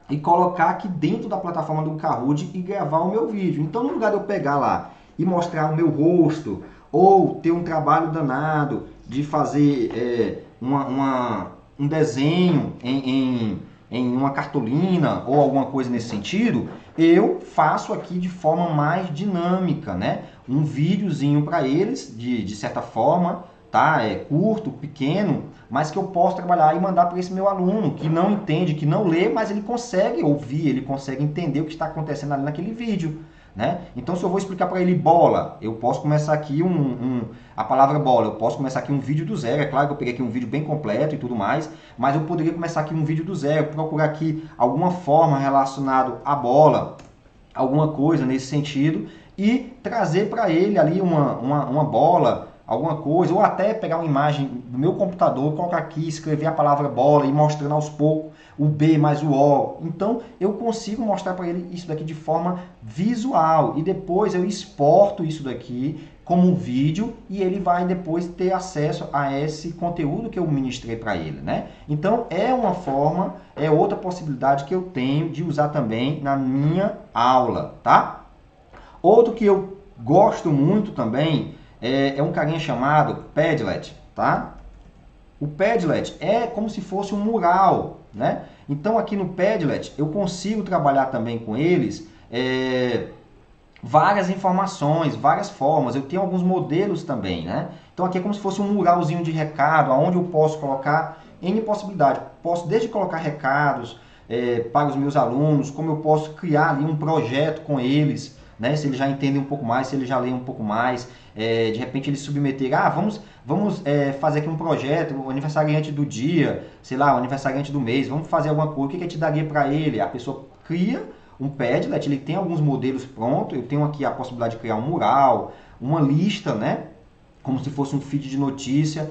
e colocar aqui dentro da plataforma do Kahoot e gravar o meu vídeo. Então, no lugar de eu pegar lá e mostrar o meu rosto, ou ter um trabalho danado de fazer um desenho em uma cartolina ou alguma coisa nesse sentido, eu faço aqui de forma mais dinâmica, né? Um videozinho para eles, de certa forma, tá? Curto, pequeno, mas que eu posso trabalhar e mandar para esse meu aluno, que não entende, que não lê, mas ele consegue ouvir, ele consegue entender o que está acontecendo ali naquele vídeo. Né? Então, se eu vou explicar para ele bola, eu posso começar aqui a palavra bola, eu posso começar aqui um vídeo do zero. É claro que eu peguei aqui um vídeo bem completo e tudo mais, mas eu poderia começar aqui um vídeo do zero, procurar aqui alguma forma relacionada à bola, alguma coisa nesse sentido, e trazer para ele ali uma bola, alguma coisa, ou até pegar uma imagem do meu computador, colocar aqui, escrever a palavra bola e mostrando aos poucos o B mais o O. Então eu consigo mostrar para ele isso daqui de forma visual e depois eu exporto isso daqui como um vídeo e ele vai depois ter acesso a esse conteúdo que eu ministrei para ele, né? Então é uma forma, é outra possibilidade que eu tenho de usar também na minha aula, tá? Outro que eu gosto muito também é um carinha chamado Padlet, tá? O Padlet é como se fosse um mural, né? Então aqui no Padlet eu consigo trabalhar também com eles várias informações, várias formas. Eu tenho alguns modelos também, né? Então aqui é como se fosse um muralzinho de recado, onde eu posso colocar N possibilidade. Posso desde colocar recados para os meus alunos, como eu posso criar ali um projeto com eles, né? Se eles já entendem um pouco mais, se eles já leem um pouco mais, de repente eles submeterem, vamos fazer aqui um projeto, o aniversariante do dia, sei lá, o aniversariante do mês, vamos fazer alguma coisa, o que a gente daria para ele? A pessoa cria Um Padlet, ele tem alguns modelos prontos, eu tenho aqui a possibilidade de criar um mural, uma lista, né? Como se fosse um feed de notícia,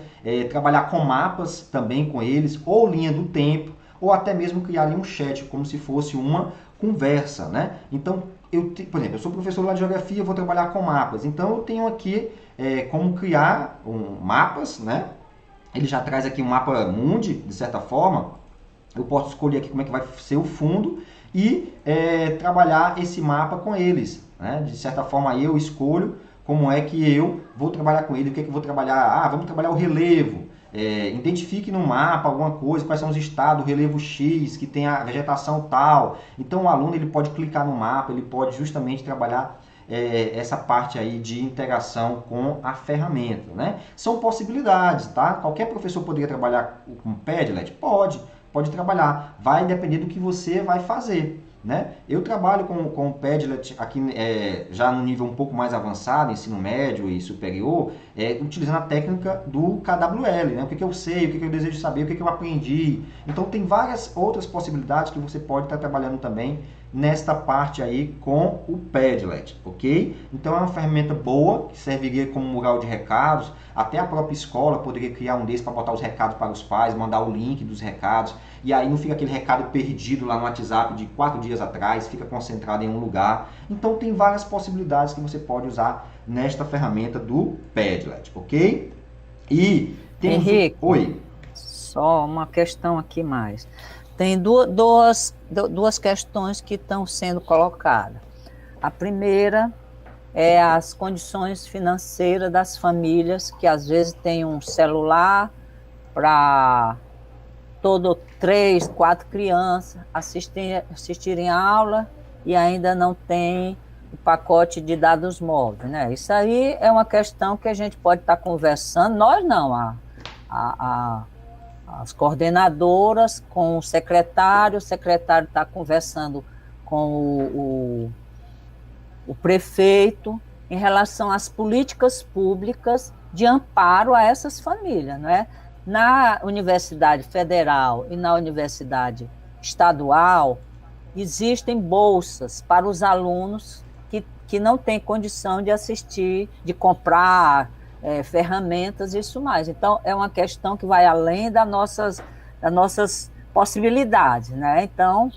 trabalhar com mapas também com eles, ou linha do tempo, ou até mesmo criar ali um chat, como se fosse uma conversa, né? Então, por exemplo, eu sou professor lá de geografia, eu vou trabalhar com mapas, então eu tenho aqui como criar mapas, né? Ele já traz aqui um mapa mundi, de certa forma, eu posso escolher aqui como é que vai ser o fundo e trabalhar esse mapa com eles, né? De certa forma eu escolho como é que eu vou trabalhar com ele, o que é que eu vou trabalhar? Vamos trabalhar o relevo. Identifique no mapa alguma coisa, quais são os estados, o relevo X, que tem a vegetação tal. Então o aluno ele pode clicar no mapa, ele pode justamente trabalhar essa parte aí de interação com a ferramenta, né? São possibilidades, tá? Qualquer professor poderia trabalhar com Padlet? Pode trabalhar. Vai depender do que você vai fazer. Né? Eu trabalho com o Padlet aqui já no nível um pouco mais avançado, ensino médio e superior, utilizando a técnica do KWL, né? O que eu sei, o que eu desejo saber, o que eu aprendi. Então tem várias outras possibilidades que você pode estar trabalhando também nesta parte aí com o Padlet, ok? Então é uma ferramenta boa, que serviria como mural de recados, até a própria escola poderia criar um desses para botar os recados para os pais, mandar o link dos recados, e aí não fica aquele recado perdido lá no WhatsApp de 4 dias atrás, fica concentrado em um lugar. Então tem várias possibilidades que você pode usar nesta ferramenta do Padlet, ok? E temos... Henrique, Oi. Só uma questão aqui mais. Tem duas questões que estão sendo colocadas. A primeira é as condições financeiras das famílias, que às vezes tem um celular para 3, 4 crianças assistirem a aula e ainda não tem o pacote de dados móveis, né? Isso aí é uma questão que a gente pode estar conversando, nós não, as coordenadoras com o secretário está conversando com o prefeito em relação às políticas públicas de amparo a essas famílias, não é? Na Universidade Federal e na Universidade Estadual, existem bolsas para os alunos que não têm condição de assistir, de comprar ferramentas e isso mais. Então, é uma questão que vai além das nossas possibilidades, né? Então,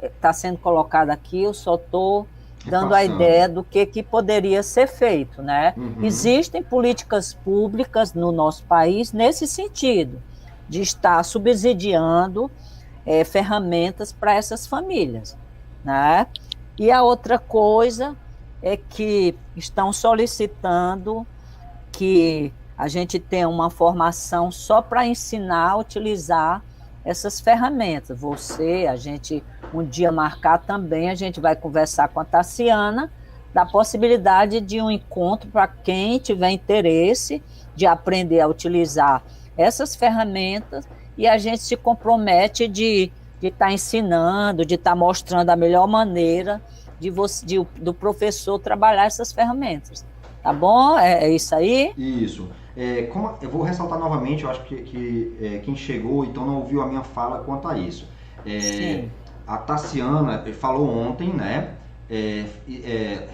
está sendo colocado aqui, eu só estou dando a ideia do que poderia ser feito, né? Uhum. Existem políticas públicas no nosso país nesse sentido, de estar subsidiando ferramentas para essas famílias, né? E a outra coisa é que estão solicitando que a gente tenha uma formação só para ensinar a utilizar essas ferramentas. A gente um dia marcar também, a gente vai conversar com a Tassiana da possibilidade de um encontro para quem tiver interesse de aprender a utilizar essas ferramentas, e a gente se compromete de estar ensinando, de estar mostrando a melhor maneira do professor trabalhar essas ferramentas. Tá bom? É isso aí? Isso. Eu vou ressaltar novamente, eu acho que quem chegou então não ouviu a minha fala quanto a isso. Sim. A Tassiana falou ontem, né?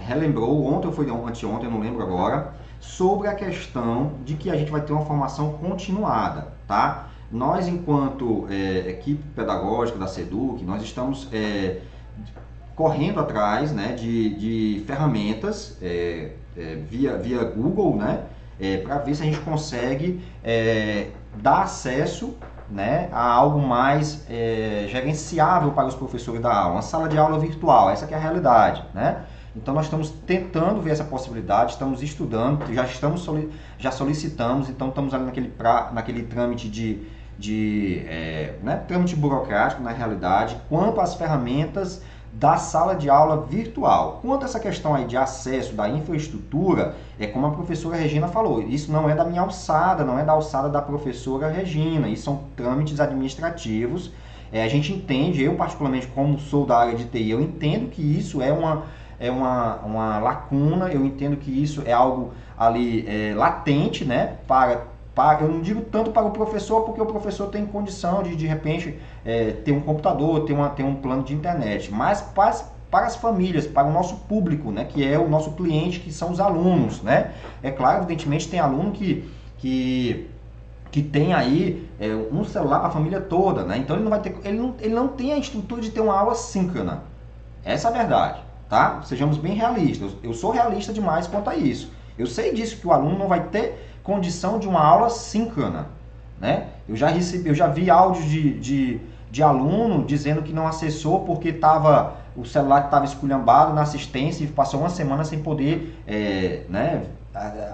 Relembrou, ontem ou foi anteontem, eu não lembro agora, sobre a questão de que a gente vai ter uma formação continuada, tá? Nós, enquanto equipe pedagógica da SEDUC, nós estamos correndo atrás, né, de ferramentas via Google, né, para ver se a gente consegue dar acesso, né, a algo mais gerenciável para os professores da aula, uma sala de aula virtual, essa que é a realidade, né? Então nós estamos tentando ver essa possibilidade, estamos estudando, já solicitamos, então estamos ali naquele trâmite trâmite burocrático na realidade, quanto às ferramentas da sala de aula virtual. Quanto a essa questão aí de acesso da infraestrutura, como a professora Regina falou, isso não é da minha alçada, não é da alçada da professora Regina, isso são trâmites administrativos. A gente entende, eu particularmente como sou da área de TI, eu entendo que isso é uma lacuna, eu entendo que isso é algo ali latente, né, eu não digo tanto para o professor, porque o professor tem condição de repente, ter um computador, ter um plano de internet. Mas para as famílias, para o nosso público, né, que é o nosso cliente, que são os alunos, né? É claro, evidentemente, tem aluno que tem aí um celular para a família toda, né? Então ele não vai ter, ele não tem a estrutura de ter uma aula síncrona. Essa é a verdade, tá? Sejamos bem realistas. Eu sou realista demais quanto a isso. Eu sei disso, que o aluno não vai ter condição de uma aula síncrona, né? Eu já vi áudios de aluno dizendo que não acessou porque o celular estava esculhambado na assistência e passou uma semana sem poder, né,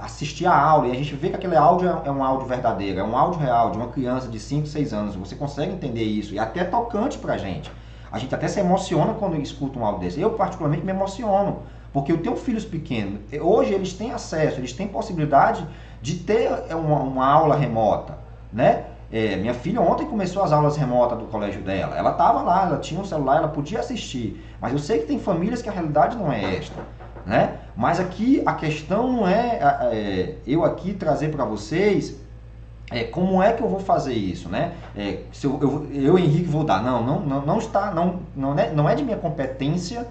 assistir a aula. E a gente vê que aquele áudio é um áudio verdadeiro, é um áudio real de uma criança de 5, 6 anos. Você consegue entender isso, e é até tocante pra gente. A gente até se emociona quando escuta um áudio desse. Eu, particularmente, me emociono, porque eu tenho filhos pequenos. Hoje eles têm acesso, eles têm possibilidade de ter uma aula remota, né? Minha filha ontem começou as aulas remotas do colégio dela. Ela estava lá, ela tinha um celular, ela podia assistir. Mas eu sei que tem famílias que a realidade não é esta, né? Mas aqui a questão não eu aqui trazer para vocês como é que eu vou fazer isso, né? Se eu Henrique, vou dar. Não é de minha competência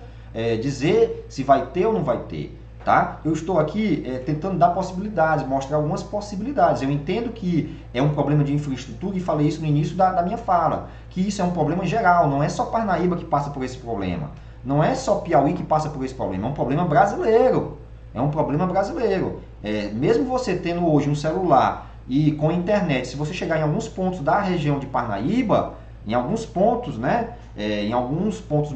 dizer se vai ter ou não vai ter. Tá? Eu estou aqui tentando dar possibilidades, mostrar algumas possibilidades. Eu entendo que é um problema de infraestrutura e falei isso no início da minha fala, que isso é um problema geral, não é só Parnaíba que passa por esse problema, não é só Piauí que passa por esse problema, é um problema brasileiro. É um problema brasileiro. Mesmo você tendo hoje um celular e com internet, se você chegar em alguns pontos da região de Parnaíba, em alguns pontos, né? Em alguns pontos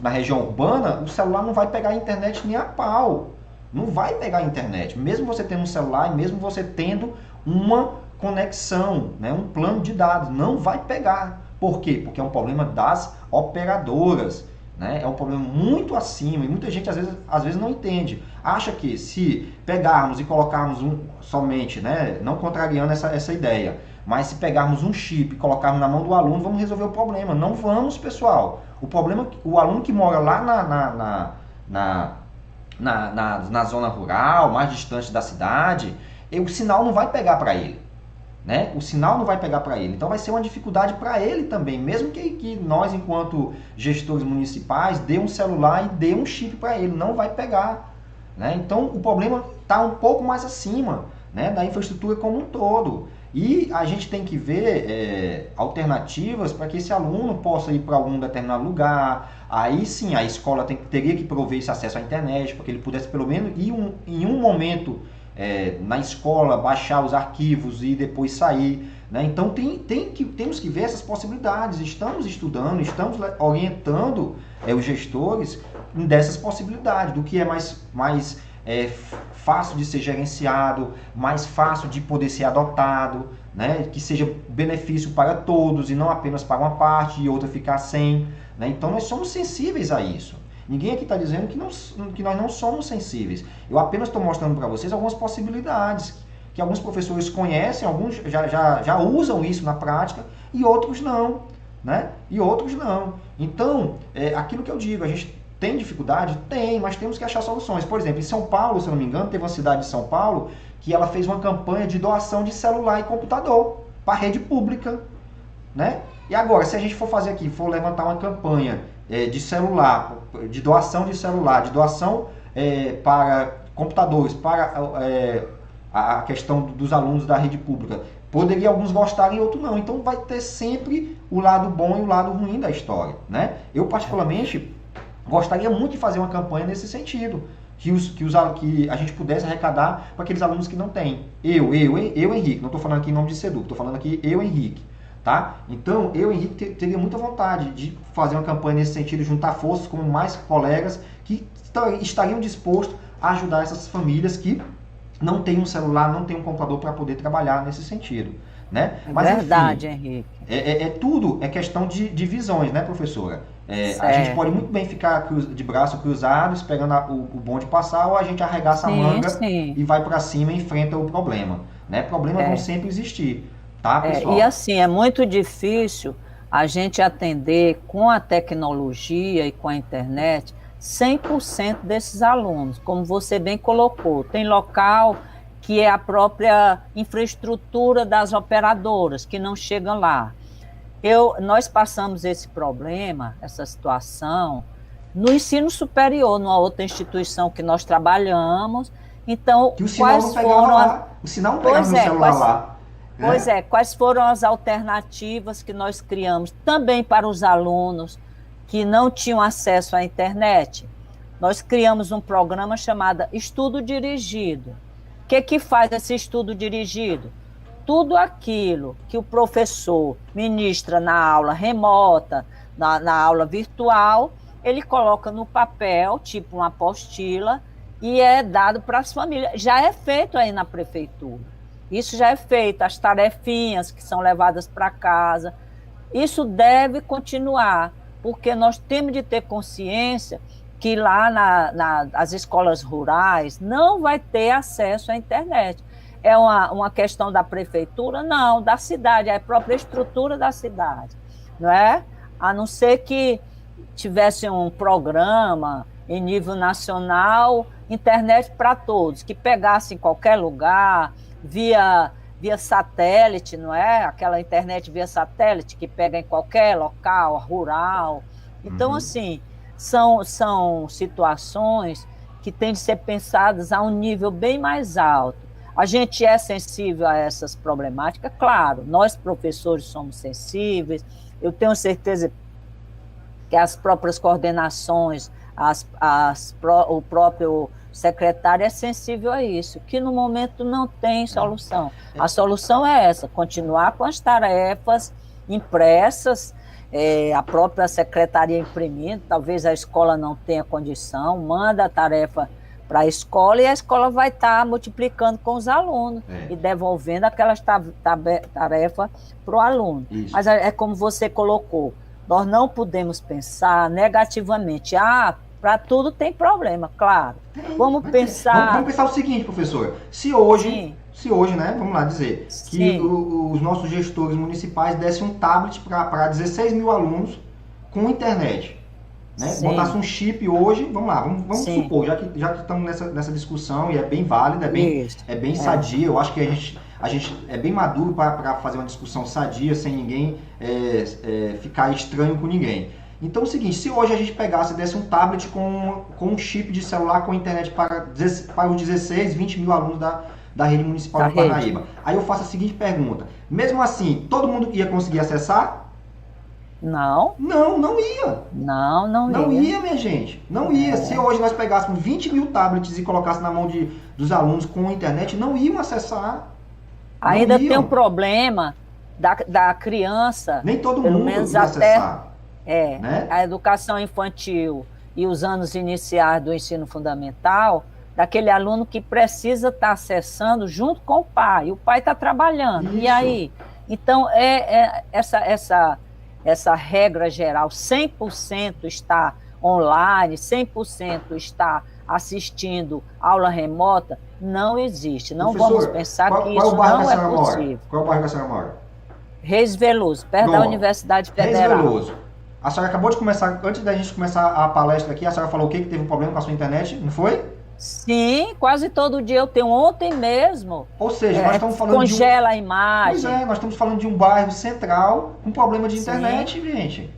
na região urbana, o celular não vai pegar a internet nem a pau. Não vai pegar a internet. Mesmo você tendo um celular e mesmo você tendo uma conexão, né, um plano de dados, não vai pegar. Por quê? Porque é um problema das operadoras. Né? É um problema muito acima e muita gente às vezes não entende. Acha que se pegarmos e colocarmos somente, né, não contrariando essa ideia, mas se pegarmos um chip e colocarmos na mão do aluno, vamos resolver o problema. Não vamos, pessoal. O problema é que o aluno que mora lá na zona rural, mais distante da cidade, o sinal não vai pegar para ele. Né? O sinal não vai pegar para ele. Então vai ser uma dificuldade para ele também. Mesmo que nós, enquanto gestores municipais, dê um celular e dê um chip para ele. Não vai pegar. Né? Então o problema está um pouco mais acima, né, da infraestrutura como um todo. E a gente tem que ver alternativas para que esse aluno possa ir para algum determinado lugar. Aí sim, a escola teria que prover esse acesso à internet, para que ele pudesse pelo menos ir em um momento na escola, baixar os arquivos e depois sair. Né? Então temos que ver essas possibilidades. Estamos estudando, estamos orientando os gestores dessas possibilidades, do que é mais fácil de ser gerenciado, mais fácil de poder ser adotado, né? Que seja benefício para todos e não apenas para uma parte e outra ficar sem. Né? Então nós somos sensíveis a isso. Ninguém aqui está dizendo que nós não somos sensíveis. Eu apenas estou mostrando para vocês algumas possibilidades que alguns professores conhecem, alguns já usam isso na prática e outros não. Né? E outros não. Então, aquilo que eu digo, a gente tem dificuldade? Tem, mas temos que achar soluções. Por exemplo, em São Paulo, se eu não me engano, teve uma cidade de São Paulo que ela fez uma campanha de doação de celular e computador para a rede pública. Né? E agora, se a gente for fazer aqui, for levantar uma campanha de celular, de doação de celular, de doação para computadores, para a questão dos alunos da rede pública, poderia alguns gostarem e outros não. Então vai ter sempre o lado bom e o lado ruim da história. Né? Eu, particularmente, gostaria muito de fazer uma campanha nesse sentido, que a gente pudesse arrecadar para aqueles alunos que não têm. Eu Henrique, não estou falando aqui em nome de Seduc, estou falando aqui eu, Henrique. Tá? Então, eu, Henrique, teria muita vontade de fazer uma campanha nesse sentido, juntar forças com mais colegas que estariam dispostos a ajudar essas famílias que não têm um celular, não têm um computador para poder trabalhar nesse sentido. Né? Mas, verdade, enfim, Henrique. Tudo é questão de visões, né, professora? A gente pode muito bem ficar de braço cruzado, esperando o bonde passar, ou a gente arregaça a manga e vai para cima e enfrenta o problema. Né? Problemas vão sempre existir. Tá, pessoal? E assim, é muito difícil a gente atender com a tecnologia e com a internet 100% desses alunos, como você bem colocou. Tem local que é a própria infraestrutura das operadoras, que não chegam lá. Nós passamos esse problema, essa situação, No ensino superior, numa outra instituição que nós trabalhamos, então, que o sinal não pegava lá. O sinal não pegava no celular lá. Pois é, quais foram as alternativas que nós criamos também para os alunos que não tinham acesso à internet? Nós criamos um programa chamado Estudo Dirigido. O que faz esse estudo dirigido? Tudo aquilo que o professor ministra na aula remota, na aula virtual, ele coloca no papel, tipo uma apostila, e é dado para as famílias. Já é feito aí na prefeitura. Isso já é feito, as tarefinhas que são levadas para casa. Isso deve continuar, porque nós temos de ter consciência que lá nas escolas rurais não vai ter acesso à internet. É uma questão da prefeitura? Não, da cidade, é a própria estrutura da cidade, não é? A não ser que tivesse um programa em nível nacional, internet para todos, que pegasse em qualquer lugar, via satélite, não é? Aquela internet via satélite que pega em qualquer local, rural. Então, assim, são situações que têm de ser pensadas a um nível bem mais alto. A gente é sensível a essas problemáticas, claro, nós professores somos sensíveis, eu tenho certeza que as próprias coordenações, o próprio secretário é sensível a isso, que no momento não tem solução. A solução é essa, continuar com as tarefas impressas, a própria secretaria imprimindo, talvez a escola não tenha condição, manda a tarefa para a escola e a escola vai estar multiplicando com os alunos e devolvendo aquelas tarefas para o aluno. Isso. Mas é como você colocou, nós não podemos pensar negativamente, para tudo tem problema, claro. Vamos pensar o seguinte, professor, se hoje, né, vamos lá dizer, que os nossos gestores municipais dessem um tablet para 16 mil alunos com internet, né? Botasse um chip hoje, vamos lá, vamos supor, já que estamos nessa discussão e é bem válida, é bem sadia, eu acho que a gente é bem maduro para fazer uma discussão sadia, sem ninguém ficar estranho com ninguém. Então é o seguinte, se hoje a gente pegasse e desse um tablet com um chip de celular com internet para os 16, 20 mil alunos da rede municipal de Parnaíba, aí eu faço a seguinte pergunta, mesmo assim, todo mundo ia conseguir acessar? Não. Não ia. Não ia, minha gente. Não ia. Se hoje nós pegássemos 20 mil tablets e colocássemos na mão dos alunos com internet, não iam acessar. Ainda tem um problema da criança. Nem todo mundo menos ia acessar. Né? A educação infantil e os anos iniciais do ensino fundamental, daquele aluno que precisa estar acessando junto com o pai. O pai está trabalhando. Isso. E aí? Então, essa regra geral, 100% está online, 100% está assistindo aula remota, não existe. Não vamos pensar que isso não é possível. Qual é o bairro que a senhora mora? Reis Veloso, perto da Universidade Federal. Reis Veloso. A senhora acabou de começar, antes da gente começar a palestra aqui, a senhora falou o que teve um problema com a sua internet, não foi? Sim, quase todo dia eu tenho, ontem mesmo. Ou seja, nós estamos falando congela a imagem. Pois nós estamos falando de um bairro central com problema de internet, gente.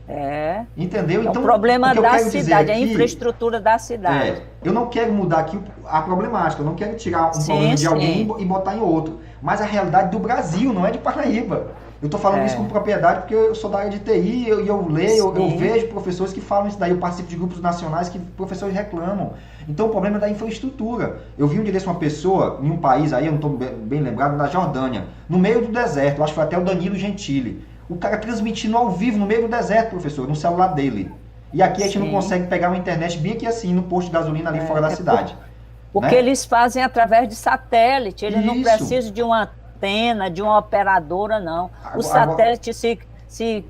Entendeu? Então, o problema da cidade, a infraestrutura da cidade. Eu não quero mudar aqui a problemática, eu não quero tirar um problema de alguém e botar em outro. Mas a realidade do Brasil, não é de Parnaíba. Eu estou falando isso com propriedade porque eu sou da área de TI e eu leio, eu vejo professores que falam isso daí, eu participo de grupos nacionais que professores reclamam. Então o problema é da infraestrutura. Eu vi um dia desse uma pessoa em um país aí, eu não estou bem lembrado, na Jordânia, no meio do deserto, eu acho que foi até o Danilo Gentili. O cara transmitindo ao vivo no meio do deserto, professor, no celular dele. E aqui a gente não consegue pegar uma internet bem aqui assim, no posto de gasolina ali fora da cidade. Porque eles fazem através de satélite, eles não precisam de uma antena, de uma operadora, não. O satélite se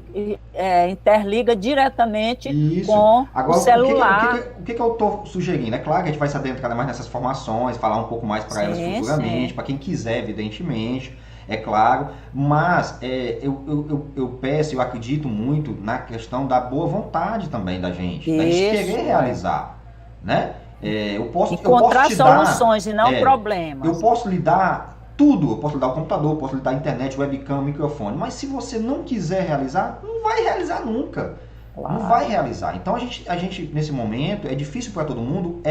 interliga diretamente com o celular. O que eu estou sugerindo? É claro que a gente vai se adentrar mais nessas formações, falar um pouco mais para elas futuramente, para quem quiser, evidentemente, é claro, mas eu peço, eu acredito muito na questão da boa vontade também da gente, da gente querer realizar, né? Encontrar soluções e não problemas. Eu posso lhe dar tudo, eu posso lhe dar o computador, posso lhe dar a internet, webcam, microfone, mas se você não quiser realizar, não vai realizar nunca. Não Claro. vai realizar. Então a gente nesse momento, é difícil para todo mundo,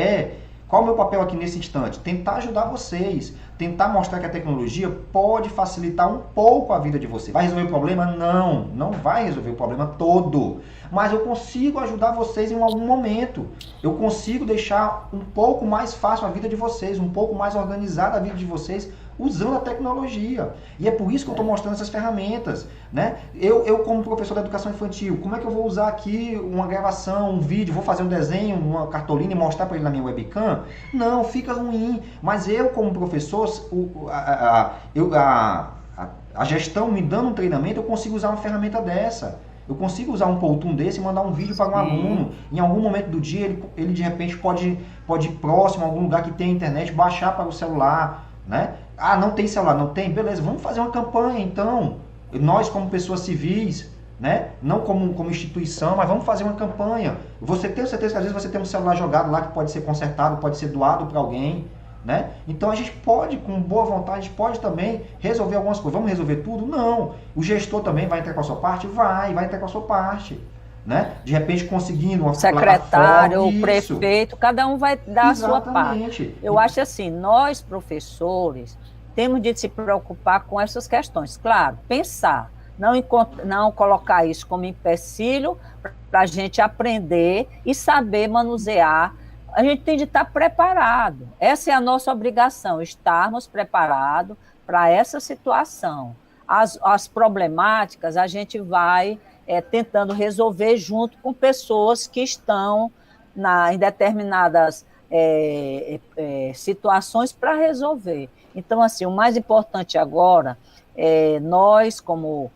qual é o meu papel aqui nesse instante? Tentar ajudar vocês, tentar mostrar que a tecnologia pode facilitar um pouco a vida de você. Vai resolver o problema? Não, não vai resolver o problema todo. Mas eu consigo ajudar vocês em algum momento. Eu consigo deixar um pouco mais fácil a vida de vocês, um pouco mais organizada a vida de vocês, usando a tecnologia. E é por isso que eu estou mostrando essas ferramentas. Né? Eu, como professor da educação infantil, como é que eu vou usar aqui uma gravação, um vídeo, vou fazer um desenho, uma cartolina e mostrar para ele na minha webcam? Não, fica ruim. Mas eu, como professor, a gestão me dando um treinamento, eu consigo usar uma ferramenta dessa. Eu consigo usar um Powtoon desse e mandar um vídeo para um aluno. Em algum momento do dia, ele de repente pode ir próximo a algum lugar que tem internet, baixar para o celular. Né? Ah, não tem celular? Não tem? Beleza, vamos fazer uma campanha então. Nós como pessoas civis, né? Não como instituição, mas vamos fazer uma campanha. Você tem certeza que às vezes você tem um celular jogado lá que pode ser consertado, pode ser doado para alguém. Né? Então a gente pode, com boa vontade, a gente pode também resolver algumas coisas. Vamos resolver tudo? Não. O gestor também vai entrar com a sua parte? Vai entrar com a sua parte. Né? De repente conseguindo uma secretário, o prefeito, cada um vai dar Exatamente. a sua parte. Eu acho assim, nós professores temos de se preocupar com essas questões. Claro, pensar, não colocar isso como empecilho para a gente aprender e saber manusear. A gente tem de estar preparado. Essa é a nossa obrigação, estarmos preparados para essa situação. As problemáticas a gente vai tentando resolver junto com pessoas que estão em determinadas situações para resolver. Então, assim, o mais importante agora é nós, como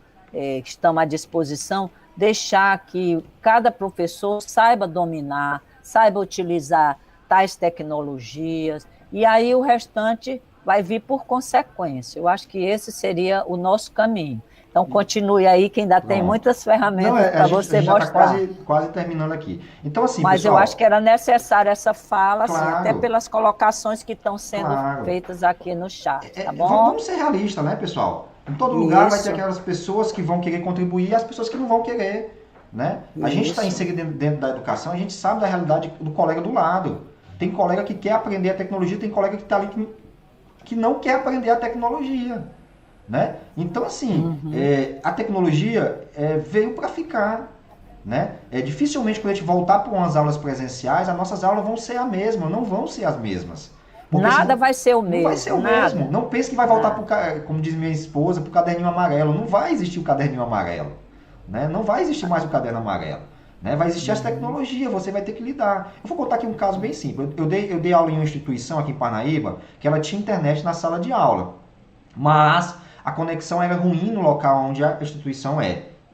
estamos à disposição, deixar que cada professor saiba dominar, saiba utilizar tais tecnologias, e aí o restante vai vir por consequência. Eu acho que esse seria o nosso caminho. Então, continue aí, que ainda tem muitas ferramentas para você mostrar. A gente está quase terminando aqui. Então, assim, mas pessoal, eu acho que era necessária essa fala, claro, assim, até pelas colocações que estão sendo feitas aqui no chat, tá bom? Vamos ser realistas, né, pessoal? Em todo lugar vai ter aquelas pessoas que vão querer contribuir e as pessoas que não vão querer. Né? A gente está inserido dentro da educação, a gente sabe da realidade do colega do lado. Tem colega que quer aprender a tecnologia, tem colega que está ali que não quer aprender a tecnologia. Né? Então, assim, a tecnologia veio para ficar. Né? Dificilmente, quando a gente voltar para umas aulas presenciais, as nossas aulas vão ser a mesma, não vão ser as mesmas. Porque nada vai ser o mesmo. Não vai ser o mesmo. Não pense que vai voltar, como diz minha esposa, para o caderninho amarelo. Não vai existir o caderninho amarelo. Né? Não vai existir mais o caderno amarelo. Né? Vai existir as tecnologias, você vai ter que lidar. Eu vou contar aqui um caso bem simples. Eu dei aula em uma instituição aqui em Parnaíba, que ela tinha internet na sala de aula. Mas a conexão era ruim no local onde a instituição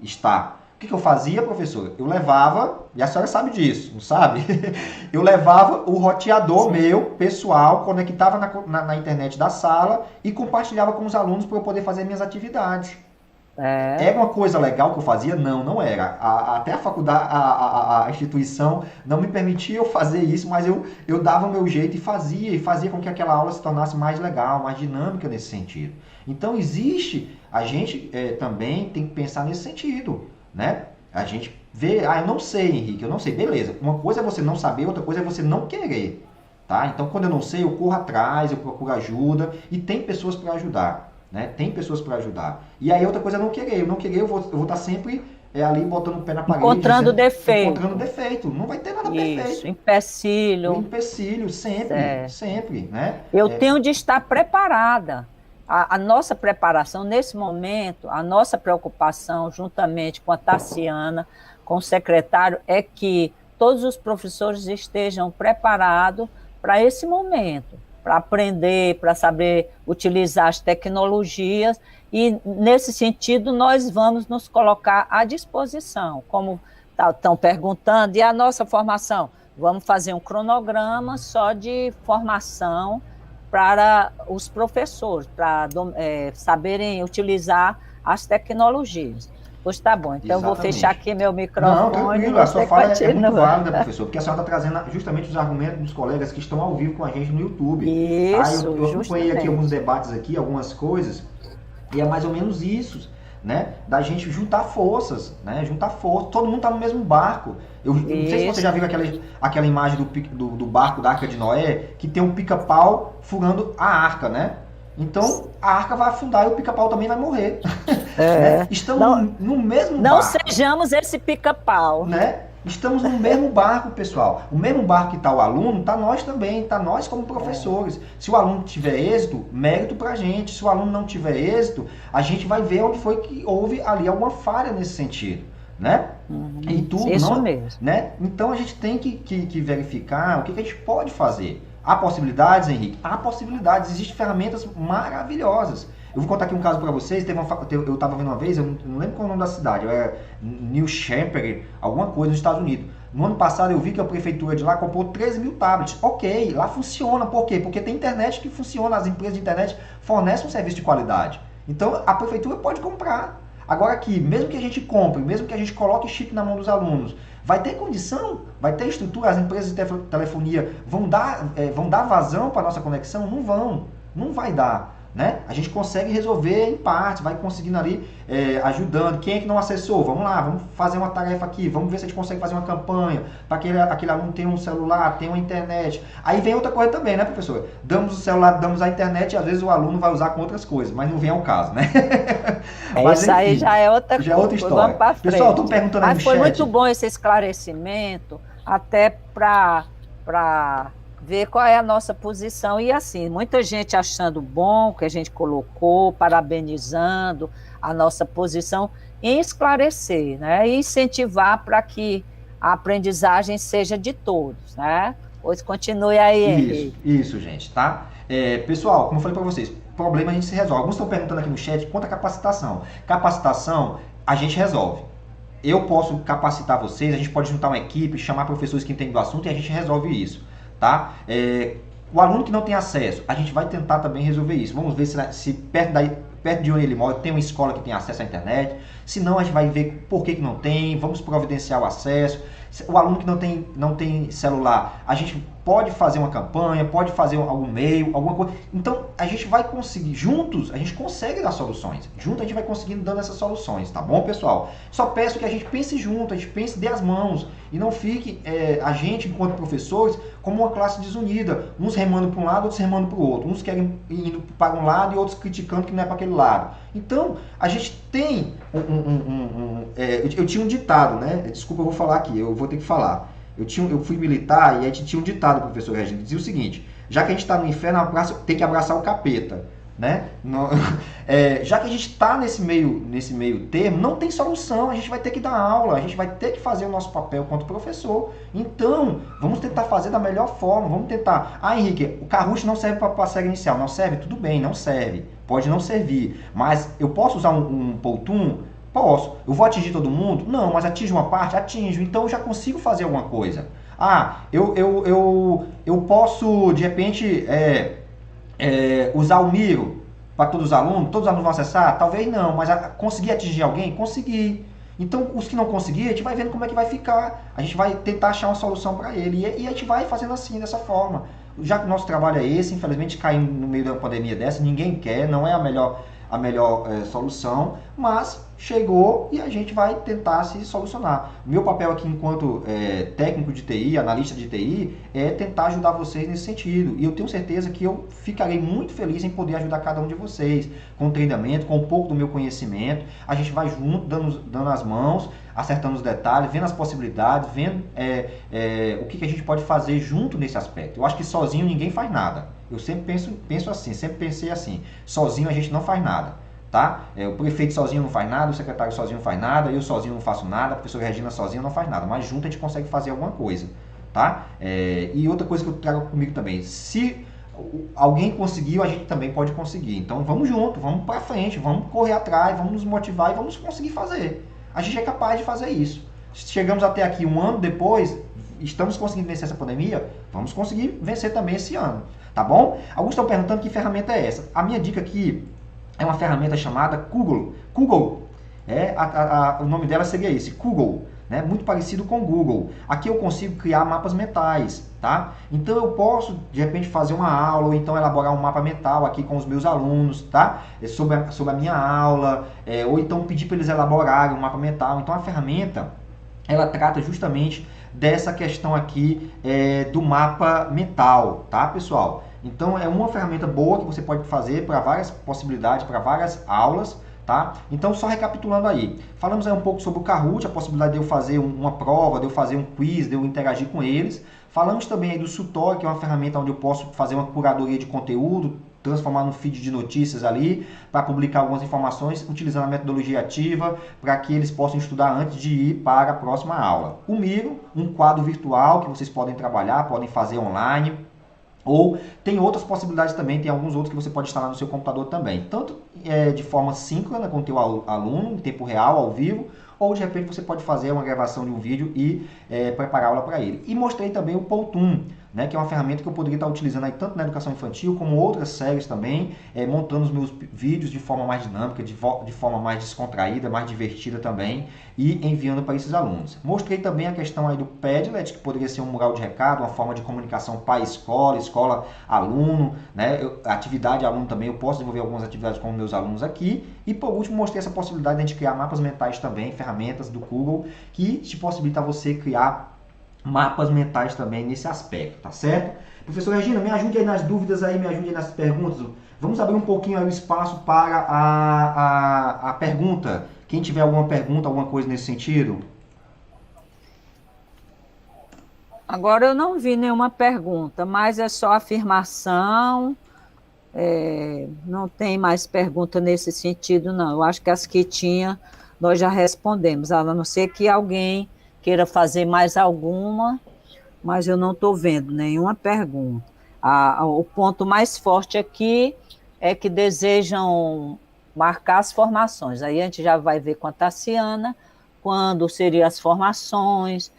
está. O que eu fazia, professora? Eu levava, e a senhora sabe disso, não sabe? Eu levava o roteador meu, pessoal, conectava na internet da sala e compartilhava com os alunos para eu poder fazer minhas atividades. Era uma coisa legal que eu fazia? Não, não era. Até a faculdade, a instituição não me permitia eu fazer isso, mas eu dava o meu jeito e fazia com que aquela aula se tornasse mais legal, mais dinâmica nesse sentido. Então a gente também tem que pensar nesse sentido, né? A gente vê, eu não sei, Henrique, eu não sei, beleza. Uma coisa é você não saber, outra coisa é você não querer, tá? Então quando eu não sei, eu corro atrás, eu procuro ajuda e tem pessoas para ajudar. Né? Tem pessoas para ajudar. E aí outra coisa é não querer. Eu vou estar sempre ali botando o pé na parede. Encontrando defeito. Não vai ter nada perfeito. Isso, empecilho. Sempre. Né? Eu tenho de estar preparada. A nossa preparação, nesse momento, a nossa preocupação, juntamente com a Tassiana, com o secretário, é que todos os professores estejam preparados para esse momento. Para aprender, para saber utilizar as tecnologias, e nesse sentido nós vamos nos colocar à disposição, como estão perguntando, e a nossa formação? Vamos fazer um cronograma só de formação para os professores, para saberem utilizar as tecnologias. Pois tá bom, então eu vou fechar aqui meu microfone. Não, tranquilo, a sua fala é muito válida, professor, porque a senhora está trazendo justamente os argumentos dos colegas que estão ao vivo com a gente no YouTube. Isso, eu acompanhei aqui alguns debates aqui, algumas coisas, e é mais ou menos isso. né? Da gente juntar forças, né? Juntar forças. Todo mundo está no mesmo barco. Eu não sei se você já viu aquela imagem do barco da Arca de Noé, que tem um pica-pau furando a arca, né? Então, a arca vai afundar e o pica-pau também vai morrer. Né? Estamos no mesmo barco. Não sejamos esse pica-pau. Né? Estamos no mesmo barco, pessoal. O mesmo barco que está o aluno, está nós também, está nós como professores. Se o aluno tiver êxito, mérito para a gente. Se o aluno não tiver êxito, a gente vai ver onde foi que houve ali alguma falha nesse sentido. Né? E tudo, isso não, mesmo. Né? Então a gente tem que verificar o que a gente pode fazer. Há possibilidades, Henrique? Há possibilidades. Existem ferramentas maravilhosas. Eu vou contar aqui um caso para vocês. Eu estava vendo uma vez, eu não lembro qual é o nome da cidade, era New Hampshire, alguma coisa nos Estados Unidos. No ano passado eu vi que a prefeitura de lá comprou 13 mil tablets. Ok, lá funciona. Por quê? Porque tem internet que funciona, as empresas de internet fornecem um serviço de qualidade. Então a prefeitura pode comprar. Agora aqui, mesmo que a gente compre, mesmo que a gente coloque chip na mão dos alunos, vai ter condição? Vai ter estrutura? As empresas de telefonia vão dar vazão para a nossa conexão? Não vão. Não vai dar. Né? A gente consegue resolver em partes, vai conseguindo ali ajudando. Quem é que não acessou? Vamos lá, vamos fazer uma tarefa aqui, vamos ver se a gente consegue fazer uma campanha para aquele aluno ter um celular, ter uma internet. Aí vem outra coisa também, né, professor? Damos o celular, damos a internet e às vezes o aluno vai usar com outras coisas, mas não vem ao caso, né? Mas, isso enfim, aí já é outra coisa. Já é outra história. Pessoal, estou perguntando aí no chat. Mas foi muito bom esse esclarecimento, até para ver qual é a nossa posição. E assim, muita gente achando bom o que a gente colocou, parabenizando a nossa posição em esclarecer, né? E incentivar para que a aprendizagem seja de todos, né? Pois continue aí, Henrique. Isso, gente, tá? Pessoal, como eu falei para vocês, problema a gente se resolve. Alguns estão perguntando aqui no chat quanto a capacitação. Capacitação, a gente resolve. Eu posso capacitar vocês, a gente pode juntar uma equipe, chamar professores que entendem do assunto e a gente resolve isso. Tá? O aluno que não tem acesso, a gente vai tentar também resolver isso. Vamos ver se perto de onde ele mora tem uma escola que tem acesso à internet. Se não, a gente vai ver por que não tem, vamos providenciar o acesso. O aluno que não tem celular, a gente pode fazer uma campanha, pode fazer algum e-mail, alguma coisa. Então, a gente vai conseguir, juntos, a gente consegue dar soluções. Juntos a gente vai conseguindo dando essas soluções, tá bom, pessoal? Só peço que a gente pense junto, a gente pense, dê as mãos. E não fique a gente, enquanto professores, como uma classe desunida. Uns remando para um lado, outros remando para o outro. Uns querem indo para um lado e outros criticando que não é para aquele lado. Então, a gente tem eu tinha um ditado, né? Desculpa, eu vou falar aqui, eu vou ter que falar. Eu fui militar e a gente tinha um ditado, professor Regina, dizia o seguinte: já que a gente está no inferno, tem que abraçar o capeta. Né? Já que a gente está nesse meio termo, não tem solução, a gente vai ter que dar aula, a gente vai ter que fazer o nosso papel quanto professor. Então, vamos tentar fazer da melhor forma, vamos tentar. Henrique, o Kahoot não serve para a série inicial, não serve? Tudo bem, não serve, pode não servir, mas eu posso usar um Powtoon? Posso. Eu vou atingir todo mundo? Não, mas atinge uma parte? Atinjo, então eu já consigo fazer alguma coisa. Eu posso, de repente, usar o Miro para todos os alunos vão acessar? Talvez não, mas conseguir atingir alguém? Conseguir. Então, os que não conseguir, a gente vai vendo como é que vai ficar. A gente vai tentar achar uma solução para ele. E a gente vai fazendo assim, dessa forma. Já que o nosso trabalho é esse, infelizmente caímos no meio de uma pandemia dessa, ninguém quer, não é a melhor solução, mas chegou e a gente vai tentar se solucionar. Meu papel aqui enquanto técnico de TI, analista de TI, é tentar ajudar vocês nesse sentido. E eu tenho certeza que eu ficarei muito feliz em poder ajudar cada um de vocês, com treinamento, com um pouco do meu conhecimento. A gente vai junto, dando as mãos, acertando os detalhes, vendo as possibilidades, vendo o que a gente pode fazer junto nesse aspecto. Eu acho que sozinho ninguém faz nada. Eu sempre penso assim, sempre pensei assim, sozinho a gente não faz nada, tá? O prefeito sozinho não faz nada, o secretário sozinho não faz nada, eu sozinho não faço nada, a professora Regina sozinha não faz nada, mas junto a gente consegue fazer alguma coisa, tá? E outra coisa que eu trago comigo também, se alguém conseguiu, a gente também pode conseguir. Então vamos junto, vamos para frente, vamos correr atrás, vamos nos motivar e vamos conseguir fazer. A gente é capaz de fazer isso. Chegamos até aqui um ano depois, estamos conseguindo vencer essa pandemia, vamos conseguir vencer também esse ano. Tá bom? Alguns estão perguntando que ferramenta é essa. A minha dica aqui é uma ferramenta chamada Kugel. Kugel, o nome dela seria esse, Kugel, né? Muito parecido com o Google. Aqui eu consigo criar mapas mentais, tá? Então eu posso, de repente, fazer uma aula ou então elaborar um mapa mental aqui com os meus alunos, tá? Sobre a minha aula, ou então pedir para eles elaborarem um mapa mental. Então a ferramenta, ela trata justamente dessa questão aqui do mapa mental, tá, pessoal? Então é uma ferramenta boa que você pode fazer para várias possibilidades, para várias aulas, tá? Então só recapitulando aí, falamos aí um pouco sobre o Kahoot, a possibilidade de eu fazer uma prova, de eu fazer um quiz, de eu interagir com eles. Falamos também aí do Sutor, que é uma ferramenta onde eu posso fazer uma curadoria de conteúdo, transformar num feed de notícias ali, para publicar algumas informações, utilizando a metodologia ativa, para que eles possam estudar antes de ir para a próxima aula. O Miro, um quadro virtual que vocês podem trabalhar, podem fazer online, ou tem outras possibilidades também, tem alguns outros que você pode instalar no seu computador também, tanto de forma síncrona com o teu aluno, em tempo real, ao vivo, ou de repente você pode fazer uma gravação de um vídeo e preparar a aula para ele. E mostrei também o Powtoon, né, que é uma ferramenta que eu poderia estar utilizando aí tanto na educação infantil como outras séries também, montando os meus vídeos de forma mais dinâmica, de forma mais descontraída, mais divertida também, e enviando para esses alunos. Mostrei também a questão aí do Padlet, que poderia ser um mural de recado, uma forma de comunicação pai-escola, escola-aluno, né, atividade-aluno também, eu posso desenvolver algumas atividades com meus alunos aqui. E por último, mostrei essa possibilidade de a gente criar mapas mentais também, ferramentas do Google, que te possibilita você criar mapas mentais também nesse aspecto, tá certo? Professor Regina, me ajude aí nas dúvidas aí, me ajude aí nas perguntas. Vamos abrir um pouquinho aí o espaço para a pergunta. Quem tiver alguma pergunta, alguma coisa nesse sentido? Agora eu não vi nenhuma pergunta, mas é só afirmação, não tem mais pergunta nesse sentido, não. Eu acho que as que tinha, nós já respondemos, a não ser que alguém queira fazer mais alguma, mas eu não estou vendo nenhuma pergunta. O ponto mais forte aqui é que desejam marcar as formações. Aí a gente já vai ver com a Tassiana quando seriam as formações,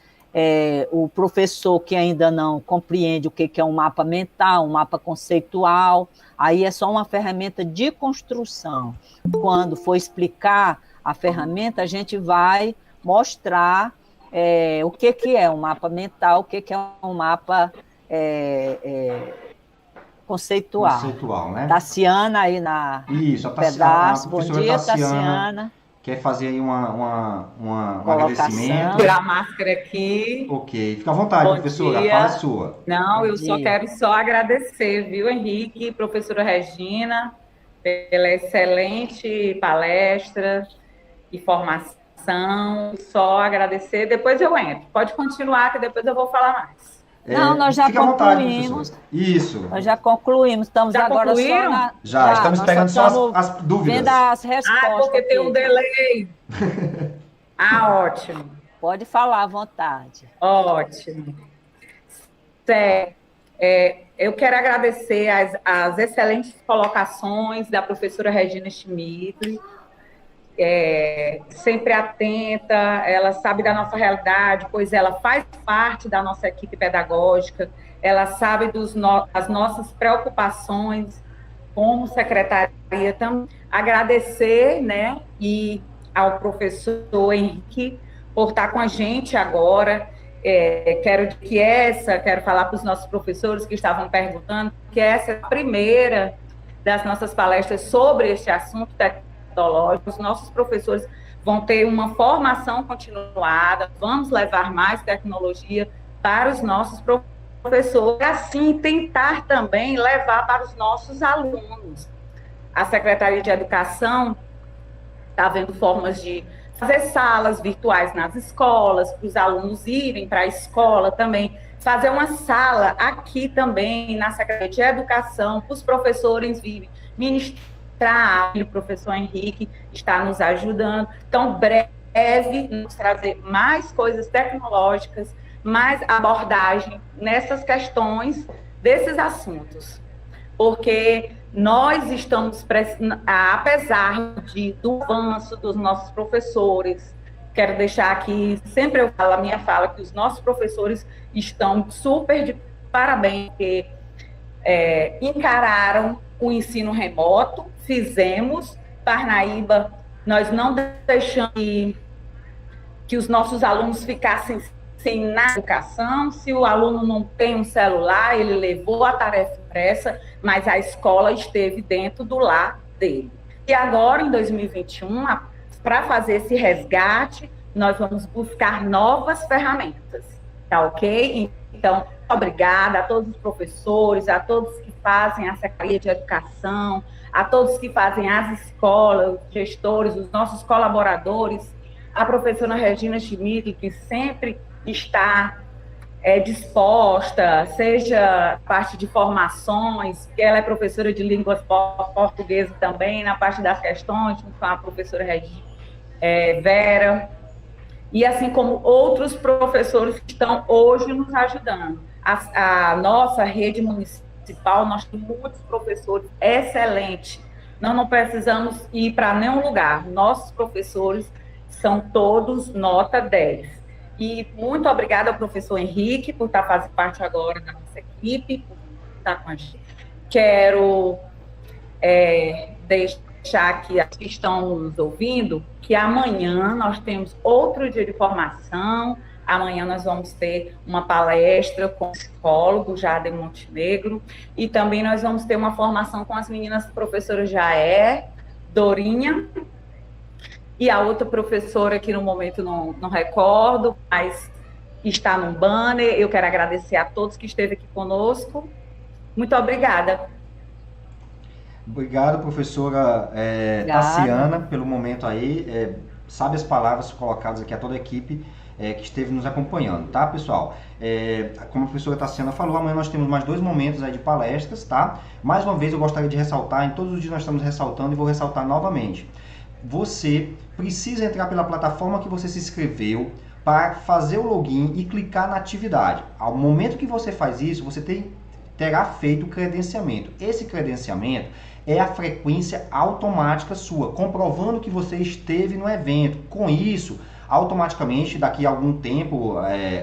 o professor que ainda não compreende o que é um mapa mental, um mapa conceitual, aí é só uma ferramenta de construção. Quando for explicar a ferramenta, a gente vai mostrar o que é um mapa mental, o que é um mapa conceitual. Conceitual, né? Tassiana aí Isso, a pedaço. a Bom dia, Tassiana. Quer fazer aí um agradecimento? Tirar a máscara aqui. Ok, fica à vontade, Bom professora, dia. a fala é sua. Não, eu só quero agradecer, viu, Henrique, professora Regina, pela excelente palestra e formação. Só agradecer, depois eu entro. Pode continuar, que depois eu vou falar mais. Não, nós já concluímos. Isso. Nós já concluímos. Estamos já agora concluíram? só na... Já, estamos pegando só as dúvidas. Vendo as respostas. Porque tem um delay. Ótimo. Pode falar à vontade. Ótimo. Eu quero agradecer as excelentes colocações da professora Regina Schmidt, sempre atenta, ela sabe da nossa realidade, pois ela faz parte da nossa equipe pedagógica, ela sabe das nossas preocupações como secretaria. Então, agradecer, né, e ao professor Henrique por estar com a gente agora. Quero falar para os nossos professores que estavam perguntando, que essa é a primeira das nossas palestras sobre este assunto tecnológico. Os nossos professores vão ter uma formação continuada, vamos levar mais tecnologia para os nossos professores, assim tentar também levar para os nossos alunos. A Secretaria de Educação está vendo formas de fazer salas virtuais nas escolas, para os alunos irem para a escola também, fazer uma sala aqui também na Secretaria de Educação, para os professores virem ministrar. O professor Henrique está nos ajudando. Então, breve, nos trazer mais coisas tecnológicas, mais abordagem nessas questões, desses assuntos. Porque nós estamos, apesar do avanço dos nossos professores, quero deixar aqui, sempre eu falo a minha fala, que os nossos professores estão super de parabéns, porque encararam o ensino remoto, fizemos. Parnaíba, nós não deixamos que os nossos alunos ficassem sem na educação. Se o aluno não tem um celular, ele levou a tarefa impressa, mas a escola esteve dentro do lar dele. E agora, em 2021, para fazer esse resgate, nós vamos buscar novas ferramentas, tá ok? Então, obrigada a todos os professores, a todos que fazem a Secretaria de Educação, a todos que fazem as escolas, os gestores, os nossos colaboradores, a professora Regina Schmidt, que sempre está disposta, seja parte de formações, que ela é professora de línguas portuguesas também, na parte das questões, junto com a professora Vera, e assim como outros professores que estão hoje nos ajudando. A nossa rede municipal, nós temos muitos professores excelentes, não precisamos ir para nenhum lugar, nossos professores são todos nota 10. E muito obrigada ao professor Henrique por estar fazendo parte agora da nossa equipe, por estar com a gente. Quero deixar aqui as que estão nos ouvindo que amanhã nós temos outro dia de formação. Amanhã nós vamos ter uma palestra com o psicólogo Jader Montenegro e também nós vamos ter uma formação com as meninas professoras Jaé, Dorinha e a outra professora que no momento não recordo, mas está no banner. Eu quero agradecer a todos que esteve aqui conosco. Muito obrigada. Obrigado, professora Tassiana, pelo momento aí. Sabe as palavras colocadas aqui a toda a equipe que esteve nos acompanhando, tá, pessoal? Como a professora Tassiana falou, amanhã nós temos mais 2 momentos aí de palestras, tá? Mais uma vez eu gostaria de ressaltar, em todos os dias nós estamos ressaltando e vou ressaltar novamente. Você precisa entrar pela plataforma que você se inscreveu para fazer o login e clicar na atividade. Ao momento que você faz isso, você terá feito o credenciamento. Esse credenciamento é a frequência automática sua, comprovando que você esteve no evento. Com isso, automaticamente, daqui a algum tempo,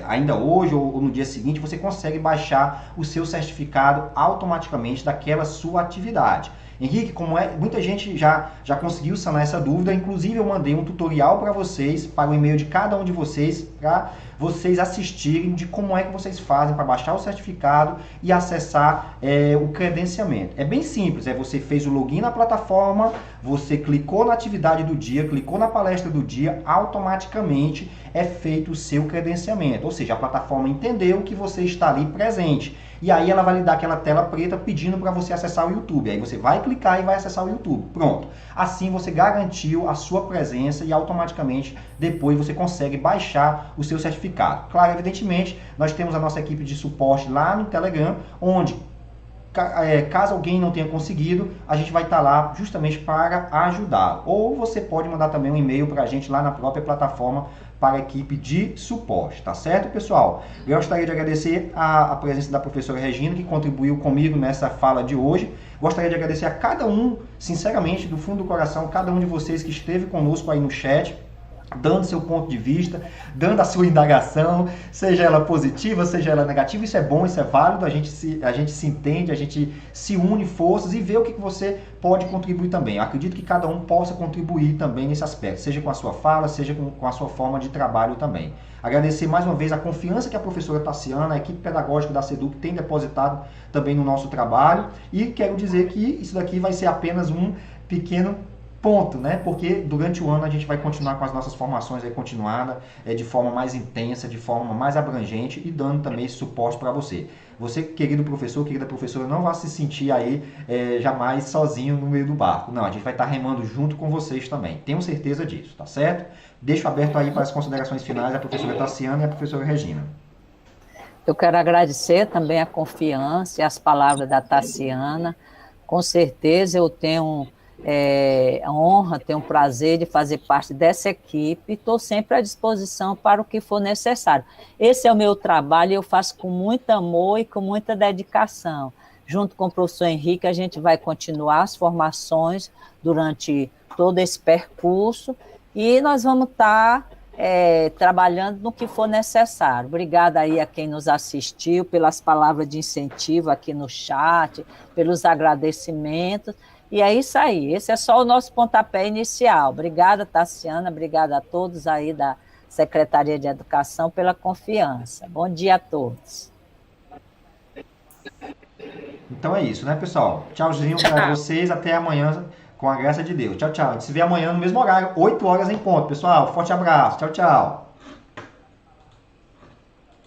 ainda hoje ou no dia seguinte, você consegue baixar o seu certificado automaticamente daquela sua atividade. Henrique, muita gente já conseguiu sanar essa dúvida, inclusive eu mandei um tutorial para vocês, para o e-mail de cada um de vocês, para vocês assistirem de como é que vocês fazem para baixar o certificado e acessar o credenciamento. É bem simples, você fez o login na plataforma, você clicou na atividade do dia, clicou na palestra do dia, automaticamente é feito o seu credenciamento, ou seja, a plataforma entendeu que você está ali presente. E aí ela vai lhe dar aquela tela preta pedindo para você acessar o YouTube. Aí você vai clicar e vai acessar o YouTube. Pronto. Assim você garantiu a sua presença e automaticamente depois você consegue baixar o seu certificado. Claro, evidentemente, nós temos a nossa equipe de suporte lá no Telegram, onde caso alguém não tenha conseguido, a gente vai estar lá justamente para ajudar. Ou você pode mandar também um e-mail para a gente lá na própria plataforma para a equipe de suporte, tá certo, pessoal? Eu gostaria de agradecer a presença da professora Regina, que contribuiu comigo nessa fala de hoje. Gostaria de agradecer a cada um, sinceramente, do fundo do coração, cada um de vocês que esteve conosco aí no chat, dando seu ponto de vista, dando a sua indagação, seja ela positiva, seja ela negativa. Isso é bom, isso é válido, a gente se entende, a gente se une forças e vê o que você pode contribuir também. Eu acredito que cada um possa contribuir também nesse aspecto, seja com a sua fala, seja com a sua forma de trabalho também. Agradecer mais uma vez a confiança que a professora Tassiana, a equipe pedagógica da SEDUC tem depositado também no nosso trabalho, e quero dizer que isso daqui vai ser apenas um pequeno ponto, né? Porque durante o ano a gente vai continuar com as nossas formações aí continuada, de forma mais intensa, de forma mais abrangente e dando também esse suporte para você. Você, querido professor, querida professora, não vai se sentir aí jamais sozinho no meio do barco. Não, a gente vai estar remando junto com vocês também. Tenho certeza disso, tá certo? Deixo aberto aí para as considerações finais a professora Tassiana e a professora Regina. Eu quero agradecer também a confiança e as palavras da Tassiana. Com certeza eu tenho a honra, tenho o prazer de fazer parte dessa equipe, estou sempre à disposição para o que for necessário. Esse é o meu trabalho e eu faço com muito amor e com muita dedicação. Junto com o professor Henrique, a gente vai continuar as formações durante todo esse percurso e nós vamos estar trabalhando no que for necessário. Obrigada aí a quem nos assistiu, pelas palavras de incentivo aqui no chat, pelos agradecimentos. E é isso aí, esse é só o nosso pontapé inicial. Obrigada, Tassiana, obrigada a todos aí Secretaria de Educação, pela confiança. Bom dia a todos. Então é isso, né, pessoal? Tchauzinho para vocês, até amanhã, com a graça de Deus. Tchau, tchau. A gente se vê amanhã no mesmo horário, 8 horas em ponto, pessoal. Forte abraço. Tchau, tchau.